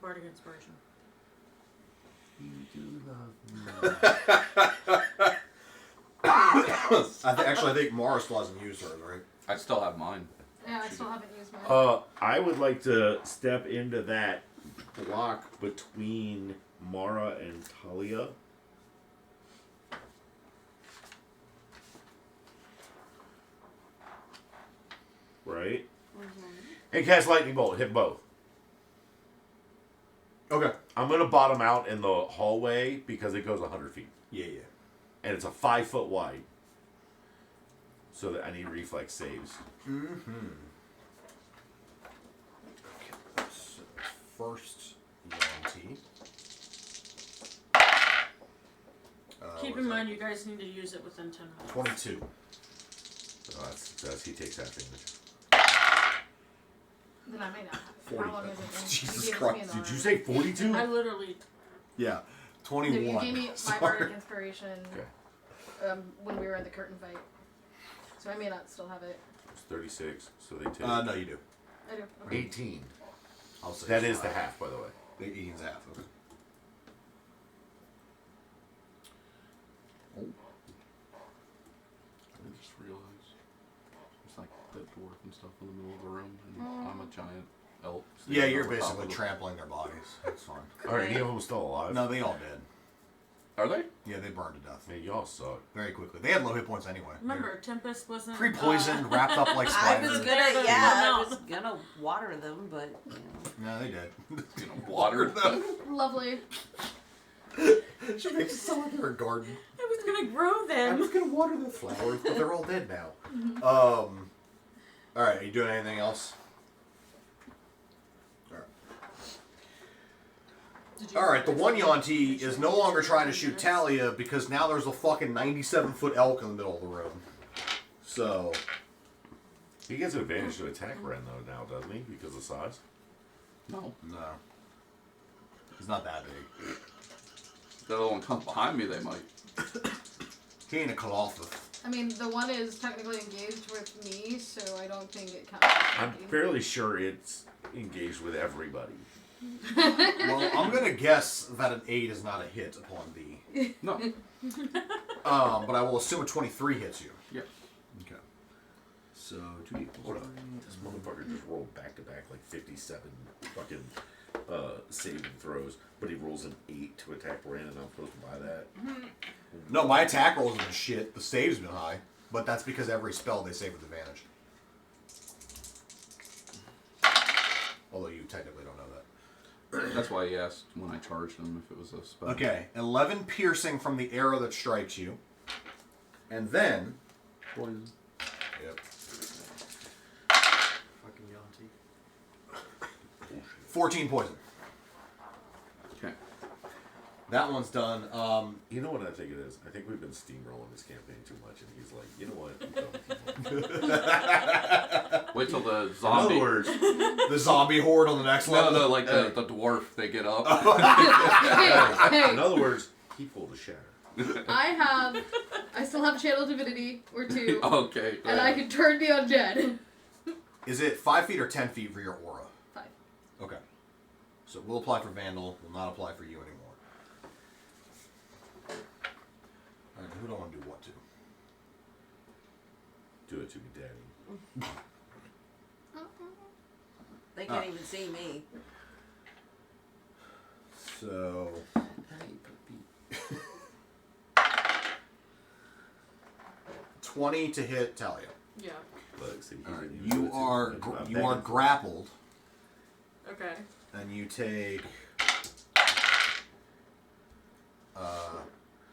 Bardic Inspiration. You do love me. Actually, I think Mara still hasn't used hers, right? I still have mine. Yeah, I still haven't used mine. I would like to step into that block between Mara and Talia. Right? And cast Lightning Bolt. Hit both. Okay. I'm going to bottom out in the hallway because it goes 100 feet. Yeah. And it's a 5 foot wide. So that I need reflex saves. Mm-hmm. Okay. So first, Yuan-Ti. Keep in mind, you guys need to use it within 10 minutes. 22. Oh, that's he takes half damage. Then I may not have it. 40. How long has it been? Jesus You gave it to me Christ. in the Did you last- say 42? I literally. Yeah. No, 21. you gave me my Sorry. bardic inspiration Okay. when we were in the curtain fight. So I may not still have it. It's 36, so they take No, you do. I do. Okay. 18. I'll say That it's is the five. half, by the way. 18's half. Okay. I just realized it's like that dwarf and stuff in the middle of the room, and I'm a giant elf. Yeah, standing you're over top basically of the- trampling their bodies. That's fine. Are any of them still alive? No, they all did. Are they? Yeah, they burned to death Man, y'all suck. very quickly. They had low hit points anyway. Remember, Tempest wasn't. Pre-poisoned, wrapped up like I was spiders. gonna, Yeah, I no. was gonna water them, but you know. No, they did. You know, water them. Lovely. She makes it sound like they're a garden. I was gonna grow I them. was gonna water the flowers, but they're all dead now. All right, are you doing anything else? All right, the one Yuan-Ti is no longer trying to shoot Talia because now there's a fucking 97-foot elk in the middle of the room. So, He gets an advantage to attack Ren, though, now, doesn't he? Because of size? No. no. He's not that big. If the other one comes behind me, they might. He ain't a Colossus. I mean, the one is technically engaged with me, so I don't think it counts. I'm fairly sure it's engaged with everybody. Well, I'm gonna guess that an 8 is not a hit upon thee. No. But I will assume a 23 hits you. Yeah. Okay. So, 2d Hold up. This motherfucker just rolled back-to-back like 57 fucking saving throws, but he rolls an 8 to attack Ren, and I'm supposed to buy that? No, my attack rolls have been shit. The save's been high, but that's because every spell they save with advantage. Although you technically don't know that. That's why he asked when I charged him if it was a spell. Okay, 11 piercing from the arrow that strikes you, and then. Poison. Yep. Fucking Yuan-Ti. 14 poison. Okay. That one's done. You know what I think it is? I think we've been steamrolling this campaign too much, and he's like, you know what? Wait till the In zombie. other words, The zombie horde on the next level. No, like the dwarf, they get up. Hey, in other words, he pulled a shatter. I still have Channel Divinity, or 2, Okay. and I can turn the undead. Is it 5 feet or 10 feet for your aura? 5. Okay. So we'll apply for Vandal, will not apply for you anymore. Alright, who do I want to do what to? Do it to me, Daddy. They can't even see me. So. 20 to hit Talia. Yeah. Look, see, he Alright, didn't even do it to me. I'm you are begging. grappled, Okay. and you take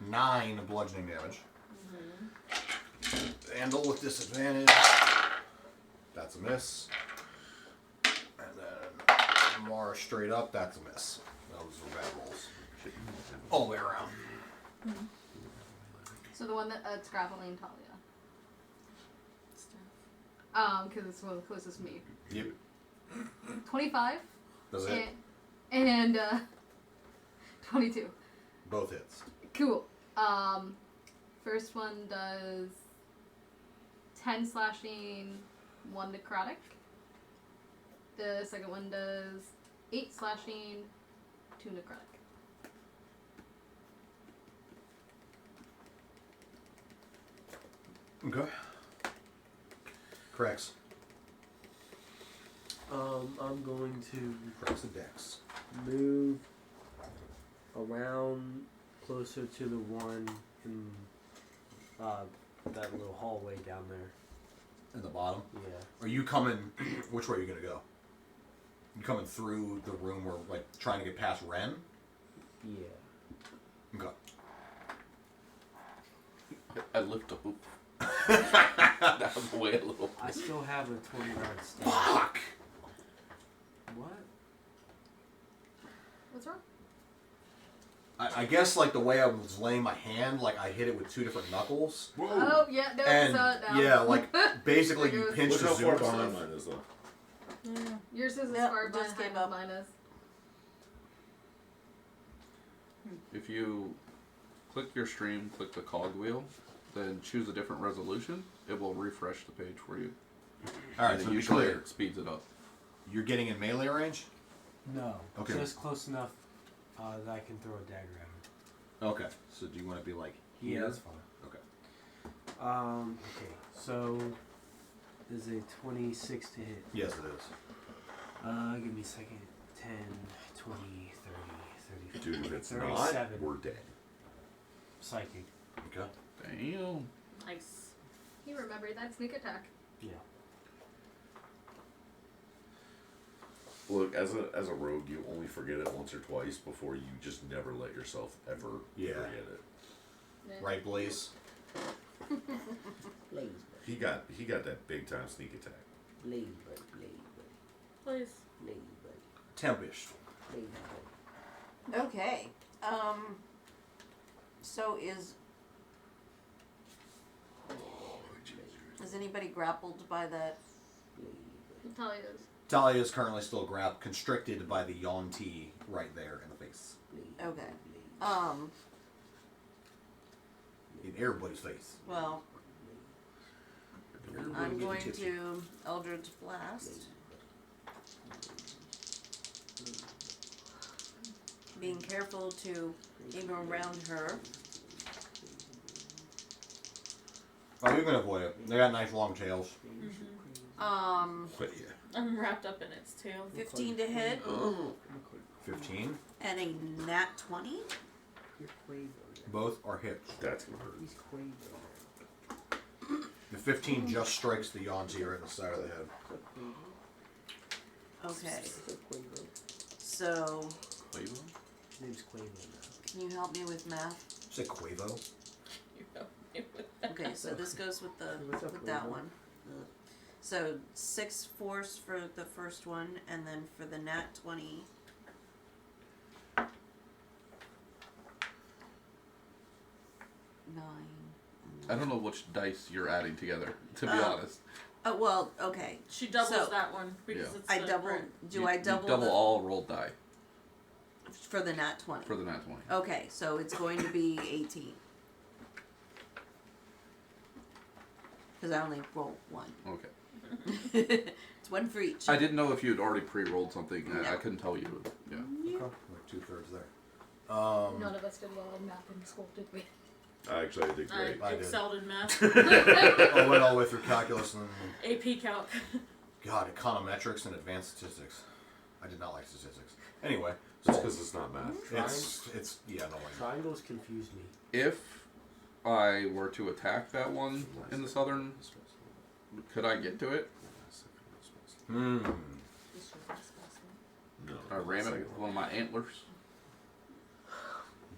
9 bludgeoning damage. Vandal with disadvantage. That's a miss. And then Mara straight up, that's a miss. Those were bad rolls. All the way around. So the one that it's grappling Talia. Because it's one of the closest to me. Yep. 25. Does it? And 22. Both hits. Cool. First one does 10 slashing, 1 necrotic. The second one does 8 slashing, 2 necrotic. Okay. Cracks. I'm going to Cracks the decks. move around closer to the one in that little hallway down there. In the bottom. Yeah. Are you coming? Which way are you gonna go? You coming through the room where, like, trying to get past Ren? Yeah. Okay. I lift a hoop down the way a little. I still have a 20-yard stand. Fuck! What? What's wrong? I guess, like, the way I was laying my hand, like, I hit it with 2 different knuckles. Oh, yeah, no, And, saw it now. yeah, like, basically There you goes- pinch Look the how far zoom behind stuff. mine is, though. Yeah. Yours is as Yep, far just behind gave up. as mine is. If you click your stream, click the cogwheel, then choose a different resolution, it will refresh the page for you. Alright, And so it to be usually clear, speeds it up. you're getting in melee range? No. Okay. Just close enough that I can throw a dagger at him. Okay. So do you want to be, like, Yeah, here? that's fine. Okay. Okay. So is a 26 to hit. Yes, it is. Give me a second. 10, 20, 30, 30. Dude, if it's 37. not, we're dead. Psychic. Okay. Damn. Nice. He remembered that sneak attack. Yeah. Look, as a rogue, you only forget it once or twice before you just never let yourself ever Yeah. forget it. Yeah. Right, Blaze? Blaze, He got that big time sneak attack. blaze, Please. blaze, Tempish. blaze. Okay. So is anybody grappled by that? Talia's. Talia is currently still constricted by the Yuan-Ti right there in the face. Okay. In everybody's face. Well, Everybody I'm getting going tipsy. to Eldritch Blast. Being careful to aim around her. Oh, you can avoid it. They got nice long tails. But yeah. I'm wrapped up in its tail. 15 to hit 15. and a nat 20. You're Quavo. Both are hits. That's gonna hurt. He's Quavo. The 15 just strikes the Yuan-Ti right in the side of the head. Okay, What's up, Quavo? so Quavo? His name's Quavo now. can you help me with math? Say Quavo. Okay, so this goes with the What's up, with that Quavo? one. So 6 force for the first one, and then for the nat 20. I don't know which dice you're adding together, to be Oh. honest. Oh well, okay. She doubles So- that one because Yeah. it's I the double. grant. Do You- I you double double the, all rolled die for the nat 20? for the nat 20. Okay, so it's going to be 18. Because I only roll one. Okay. It's one for each. I didn't know if you had already pre-rolled something. I No. couldn't tell you. Yeah. Okay. Like 2/3 there. None of us did well in math in school, did we? Actually, I did great. I I did. excelled in math. I went all the way through calculus and, AP Calc. God, econometrics and advanced statistics. I did not like statistics. Anyway, Just because it's not math. yeah, no way. Triangles confuse me. If I were to attack that one in the southern, could I get to it? Hmm. No. I ram it with one of my antlers.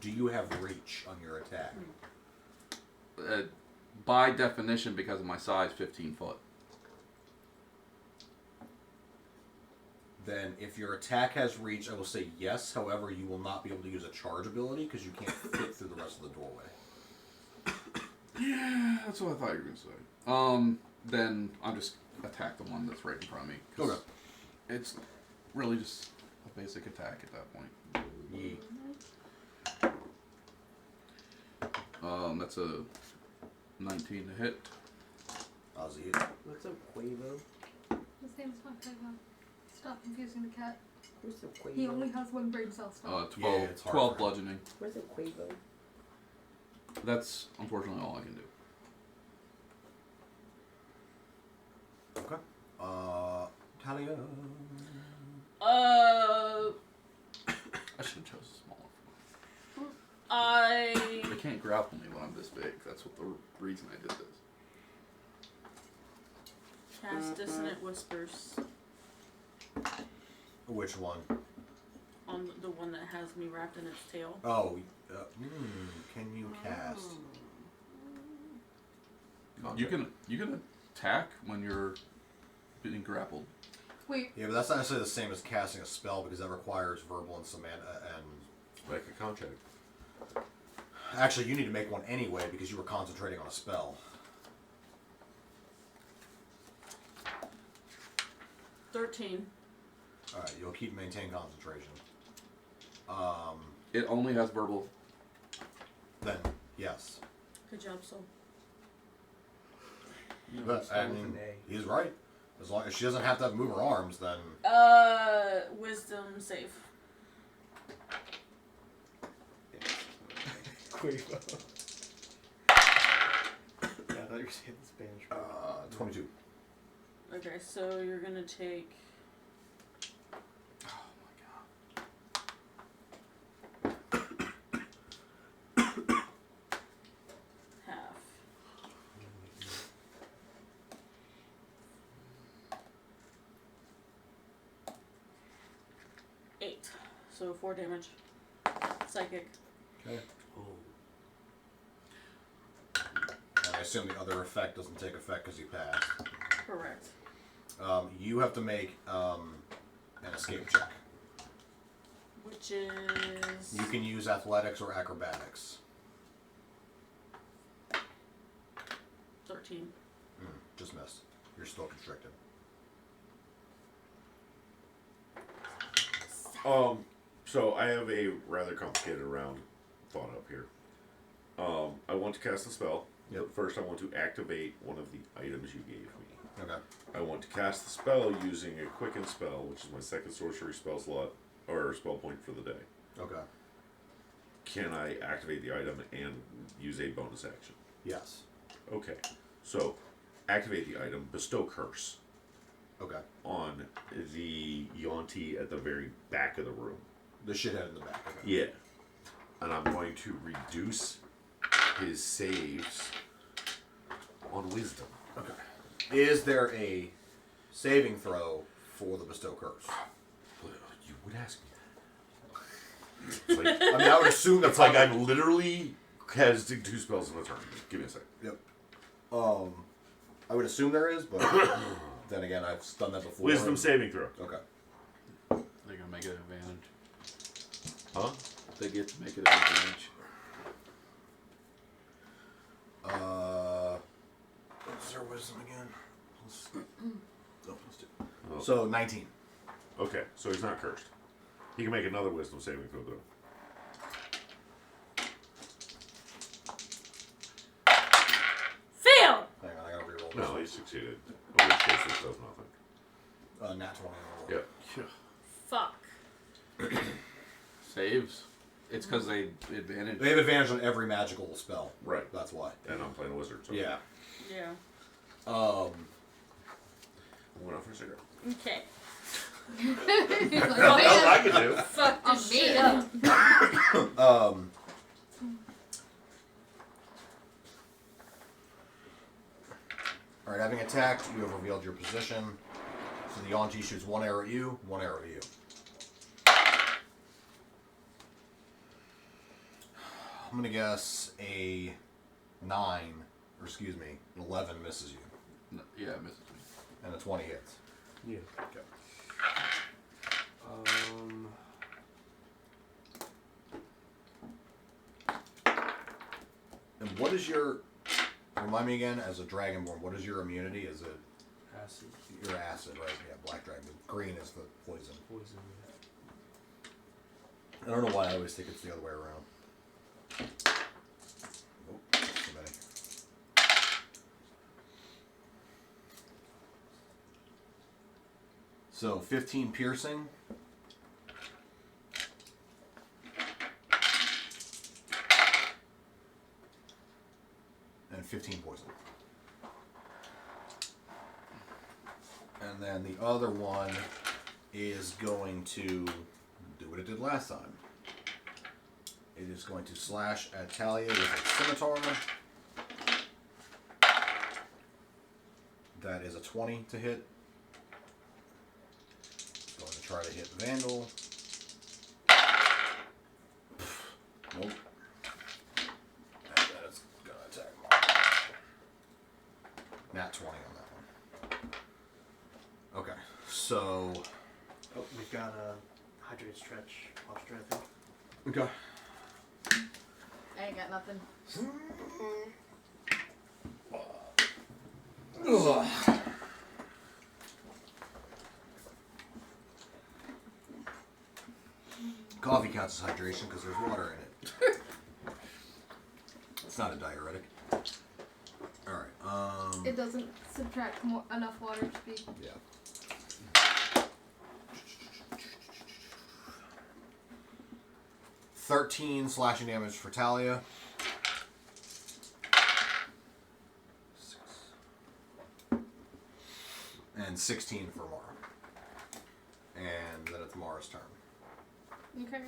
Do you have reach on your attack? by definition, because of my size, 15 foot. Then, if your attack has reach, I will say yes. However, you will not be able to use a charge ability because you can't fit through the rest of the doorway. Yeah, that's what I thought you were going to say. Then I'll just attack the one that's right in front of me. 'Cause Okay. it's really just a basic attack at that point. Yee. That's a 19 to hit. Ozzy. What's up, Quavo? His name's not Quavo. Stop confusing the cat. Where's the Quavo? He only has one brain cell. Stop. 12, Yeah, it's hard 12 for him. bludgeoning. Where's the Quavo? That's unfortunately all I can do. Okay. Talia. I should have chosen a smaller one. I They can't grapple me when I'm this big. That's what the reason I did this. cast Dissonant Whispers Which one? on the one that has me wrapped in its tail. Oh, can you cast? You can attack when you're being grappled. Wait, Yeah, but that's not necessarily the same as casting a spell because that requires verbal and and. Make a contract. Actually, you need to make one anyway because you were concentrating on a spell. 13. All right, you'll maintain concentration. It only has verbal. Then yes, Good job, Soul. but I start with mean, an A. he's right. As long as she doesn't have to move her arms, then Wisdom save. Quavo. Yeah, I thought you were saying the Spanish word. 22. Okay, so you're gonna take. Oh my Half. Eight. So 4 damage. Psychic. Okay. Oh. And I assume the other effect doesn't take effect because you passed. Correct. You have to make an escape check. Which is. You can use athletics or acrobatics. 13. Just missed. You're still constricted. So I have a rather complicated round thought up here. I want to cast a spell. Yep. But first I want to activate one of the items you gave me. Okay. I want to cast the spell using a quicken spell, which is my second sorcery spell slot or spell point for the day. Okay. Can I activate the item and use a bonus action? Yes. Okay. So activate the item, bestow curse Okay. on the Yonti at the very back of the room. The shithead in the back. Okay. Yeah. And I'm going to reduce his saves on wisdom. Okay. Is there a saving throw for the bestow curse? You would ask me that. It's like, I mean, I would assume that's it's like I'm literally casting 2 spells in a turn. Give me a second. Yep. I would assume there is, but then again, I've done that before. Wisdom saving throw. Okay. They're gonna make it an advantage. Huh? They get to make it an advantage. What's their wisdom again? Oh. So 19. Okay, so he's not cursed. He can make another wisdom saving throw though. Fail! Hang on, I gotta reroll this. No, he succeeded. In which case this does nothing. Nat 20. Yep. Fuck. Saves. It's because they advantage. They have advantage on every magical spell. Right. That's why. And I'm playing a wizard, so Yeah. Yeah. I'm going out for a cigarette. Okay. What else I can do? Fuck I'm this made shit. up. Alright, having attacked, you have revealed your position. So the Yonti shoots 1 arrow at you, 1 arrow at you. I'm gonna guess a 9 or excuse me, an 11 misses you, No, yeah, it misses me. and a 20 hits. Yeah. Okay. And what is your? Remind me again, as a dragonborn, what is your immunity? Is it Acid. your acid, right? Yeah, black dragon. Green is the poison. Poison. I don't know why I always think it's the other way around. Oh, that's too many. So 15 piercing. And 15 poison. And then the other one is going to do what it did last time. It is going to slash at Talia with its scimitar. That is a 20 to hit. It's going to try to hit Vandal. Nope. And then it's going to attack Mark. Nat 20 on that one. Okay, so... Oh, we've got a hydrate stretch posture, I think. Okay. I ain't got nothing. Ugh. Coffee counts as hydration because there's water in it. It's not a diuretic. Alright, It doesn't subtract enough water to be. yeah. $13 slashing damage for Talia. And 16 for Mara. And then it's Mara's turn. Okay.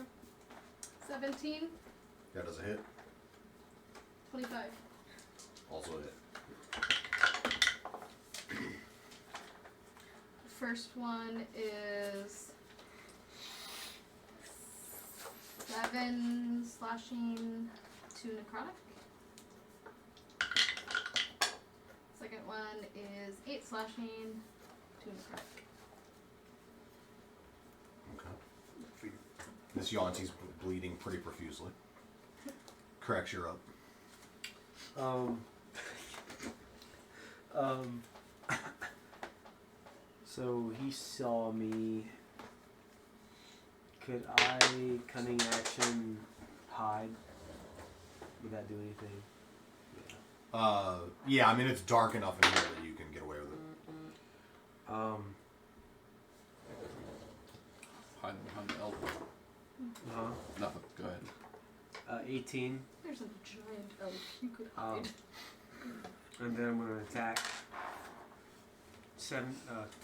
17, That does a hit. 25. Also a hit. First one is 7 slashing, 2 necrotic. Second one is 8 slashing, 2 necrotic. Okay. Miss Yaunty's bleeding pretty profusely. Correct, you're up. So he saw me. Could I cunning action hide? Would that do anything? Yeah, I mean, it's dark enough in here that you can get away with it. Hiding behind the elf. Nothing. Go ahead. 18. There's a giant elf you could hide. And then I'm going to attack.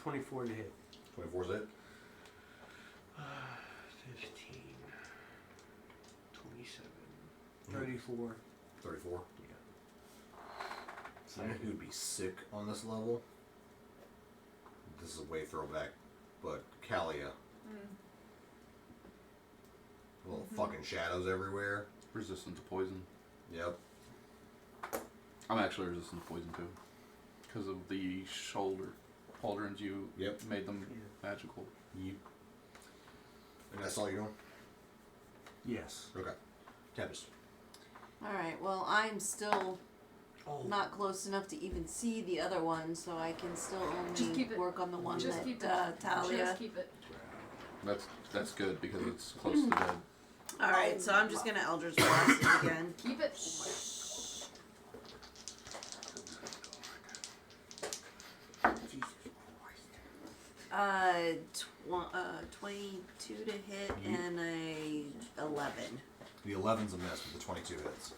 24 to hit. 24's it? 15. 27. 34. 34? Yeah. So you know who would be sick on this level? This is a way throwback, but Kalia. Little fucking shadows everywhere. Resistant to poison. Yep. I'm actually resistant to poison too. Because of the shoulder pauldrons you made them magical. You. And that's all you're doing? Yes. Okay. Tempest. Alright, well, I'm still not close enough to even see the other one, so I can still Just only keep it. work on the one Just that keep it. Talia. Just keep it. That's good because it's close to dead. Alright, so I'm just gonna Eldritch Blast it again. Keep it. 22 to hit and a 11. The 11's a miss, but the 22 hits.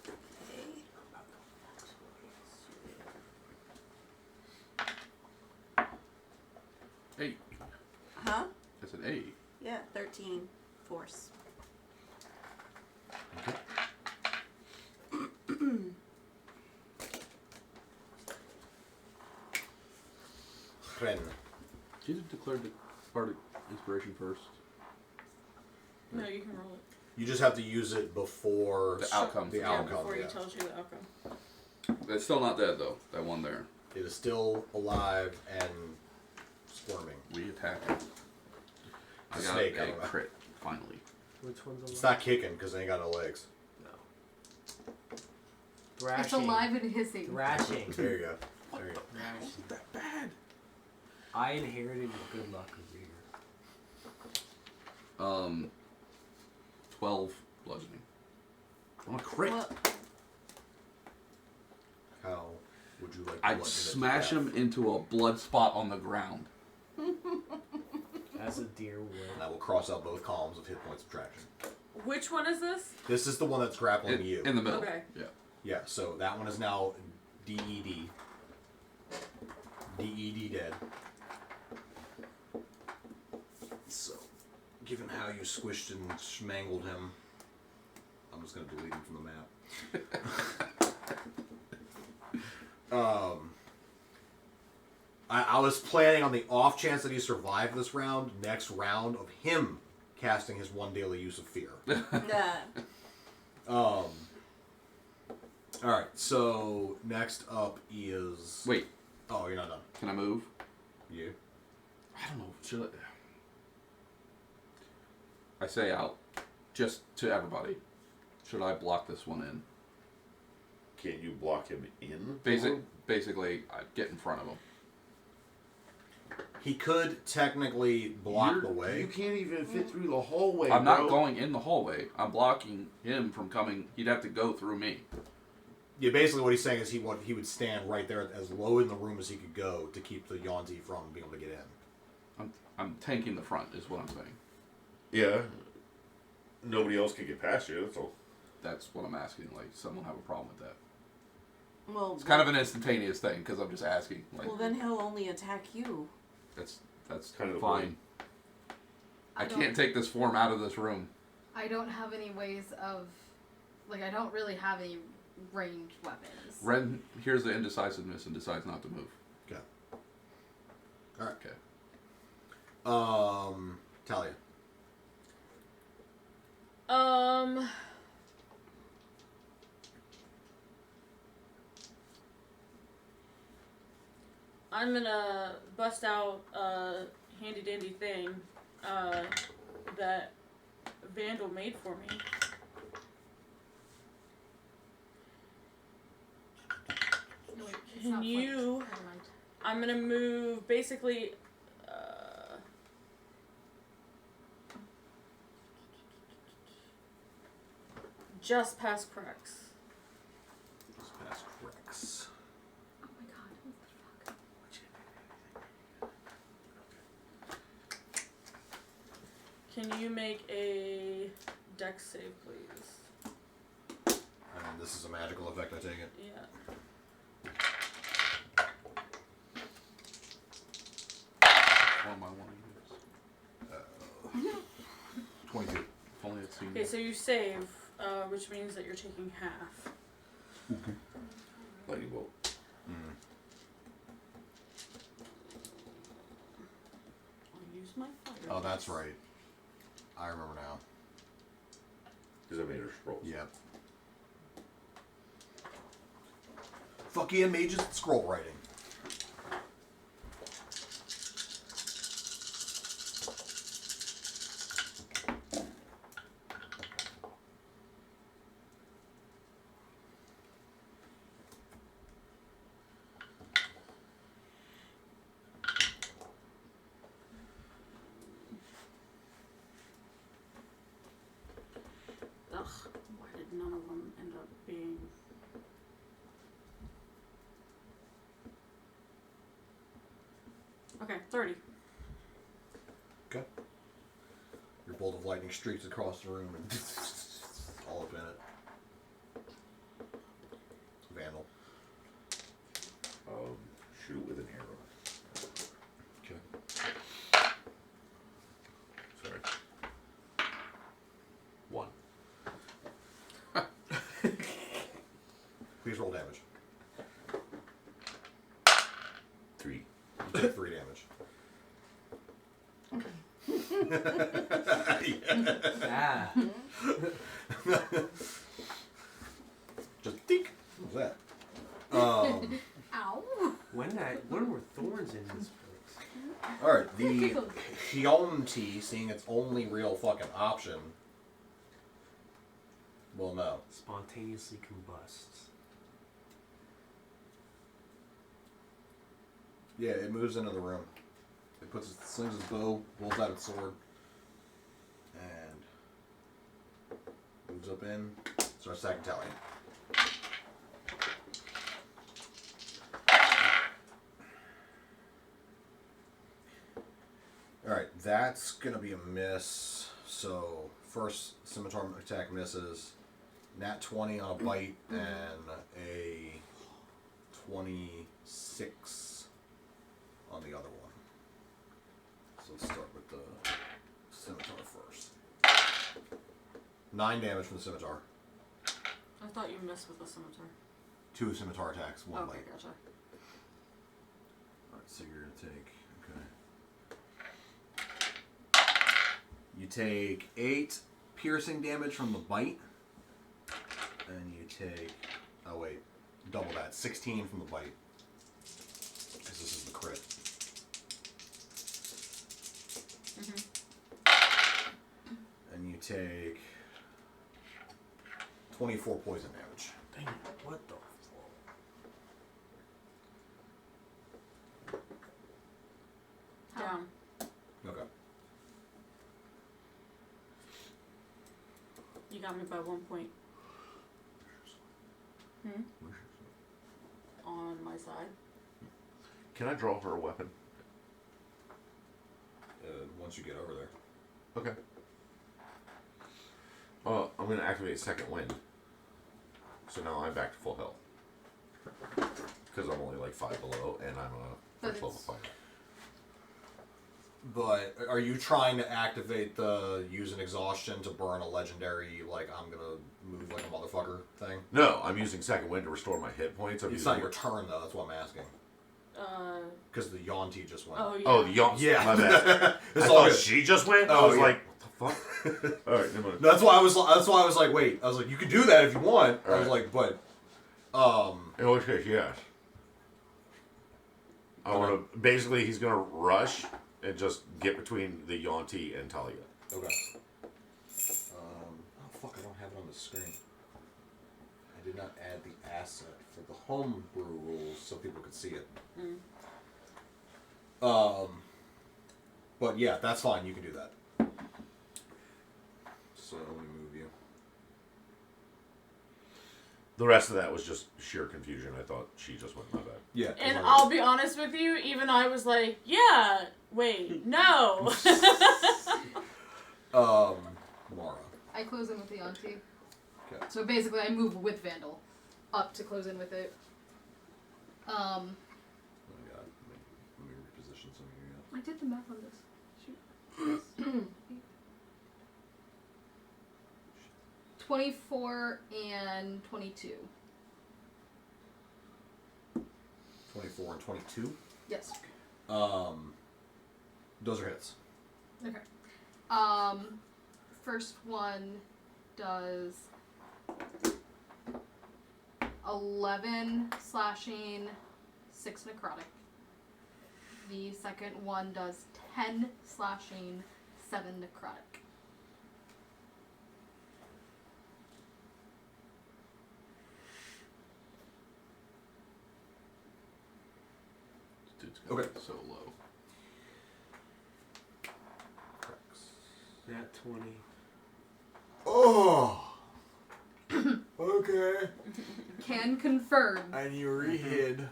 Eight. Huh? I said 8. Yeah, 13 force. Okay. Ren. She did declare the Bardic Inspiration first. No, you can roll it. You just have to use it before The outcome. The Yeah, outcome. Before he Yeah. tells you the outcome. It's still not dead though. That one there. It is still alive and squirming. We attack it. I It's a got snake, I a don't know. crit finally. Which one's alive? It's not kicking because it ain't got no legs. No. Thrashing. It's alive and hissing. Thrashing. There you go. There you go. Thrashing. That bad. I inherited your good luck over here. 12 bludgeoning. On a crit. What? How would you like to I'd bludgeon it to smash death? him into a blood spot on the ground. As a deer would. And that will cross out both columns of hit point subtraction. Which one is this? This is the one that's grappling you. In the middle. Okay. Yeah. Yeah, so that one is now DED. DED dead. So, given how you squished and schmangled him, I'm just going to delete him from the map. I was planning on the off chance that he survived this round, next round of him casting his one daily use of fear. Nah. Alright, so next up is... Wait, Oh, you're not done. can I move? You? I don't know. Should I say out just to everybody? Should I block this one in? Can you block him in? Basically, I get in front of him. He could technically block the way. You can't even fit through the hallway. I'm not bro. going in the hallway. I'm blocking him from coming. He'd have to go through me. Yeah, basically what he's saying is he would stand right there as low in the room as he could go to keep the Yonzi from being able to get in. I'm tanking the front, is what I'm saying. Yeah. Nobody else can get past you. That's all. That's what I'm asking. Like, someone have a problem with that? Well, It's kind of an instantaneous thing because I'm just asking. Like, well, then he'll only attack you. that's Kind of the fine. I can't take this form out of this room. I don't have any ways of, like, I don't really have any ranged weapons. Ren hears the indecisiveness and decides not to move. Okay. Alright. Okay. Talia. I'm gonna bust out a handy dandy thing that Vandal made for me. No, wait, it's Can not you- flipped. Never mind. I'm gonna move basically just past Crex. Just past Rex. Oh my god, what the fuck? Can you make a dex save, please? And this is a magical effect, I take it. Yeah. What am I wanting to use? 22. If only I'd seen Okay, so you save, which means that you're taking half. Lightning bolt. I'll use my fire. Oh, that's right. I remember now. Because I made her scroll. Yep. Fuck yeah, mages and scroll writing. Ugh, why did none of them end up being... Okay, 30. Okay. Your bolt of lightning streaks across the room and all up in it. Vandal. Shoot it with an arrow. Okay. Sorry. 1. Please roll damage. 3. You take 3 damage. Ah. Just dink. What was that? Donkey Kong. Hyonti, seeing its only real fucking option. Well, no. Spontaneously combusts. Yeah, it moves into the room. It slings its bow, pulls out its sword, and moves up in. Starts stacking tallying. Alright, that's gonna be a miss. So, first scimitar attack misses. Nat 20 on a bite and a 26 on the other one. So let's start with the scimitar first. 9 damage from the scimitar. I thought you missed with the scimitar. 2 scimitar attacks, 1 Okay, bite. gotcha. Alright, so you're gonna take, okay. You take 8 piercing damage from the bite. And you take, oh wait, double that, 16 from the bite. Because this is the crit. And you take 24 poison damage. Dang it, what the fuck? Down. Okay. You got me by 1 point. On my side. Can I draw her a weapon? Once you get over there. Okay. I'm going to activate Second Wind. So now I'm back to full health. Because I'm only like 5 below, and I'm a first level fighter. But are you trying to activate the use an exhaustion to burn a legendary, like, I'm gonna move like a motherfucker thing? No, I'm using Second Wind to restore my hit points. It's not your turn, though, that's what I'm asking. Because the Yonti just went. Oh, yeah. Oh, the Yonti. Yeah. My bad. It's I all thought good. she just went. I Oh, was yeah. like, what the fuck? Alright, never mind. No, that's why I was like, wait. I was like, you can do that if you want. I was Alright. like, but, In which case, yes. I want to. Basically, he's going to rush and just get between the Yonti and Talia. Okay. Oh fuck! I don't have it on the screen. I did not add the asset for the homebrew rules so people could see it. But yeah, that's fine. You can do that. So let me move you. The rest of that was just sheer confusion. I thought she just went. My bad. Yeah. And I'll be honest with you, even I was like, yeah, wait, no. Mara. I close in with the auntie. Okay. So basically, I move with Vandal up to close in with it. Oh my god. Let me reposition some of you. I did the math on this. Shoot. 24 and 22. 24 and 22. Yes. Those are hits. Okay. First one does 11 slashing, 6 necrotic. The second one does 10 slashing, 7 necrotic. Dude's gonna Okay. be so low. Nat 20. Oh. Okay. Can confirm. And you rehid.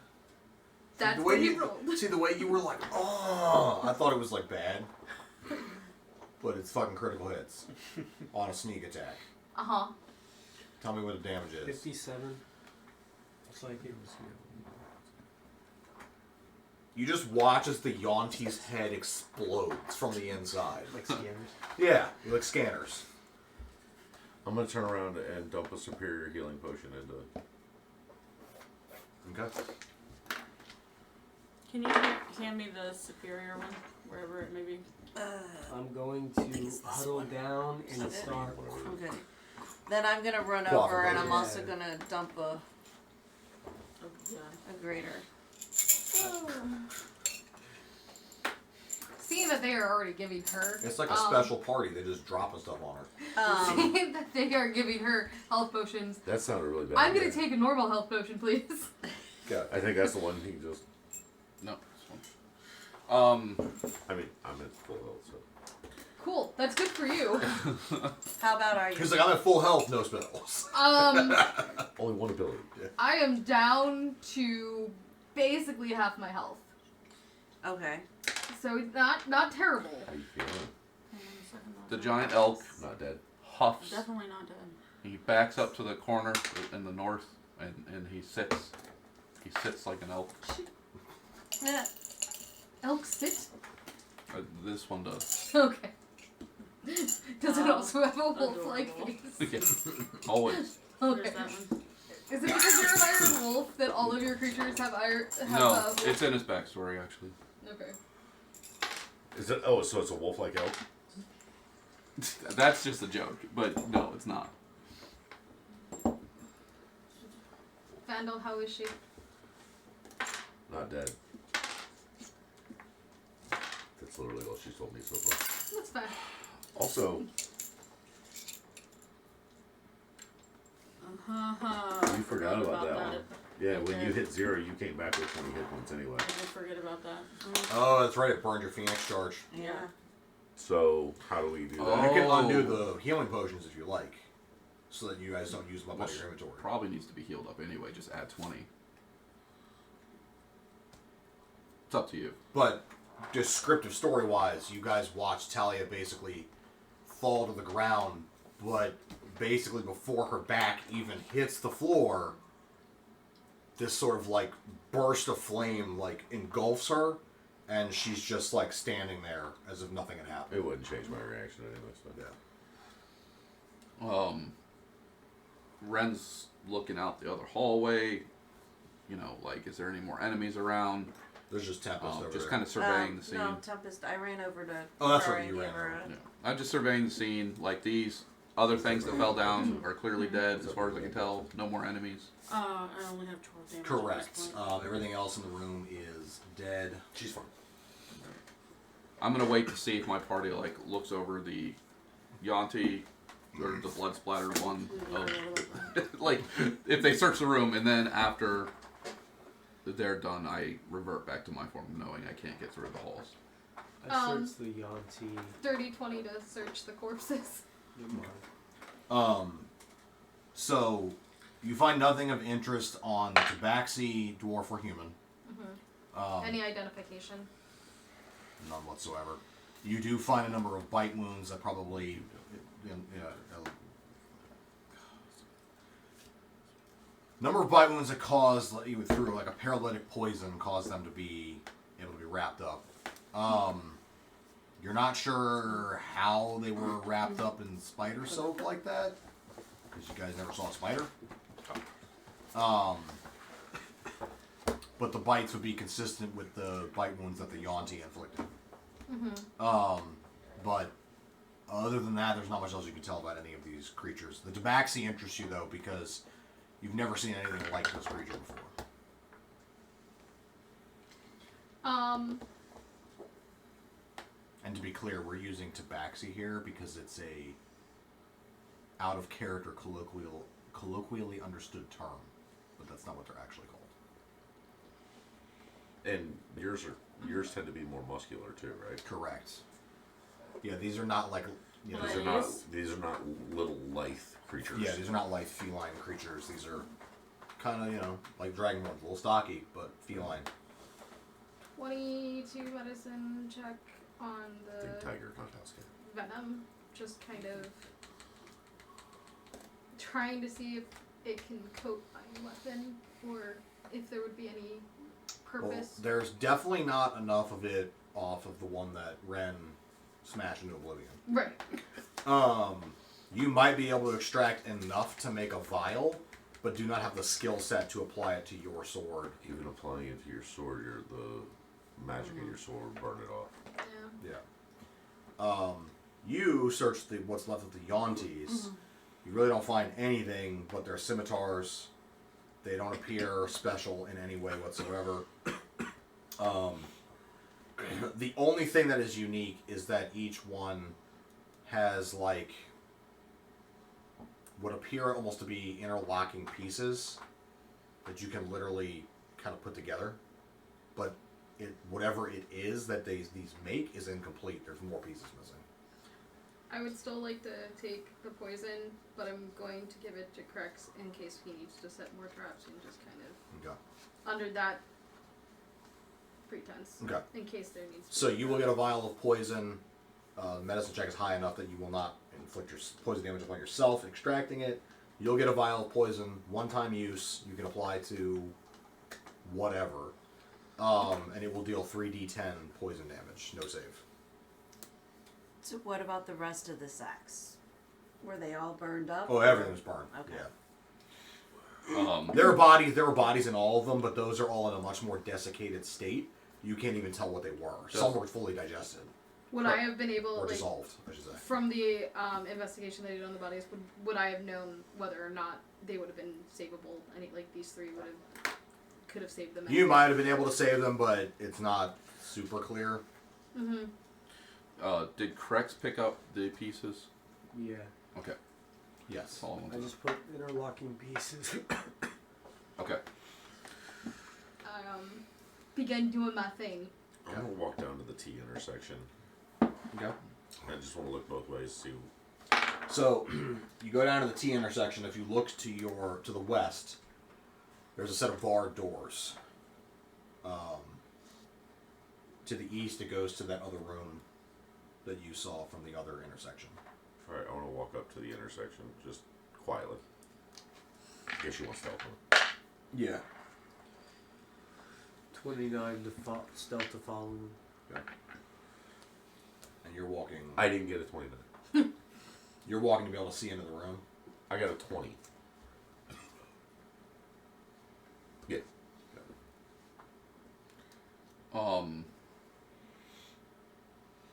That's the way what he you rolled. see the way you were like, oh, I thought it was like bad, but it's fucking critical hits on a sneak attack. Uh-huh. Tell me what the damage is. 57. Looks like it was You just watch as the Yonti's head explodes from the inside. Like scanners. Yeah, like scanners. I'm gonna turn around and dump a superior healing potion into. Okay. Can you hand me the superior one, wherever it may be? I'm going to huddle down and start. Okay. Then I'm gonna run Well, over, and I'm yeah. also gonna dump a Oh, yeah. greater. See, seeing that they are already giving her. It's like a special party. They're just dropping stuff on her. Seeing that they are giving her health potions. That sounded really bad. I'm gonna take a normal health potion, please. Good. I think that's the one he just. No, this one. I mean, I'm at full health, so. Cool. That's good for you. How about are you? He's like, I'm at full health, no spells. Only one ability. Yeah. I am down to basically half my health. Okay. So it's not terrible. How you feeling? Hang on a second, I'll The check. giant elk Not dead. huffs. Definitely not dead. He backs up to the corner in the north, and he sits. He sits like an elk. Yeah. Elk sit? This one does. Okay. Does it also have a wolf-like adorable. face? Yeah. Always. Okay. There's that one. Is it because you're an iron wolf that all of your creatures have iron? No, wolf? it's in his backstory actually. Okay. Is it? Oh, so it's a wolf-like elk. That's just a joke, but no, it's not. Vandal, how is she? Not dead. That's literally all she's told me so far. That's fine. Also, you forgot about that one. Yeah, when you hit 0, you came back with 20 hit points anyway. I did forget about that. Oh, that's right. It burned your Phoenix charge. Yeah. So, how do we do that? Oh. You can undo the healing potions if you like, so that you guys don't use them up out of your inventory. Probably needs to be healed up anyway. Just add 20. It's up to you. But descriptive story-wise, you guys watch Talia basically fall to the ground, but basically before her back even hits the floor, this sort of like burst of flame like engulfs her, and she's just like standing there as if nothing had happened. It wouldn't change my reaction anyway. So. Yeah. Ren's looking out the other hallway. You know, like, is there any more enemies around? There's just Tempest over Just there. kind of surveying the scene. No, Tempest. I ran over to. Oh, that's her right, and you gave ran her over. a- Yeah. I'm just surveying the scene. Like, these other things that fell down are clearly dead, as far as I can tell. No more enemies. I only have 12 damage. Correct. At this point. Everything else in the room is dead. She's fine. I'm gonna wait to see if my party like looks over the Yanti or the blood splattered one. Like, if they search the room, and then after they're done, I revert back to my form of knowing I can't get through the halls. I searched the Yanti. Dirty 20 to search the corpses. Never mind. So you find nothing of interest on the Tabaxi, dwarf, or human. Any identification? None whatsoever. You do find a number of bite wounds that probably, number of bite wounds that caused, even through like a paralytic poison, caused them to be able to be wrapped up. You're not sure how they were wrapped up in spider soap like that, because you guys never saw a spider. But the bites would be consistent with the bite wounds that the Yanti inflicted. But other than that, there's not much else you can tell about any of these creatures. The Tabaxi interests you though, because you've never seen anything like this creature before. And to be clear, we're using Tabaxi here because it's a out of character colloquially understood term, but that's not what they're actually called. And yours tend to be more muscular too, right? Correct. Yeah, these are not like These are not little lithe creatures. Yeah, these are not like feline creatures. These are kind of, like dragonborn, a little stocky, but feline. 22 medicine check on I think the tiger contest. venom. Just kind of trying to see if it can coat my weapon or if there would be any Well, purpose. there's definitely not enough of it off of the one that Ren smashed into oblivion. Right. You might be able to extract enough to make a vial, but do not have the skill set to apply it to your sword. Even applying it to your sword, the magic in your sword will burn it off. Yeah. Yeah. You search what's left of the Yantis. You really don't find anything but their scimitars. They don't appear special in any way whatsoever. The only thing that is unique is that each one has like what appear almost to be interlocking pieces that you can literally kind of put together, but whatever it is that these make is incomplete. There's more pieces missing. I would still like to take the poison, but I'm going to give it to Crex in case he needs to set more traps and just kind of Okay. under that pretense. Okay. In case there needs to be. So you will get a vial of poison. Medicine check is high enough that you will not inflict your poison damage upon yourself extracting it. You'll get a vial of poison, one-time use. You can apply to whatever. And it will deal 3d10 poison damage. No save. So what about the rest of the sacks? Were they all burned up? Oh, everything was burned. Okay. Yeah. There were bodies in all of them, but those are all in a much more desiccated state. You can't even tell what they were. Some were fully digested. Would I have been able, Or like, dissolved, I should say. from the investigation they did on the bodies, would I have known whether or not they would have been savable? Any, like, these three could have saved them. You might have been able to save them, but it's not super clear. Mm-hmm. Did Crex pick up the pieces? Yeah. Okay. Yes. That's all I I wanted. just put interlocking pieces. Okay. Began doing my thing. I'm gonna walk down to the T intersection. Okay. I just want to look both ways, see. So you go down to the T intersection. If you look to the west, there's a set of barred doors. To the east, it goes to that other room that you saw from the other intersection. All right, I want to walk up to the intersection just quietly. I guess she wants to help him. Yeah. 29 to stealth to follow them. Okay. And you're walking. I didn't get a 29. You're walking to be able to see into the room. I got a 20. Yeah.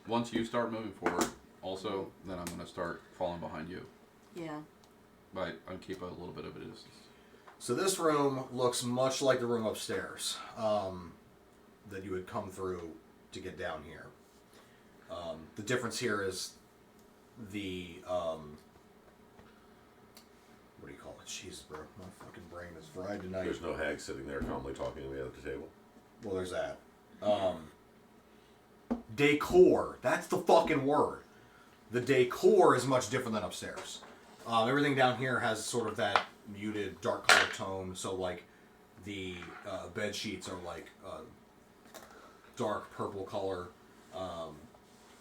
Once you start moving forward, also, then I'm gonna start falling behind you. Yeah. But I'll keep a little bit of a distance. So this room looks much like the room upstairs that you would come through to get down here. The difference here is the what do you call it? Jeez, bro, my fucking brain is fried tonight. There's no hag sitting there calmly talking to me at the table. Well, there's that. Decor. That's the fucking word. The decor is much different than upstairs. Everything down here has sort of that muted dark color tone. So like the bed sheets are like dark purple color.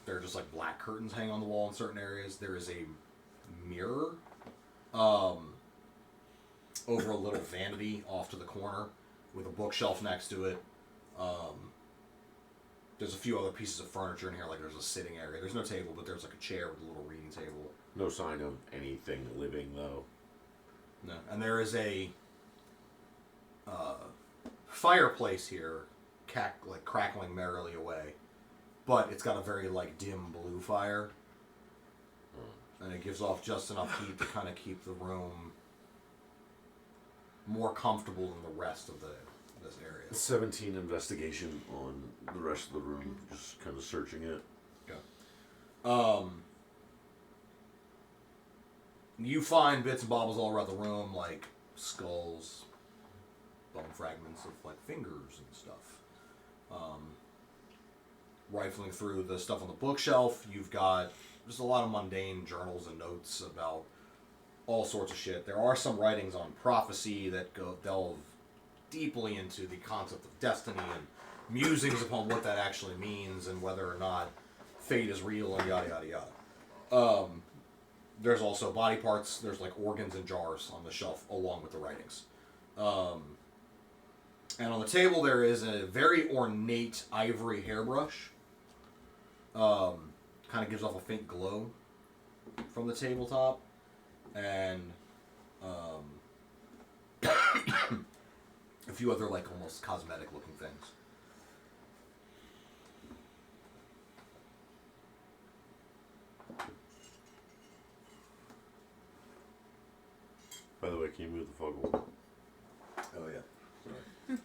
There are just like black curtains hanging on the wall in certain areas. There is a mirror over a little vanity off to the corner with a bookshelf next to it. There's a few other pieces of furniture in here, like there's a sitting area. There's no table, but there's like a chair with a little reading table. No sign of anything living, though. No. And there is a fireplace here, like crackling merrily away. But it's got a very like dim blue fire. And it gives off just enough heat to kind of keep the room more comfortable than the rest of this area. 17 investigation on the rest of the room, just kind of searching it. Okay. You find bits and bobbles all around the room, like skulls, bone fragments of like fingers and stuff. Rifling through the stuff on the bookshelf, you've got just a lot of mundane journals and notes about all sorts of shit. There are some writings on prophecy that delve deeply into the concept of destiny and musings upon what that actually means and whether or not fate is real and yada yada yada. There's also body parts. There's like organs and jars on the shelf along with the writings. And on the table there is a very ornate ivory hairbrush. Kind of gives off a faint glow from the tabletop. And a few other like almost cosmetic looking things. By the way, can you move the fog wall? Oh yeah. Sorry.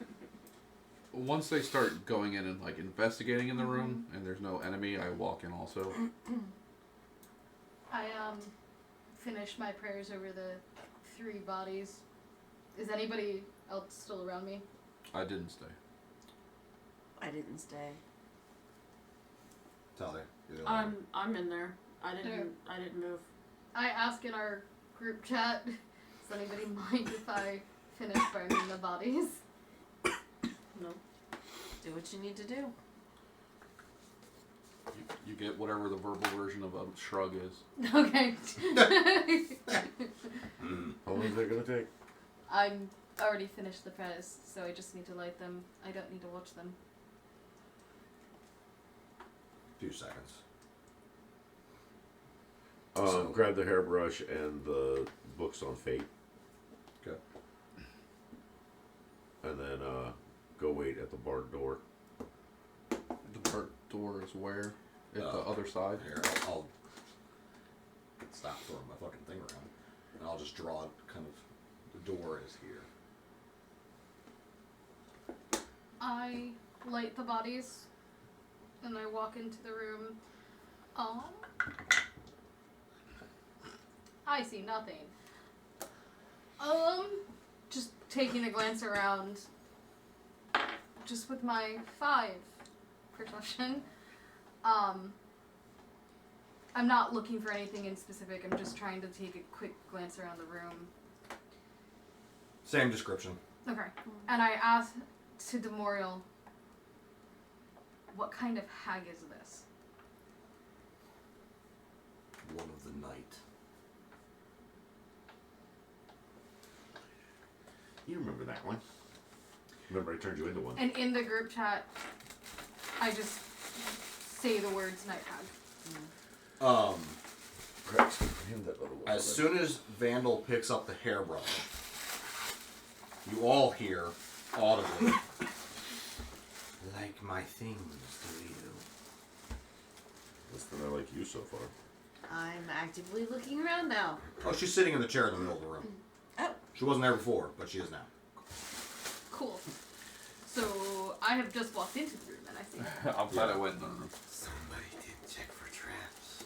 Once they start going in and like investigating in the room, and there's no enemy, I walk in also. I finished my prayers over the 3 bodies. Is anybody else still around me? I didn't stay. I didn't stay. Talia. I'm in there. I didn't move. I ask in our group chat, does anybody mind if I finish burning the bodies? No. Do what you need to do. You get whatever the verbal version of a shrug is. Okay. How long is that gonna take? I'm already finished the prayers, so I just need to light them. I don't need to watch them. 2 seconds. Grab the hairbrush and the books on fate. Okay. And then go wait at the barn door. The part door is where? At the other side? Here, I'll stop throwing my fucking thing around. And I'll just draw it kind of, the door is here. I light the bodies, and I walk into the room. I see nothing. Just taking a glance around, just with my 5 perception. I'm not looking for anything in specific. I'm just trying to take a quick glance around the room. Same description. Okay. And I asked to Demorial, what kind of hag is this? One of the night. You remember that one? Remember I turned you into one? And in the group chat, I just say the words night hag. Correct. Hand that other one. As soon as Vandal picks up the hairbrush, you all hear audibly, like my things, do you? Less than I like you so far. I'm actively looking around now. Oh, she's sitting in the chair in the middle of the room. Oh. She wasn't there before, but she is now. Cool. So I have just walked into the room and I see. I'm glad I went in the room. Somebody did check for traps.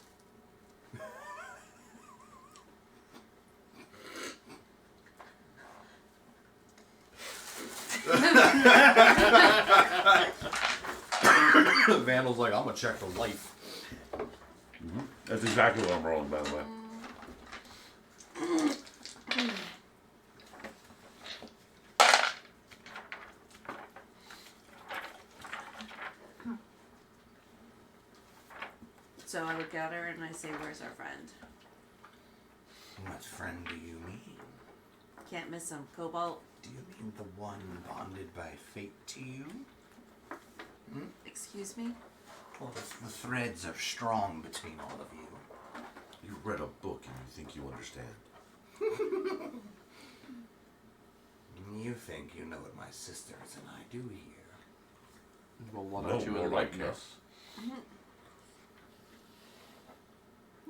Vandal's like, I'm gonna check for life. That's exactly what I'm rolling, by the way. So I look at her and I say, where's our friend? What friend do you mean? Can't miss him. Cobalt. Do you mean the one bonded by fate to you? Excuse me? Well, the threads are strong between all of you. You read a book and you think you understand. You think you know what my sisters and I do here. Well, why No, don't you more enlighten like us?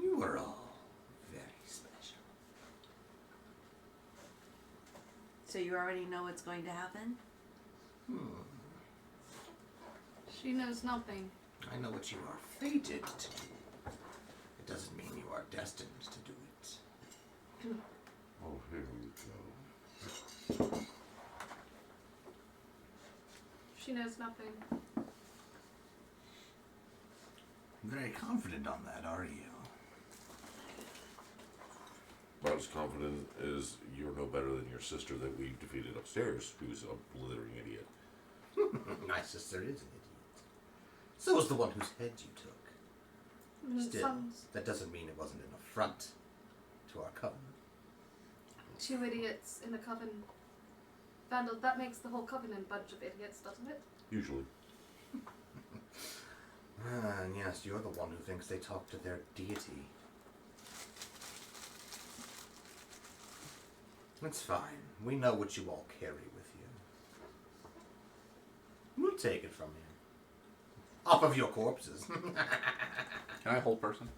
You are all very special. So you already know what's going to happen? She knows nothing. I know what you are fated to do. It doesn't mean you are destined to do it. Oh, here we go. She knows nothing. Very confident on that, are you? About as confident as you're no better than your sister that we defeated upstairs, who's a blithering idiot. My sister is an idiot. So was the one whose head you took. Still, that doesn't mean it wasn't an affront to our coven. 2 idiots in a coven. Vandal, that makes the whole coven a bunch of idiots, doesn't it? Usually. And yes, you're the one who thinks they talk to their deity. It's fine. We know what you all carry with you. We'll take it from you. Off of your corpses. Can I hold person?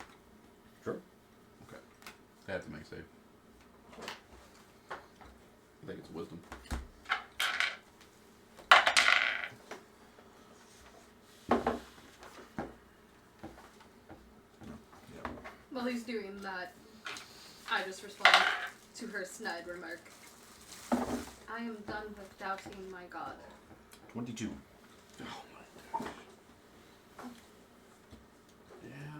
Sure. Okay. They have to make a save. I think it's wisdom. While he's doing that, I just respond to her snide remark. I am done with doubting my god. 22. Oh my gosh. Yeah.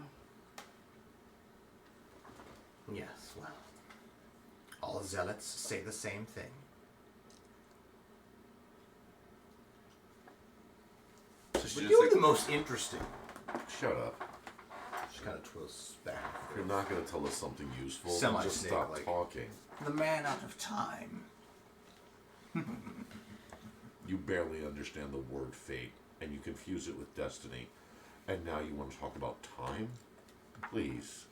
Yes, well. All zealots say the same thing. So But she you're just the most interesting. Shut up. She kind of twists back. If you're not going to tell us something useful, then Semi-snake, just stop like- talking. The man out of time. You barely understand the word fate, and you confuse it with destiny. And now you want to talk about time? Please.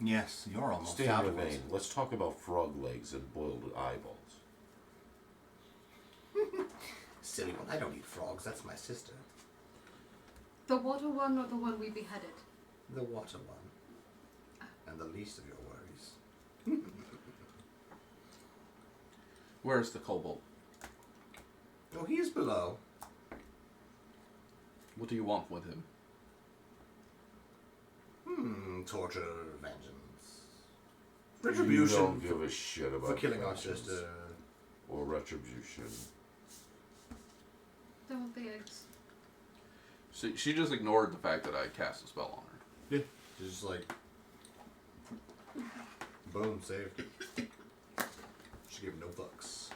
Yes, you're almost Stay in out your of it. vein. Let's talk about frog legs and boiled eyeballs. Silly one. I don't eat frogs. That's my sister. The water one or the one we beheaded? The water one. And the least of your worries. Where's the kobold? Oh, he is below. What do you want with him? Torture, vengeance. You Retribution don't give a shit about for killing our vengeance sister. or retribution. They want the eggs. She just ignored the fact that I cast a spell on her. Yeah. She's just like, boom, saved. She gave no fucks.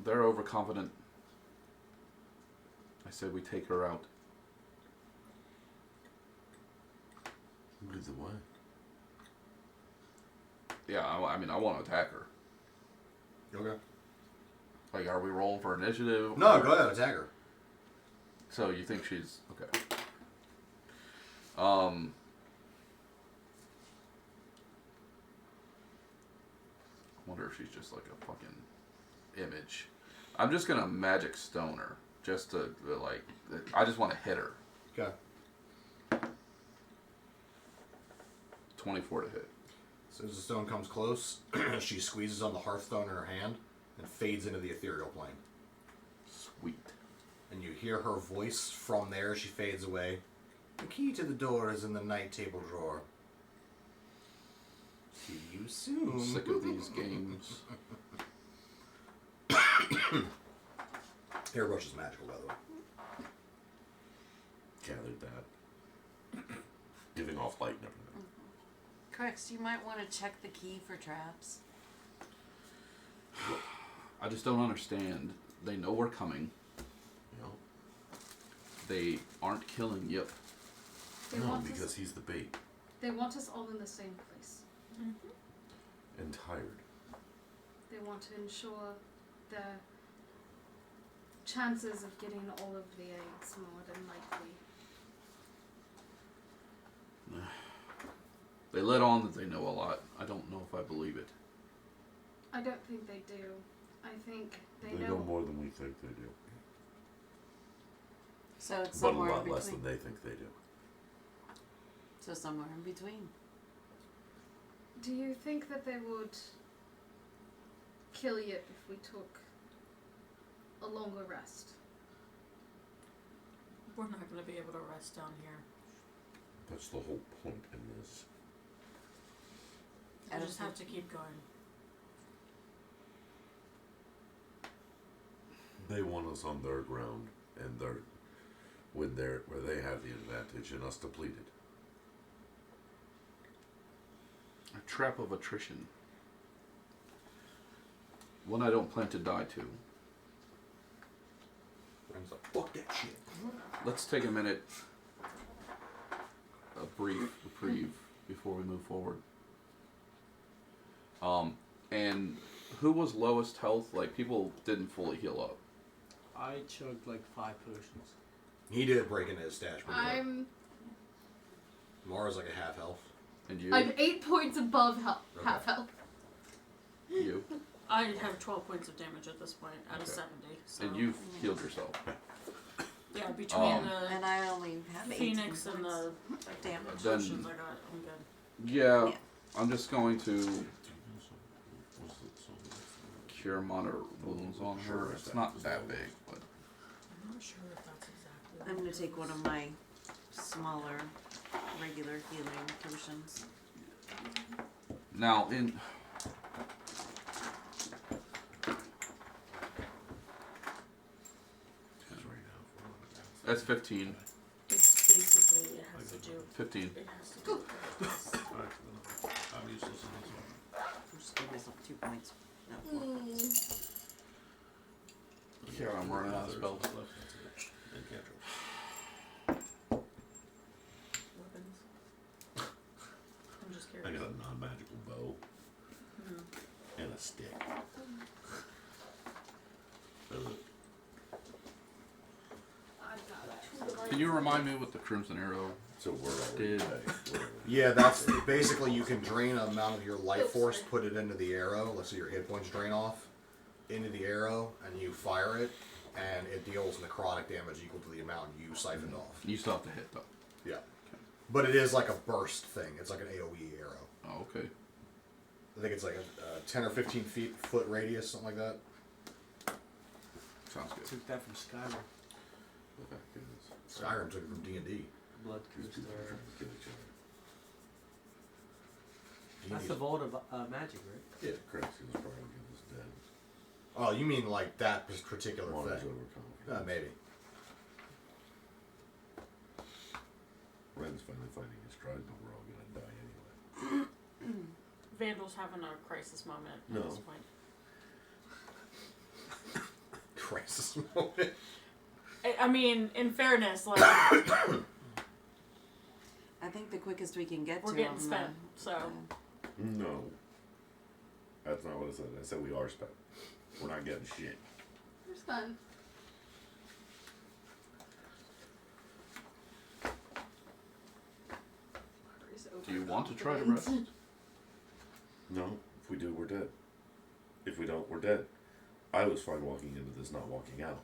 They're overconfident. I said we take her out. Who did the what? Yeah, I mean, I want to attack her. Okay. Like, are we rolling for initiative? No, or- go ahead, attack her. So you think she's okay? I wonder if she's just like a fucking image. I'm just gonna magic stone her, just to like. I just want to hit her. Okay. 24 to hit. So as the stone comes close, she squeezes on the hearthstone in her hand and fades into the ethereal plane. Sweet. And you hear her voice from there as she fades away. The key to the door is in the night table drawer. See you soon. I'm sick of these games. Airbrush is magical, by the way. Gathered that. Giving off light and everything. Crix, you might want to check the key for traps. I just don't understand. They know we're coming. You know? They aren't killing Yip. They No, want because us. he's the bait. They want us all in the same place. And tired. They want to ensure their chances of getting all of the eggs more than likely. They let on that they know a lot. I don't know if I believe it. I don't think they do. I think they They know more than we think they do. So it's But a somewhere in lot between. less than they think they do. So somewhere in between. Do you think that they would kill Yip if we took a longer rest? We're not going to be able to rest down here. That's the whole point in this. I just have to keep going. They want us on their ground, and they're where they have the advantage, and us depleted. A trap of attrition. One I don't plan to die to. Rand's like, fuck that shit. Let's take a minute. A brief reprieve before we move forward. And who was lowest health? Like, people didn't fully heal up. I chugged like 5 potions. He did break into his stash. pretty hard. I'm Mara's like a half health. And you? I'm 8 points above Okay. half health. You. I have 12 points of damage at this point out of Okay. 70. So. And you've healed yourself. Yeah, between And the I only have 18 Phoenix and points the of damage. Then- potions I got, I'm good. Yeah, Yeah. I'm just going to cure minor wounds on her. It's not that big, but I'm not sure if that's exactly. I'm gonna take one of my smaller, regular healing potions. now in that's 15. It's basically it has to do. 15. It has to do. With this. I'm useless in this one. I'll just give myself 2 points. No, 4 points. Yeah, I'm running out of spells. And cantrips. Weapons. I'm just I curious. got a non-magical bow and a stick. Can you remind me what the Crimson Arrow So we're did? Yeah, that's basically you can drain an amount of your life force, put it into the arrow. Let's say your hit points drain off into the arrow, and you fire it, and it deals necrotic damage equal to the amount you siphoned off. You still have to hit though. Yeah, but it is like a burst thing. It's like an AOE arrow. Oh, okay. I think it's like a 10 or 15 foot radius, something like that. Sounds good. Took that from Skyrim. Skyrim took it from D&D. Blood Crystal. Kill each other. That's the Vault of Magic, right? Yeah. Crazy was probably was dead. Oh, you mean like that particular One is thing? overcome. Maybe. Ren's finally finding his stride, but we're all gonna die anyway. Vandal's having a crisis moment at No. this point. Crisis moment. I mean, in fairness, like I think the quickest we can get we're to getting them, spent, so No. That's not what I said. I said we are spent. We're not getting shit. It's fun. Do you want to try to rest? No. If we do, we're dead. If we don't, we're dead. I was fine walking into this, not walking out.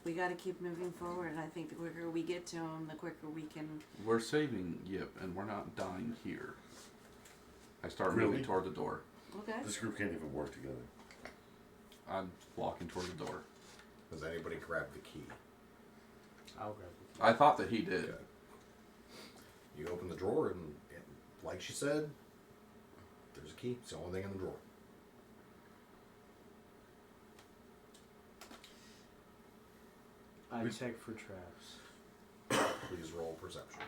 we got to keep moving forward. I think the quicker we get to them, the quicker we can. We're saving Yip, and we're not dying here. I start Really? moving toward the door. Okay. This group can't even work together. I'm walking toward the door. Does anybody grab the key? I'll grab it. I thought that he did. Okay. You open the drawer, and like she said, there's a key. It's the only thing in the drawer. I check for traps. Please roll perception.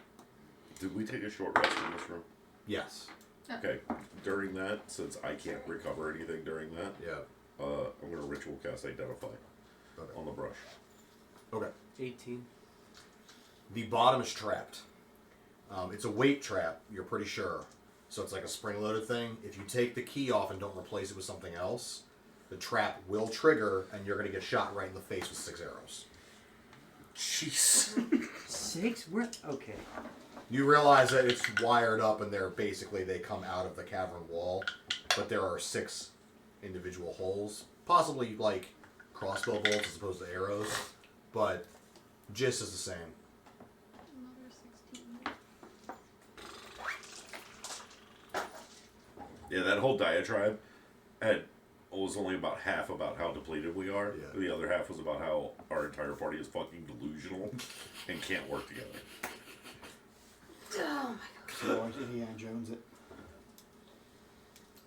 Did we take a short rest in this room? Yes. Okay. During that, since I can't recover anything during that, Yeah. I'm going to ritual cast Identify Okay. on the brush. Okay. 18. The bottom is trapped. It's a weight trap, you're pretty sure. So it's like a spring-loaded thing. If you take the key off and don't replace it with something else, the trap will trigger, and you're going to get shot right in the face with 6 arrows. Jeez. 6? We're okay. You realize that it's wired up, and they come out of the cavern wall, but there are 6 individual holes, possibly like crossbow bolts as opposed to arrows, but gist is the same. Another 16. Yeah, that whole diatribe was only about half about how depleted we are. Yeah. The other half was about how our entire party is fucking delusional and can't work together. Oh my So like Indiana Jones it.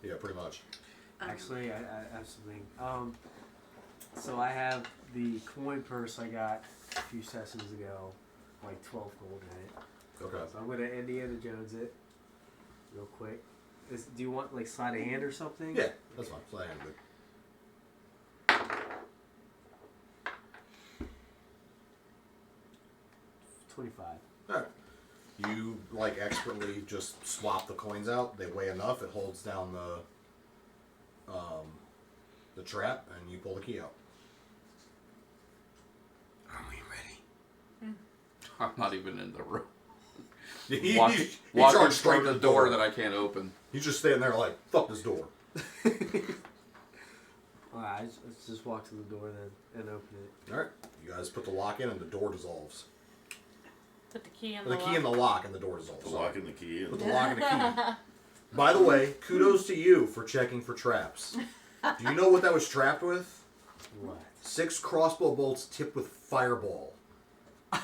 Yeah, pretty much. god. Actually, I have something. So I have the coin purse I got a few sessions ago, like 12 gold in it. Okay. So I'm gonna Indiana Jones it, real quick. Do you want like sleight of hand or something? Yeah, that's fine. Play hand good. 25. Alright. You, like, expertly just swap the coins out. They weigh enough. It holds down the trap, and you pull the key out. Are we ready? I'm not even in the room. He Walking charged straight toward the door that I can't open. He's just standing there like, fuck this door. Alright, let's just walk to the door then and open it. Alright. You guys put the lock in, and the door dissolves. put the key in The key in the lock, and the door dissolves. The lock and the key. Put And the lock in the key. By the way, kudos to you for checking for traps. Do you know what that was trapped with? What? 6 crossbow bolts tipped with fireball. It's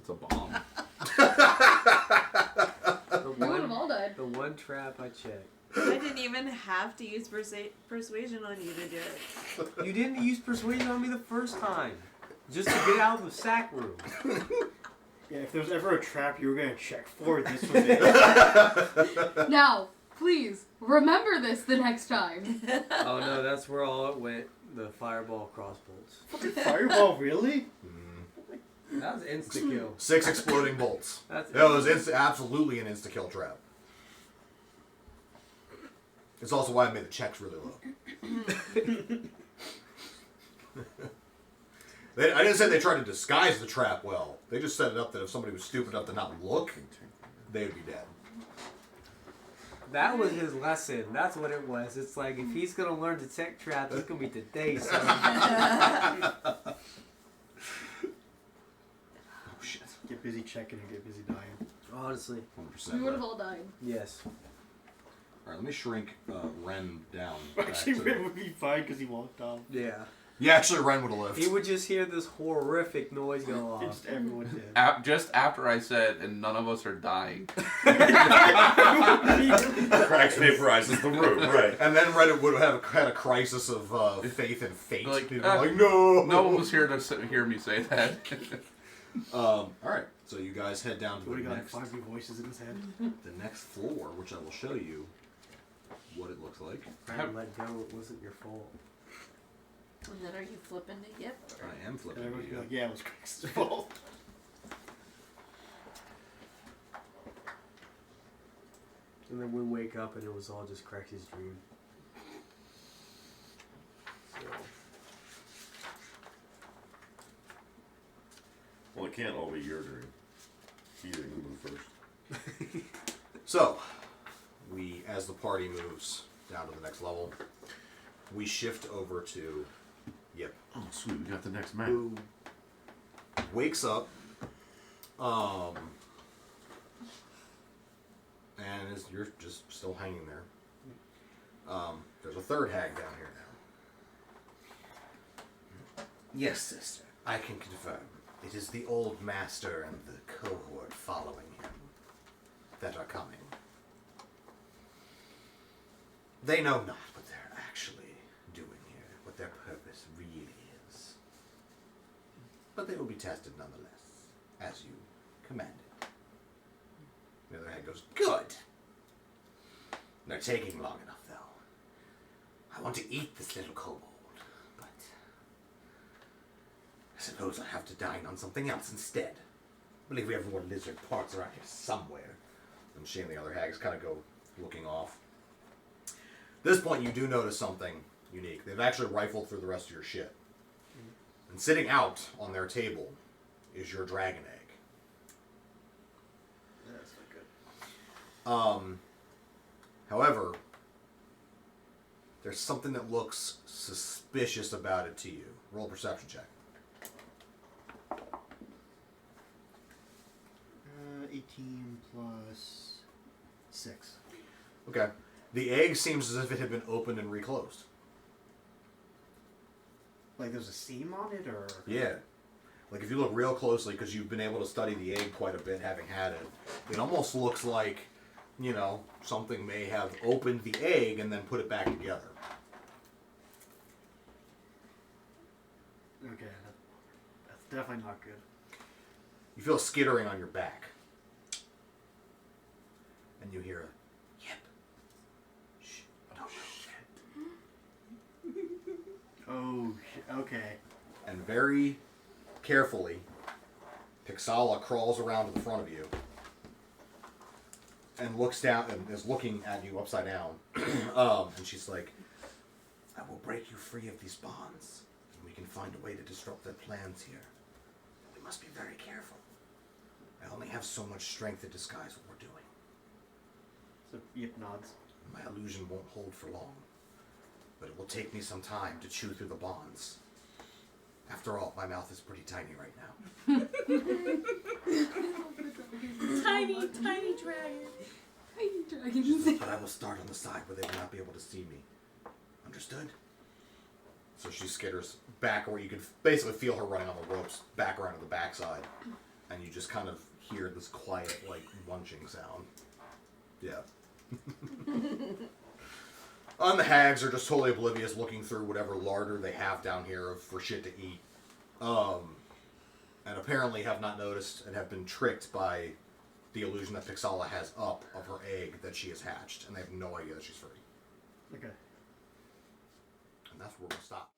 a bomb. We would have all died. The one trap I checked. I didn't even have to use persuasion on you to do it. You didn't use persuasion on me the first time. Just to get out of the sack room. Yeah, if there's ever a trap you were gonna check for, this was it. Now, please, remember this the next time. Oh no, that's where all it went. The fireball crossbolts. Fireball, really? That was insta kill. 6 exploding bolts. That's It was absolutely an insta-kill trap. It's also why I made the checks really low. I didn't say they tried to disguise the trap well. They just set it up that if somebody was stupid enough to not look, they would be dead. That was his lesson. That's what it was. It's like if he's gonna learn to tech traps, it's gonna be today, son. Oh shit. Get busy checking and get busy dying. Honestly, 100%. We would have all died. yes. Alright, let me shrink Ren down. back Actually, to- Ren would be fine because he walked off. Yeah. Yeah, actually, Ren would have lived. He would just hear this horrific noise go off. Just everyone did. Just after I said, and none of us are dying. Cracks vaporizes the room, right? And then Reddit would have had a crisis of faith and fate. Like, He'd be like, no! No one was here to hear me say that. Alright, so you guys head down to What the he got next, 5 new voices in his head. the next floor, which I will show you what it looks like. Trying to let go, it wasn't your fault. And then are you flipping it? Yep. I am And flipping everyone's you. like, yeah, it was Craig's fault. And then we wake up and it was all just Crex's dream. So, Well, it can't all be your dream. He didn't move first. So, we, as the party moves down to the next level, we shift over to Yip. Oh, sweet, we got the next map. Who wakes up, and you're just still hanging there. There's a third hag down here now. Yes, sister, I can confirm. It is the old master and the cohort following him that are coming. They know not what they're actually doing here, what their purpose really is. But they will be tested nonetheless, as you commanded. The other hag goes, good. They're taking long enough, though. I want to eat this little kobold, but I suppose I have to dine on something else instead. I believe we have more lizard parts around here somewhere. And she and the other hags kind of go looking off. At this point, you do notice something unique. They've actually rifled through the rest of your shit. And sitting out on their table is your dragon egg. That's not good. However, there's something that looks suspicious about it to you. Roll a perception check. 18 plus 6. Okay. The egg seems as if it had been opened and reclosed. Like there's a seam on it, or? Yeah. Like if you look real closely, because you've been able to study the egg quite a bit having had it, it almost looks like, you know, something may have opened the egg and then put it back together. Okay, that's definitely not good. You feel skittering on your back. And you hear a, yip. Shh. Don't move. Oh, okay. And very carefully, Pixala crawls around to the front of you and looks down and is looking at you upside down. And she's like, I will break you free of these bonds, and we can find a way to disrupt their plans here. We must be very careful. I only have so much strength to disguise what we're doing. So Yip nods. My illusion won't hold for long, but it will take me some time to chew through the bonds. After all, my mouth is pretty tiny right now. Tiny, tiny dragon. dragons. But I will start on the side where they will not be able to see me. Understood? So she skitters back where you can basically feel her running on the ropes back around to the backside. And you just kind of hear this quiet, like, munching sound. Yeah. And the hags are just totally oblivious, looking through whatever larder they have down here for shit to eat. And apparently have not noticed and have been tricked by the illusion that Pixala has up of her egg that she has hatched. And they have no idea that she's free. Okay. And that's where we'll stop.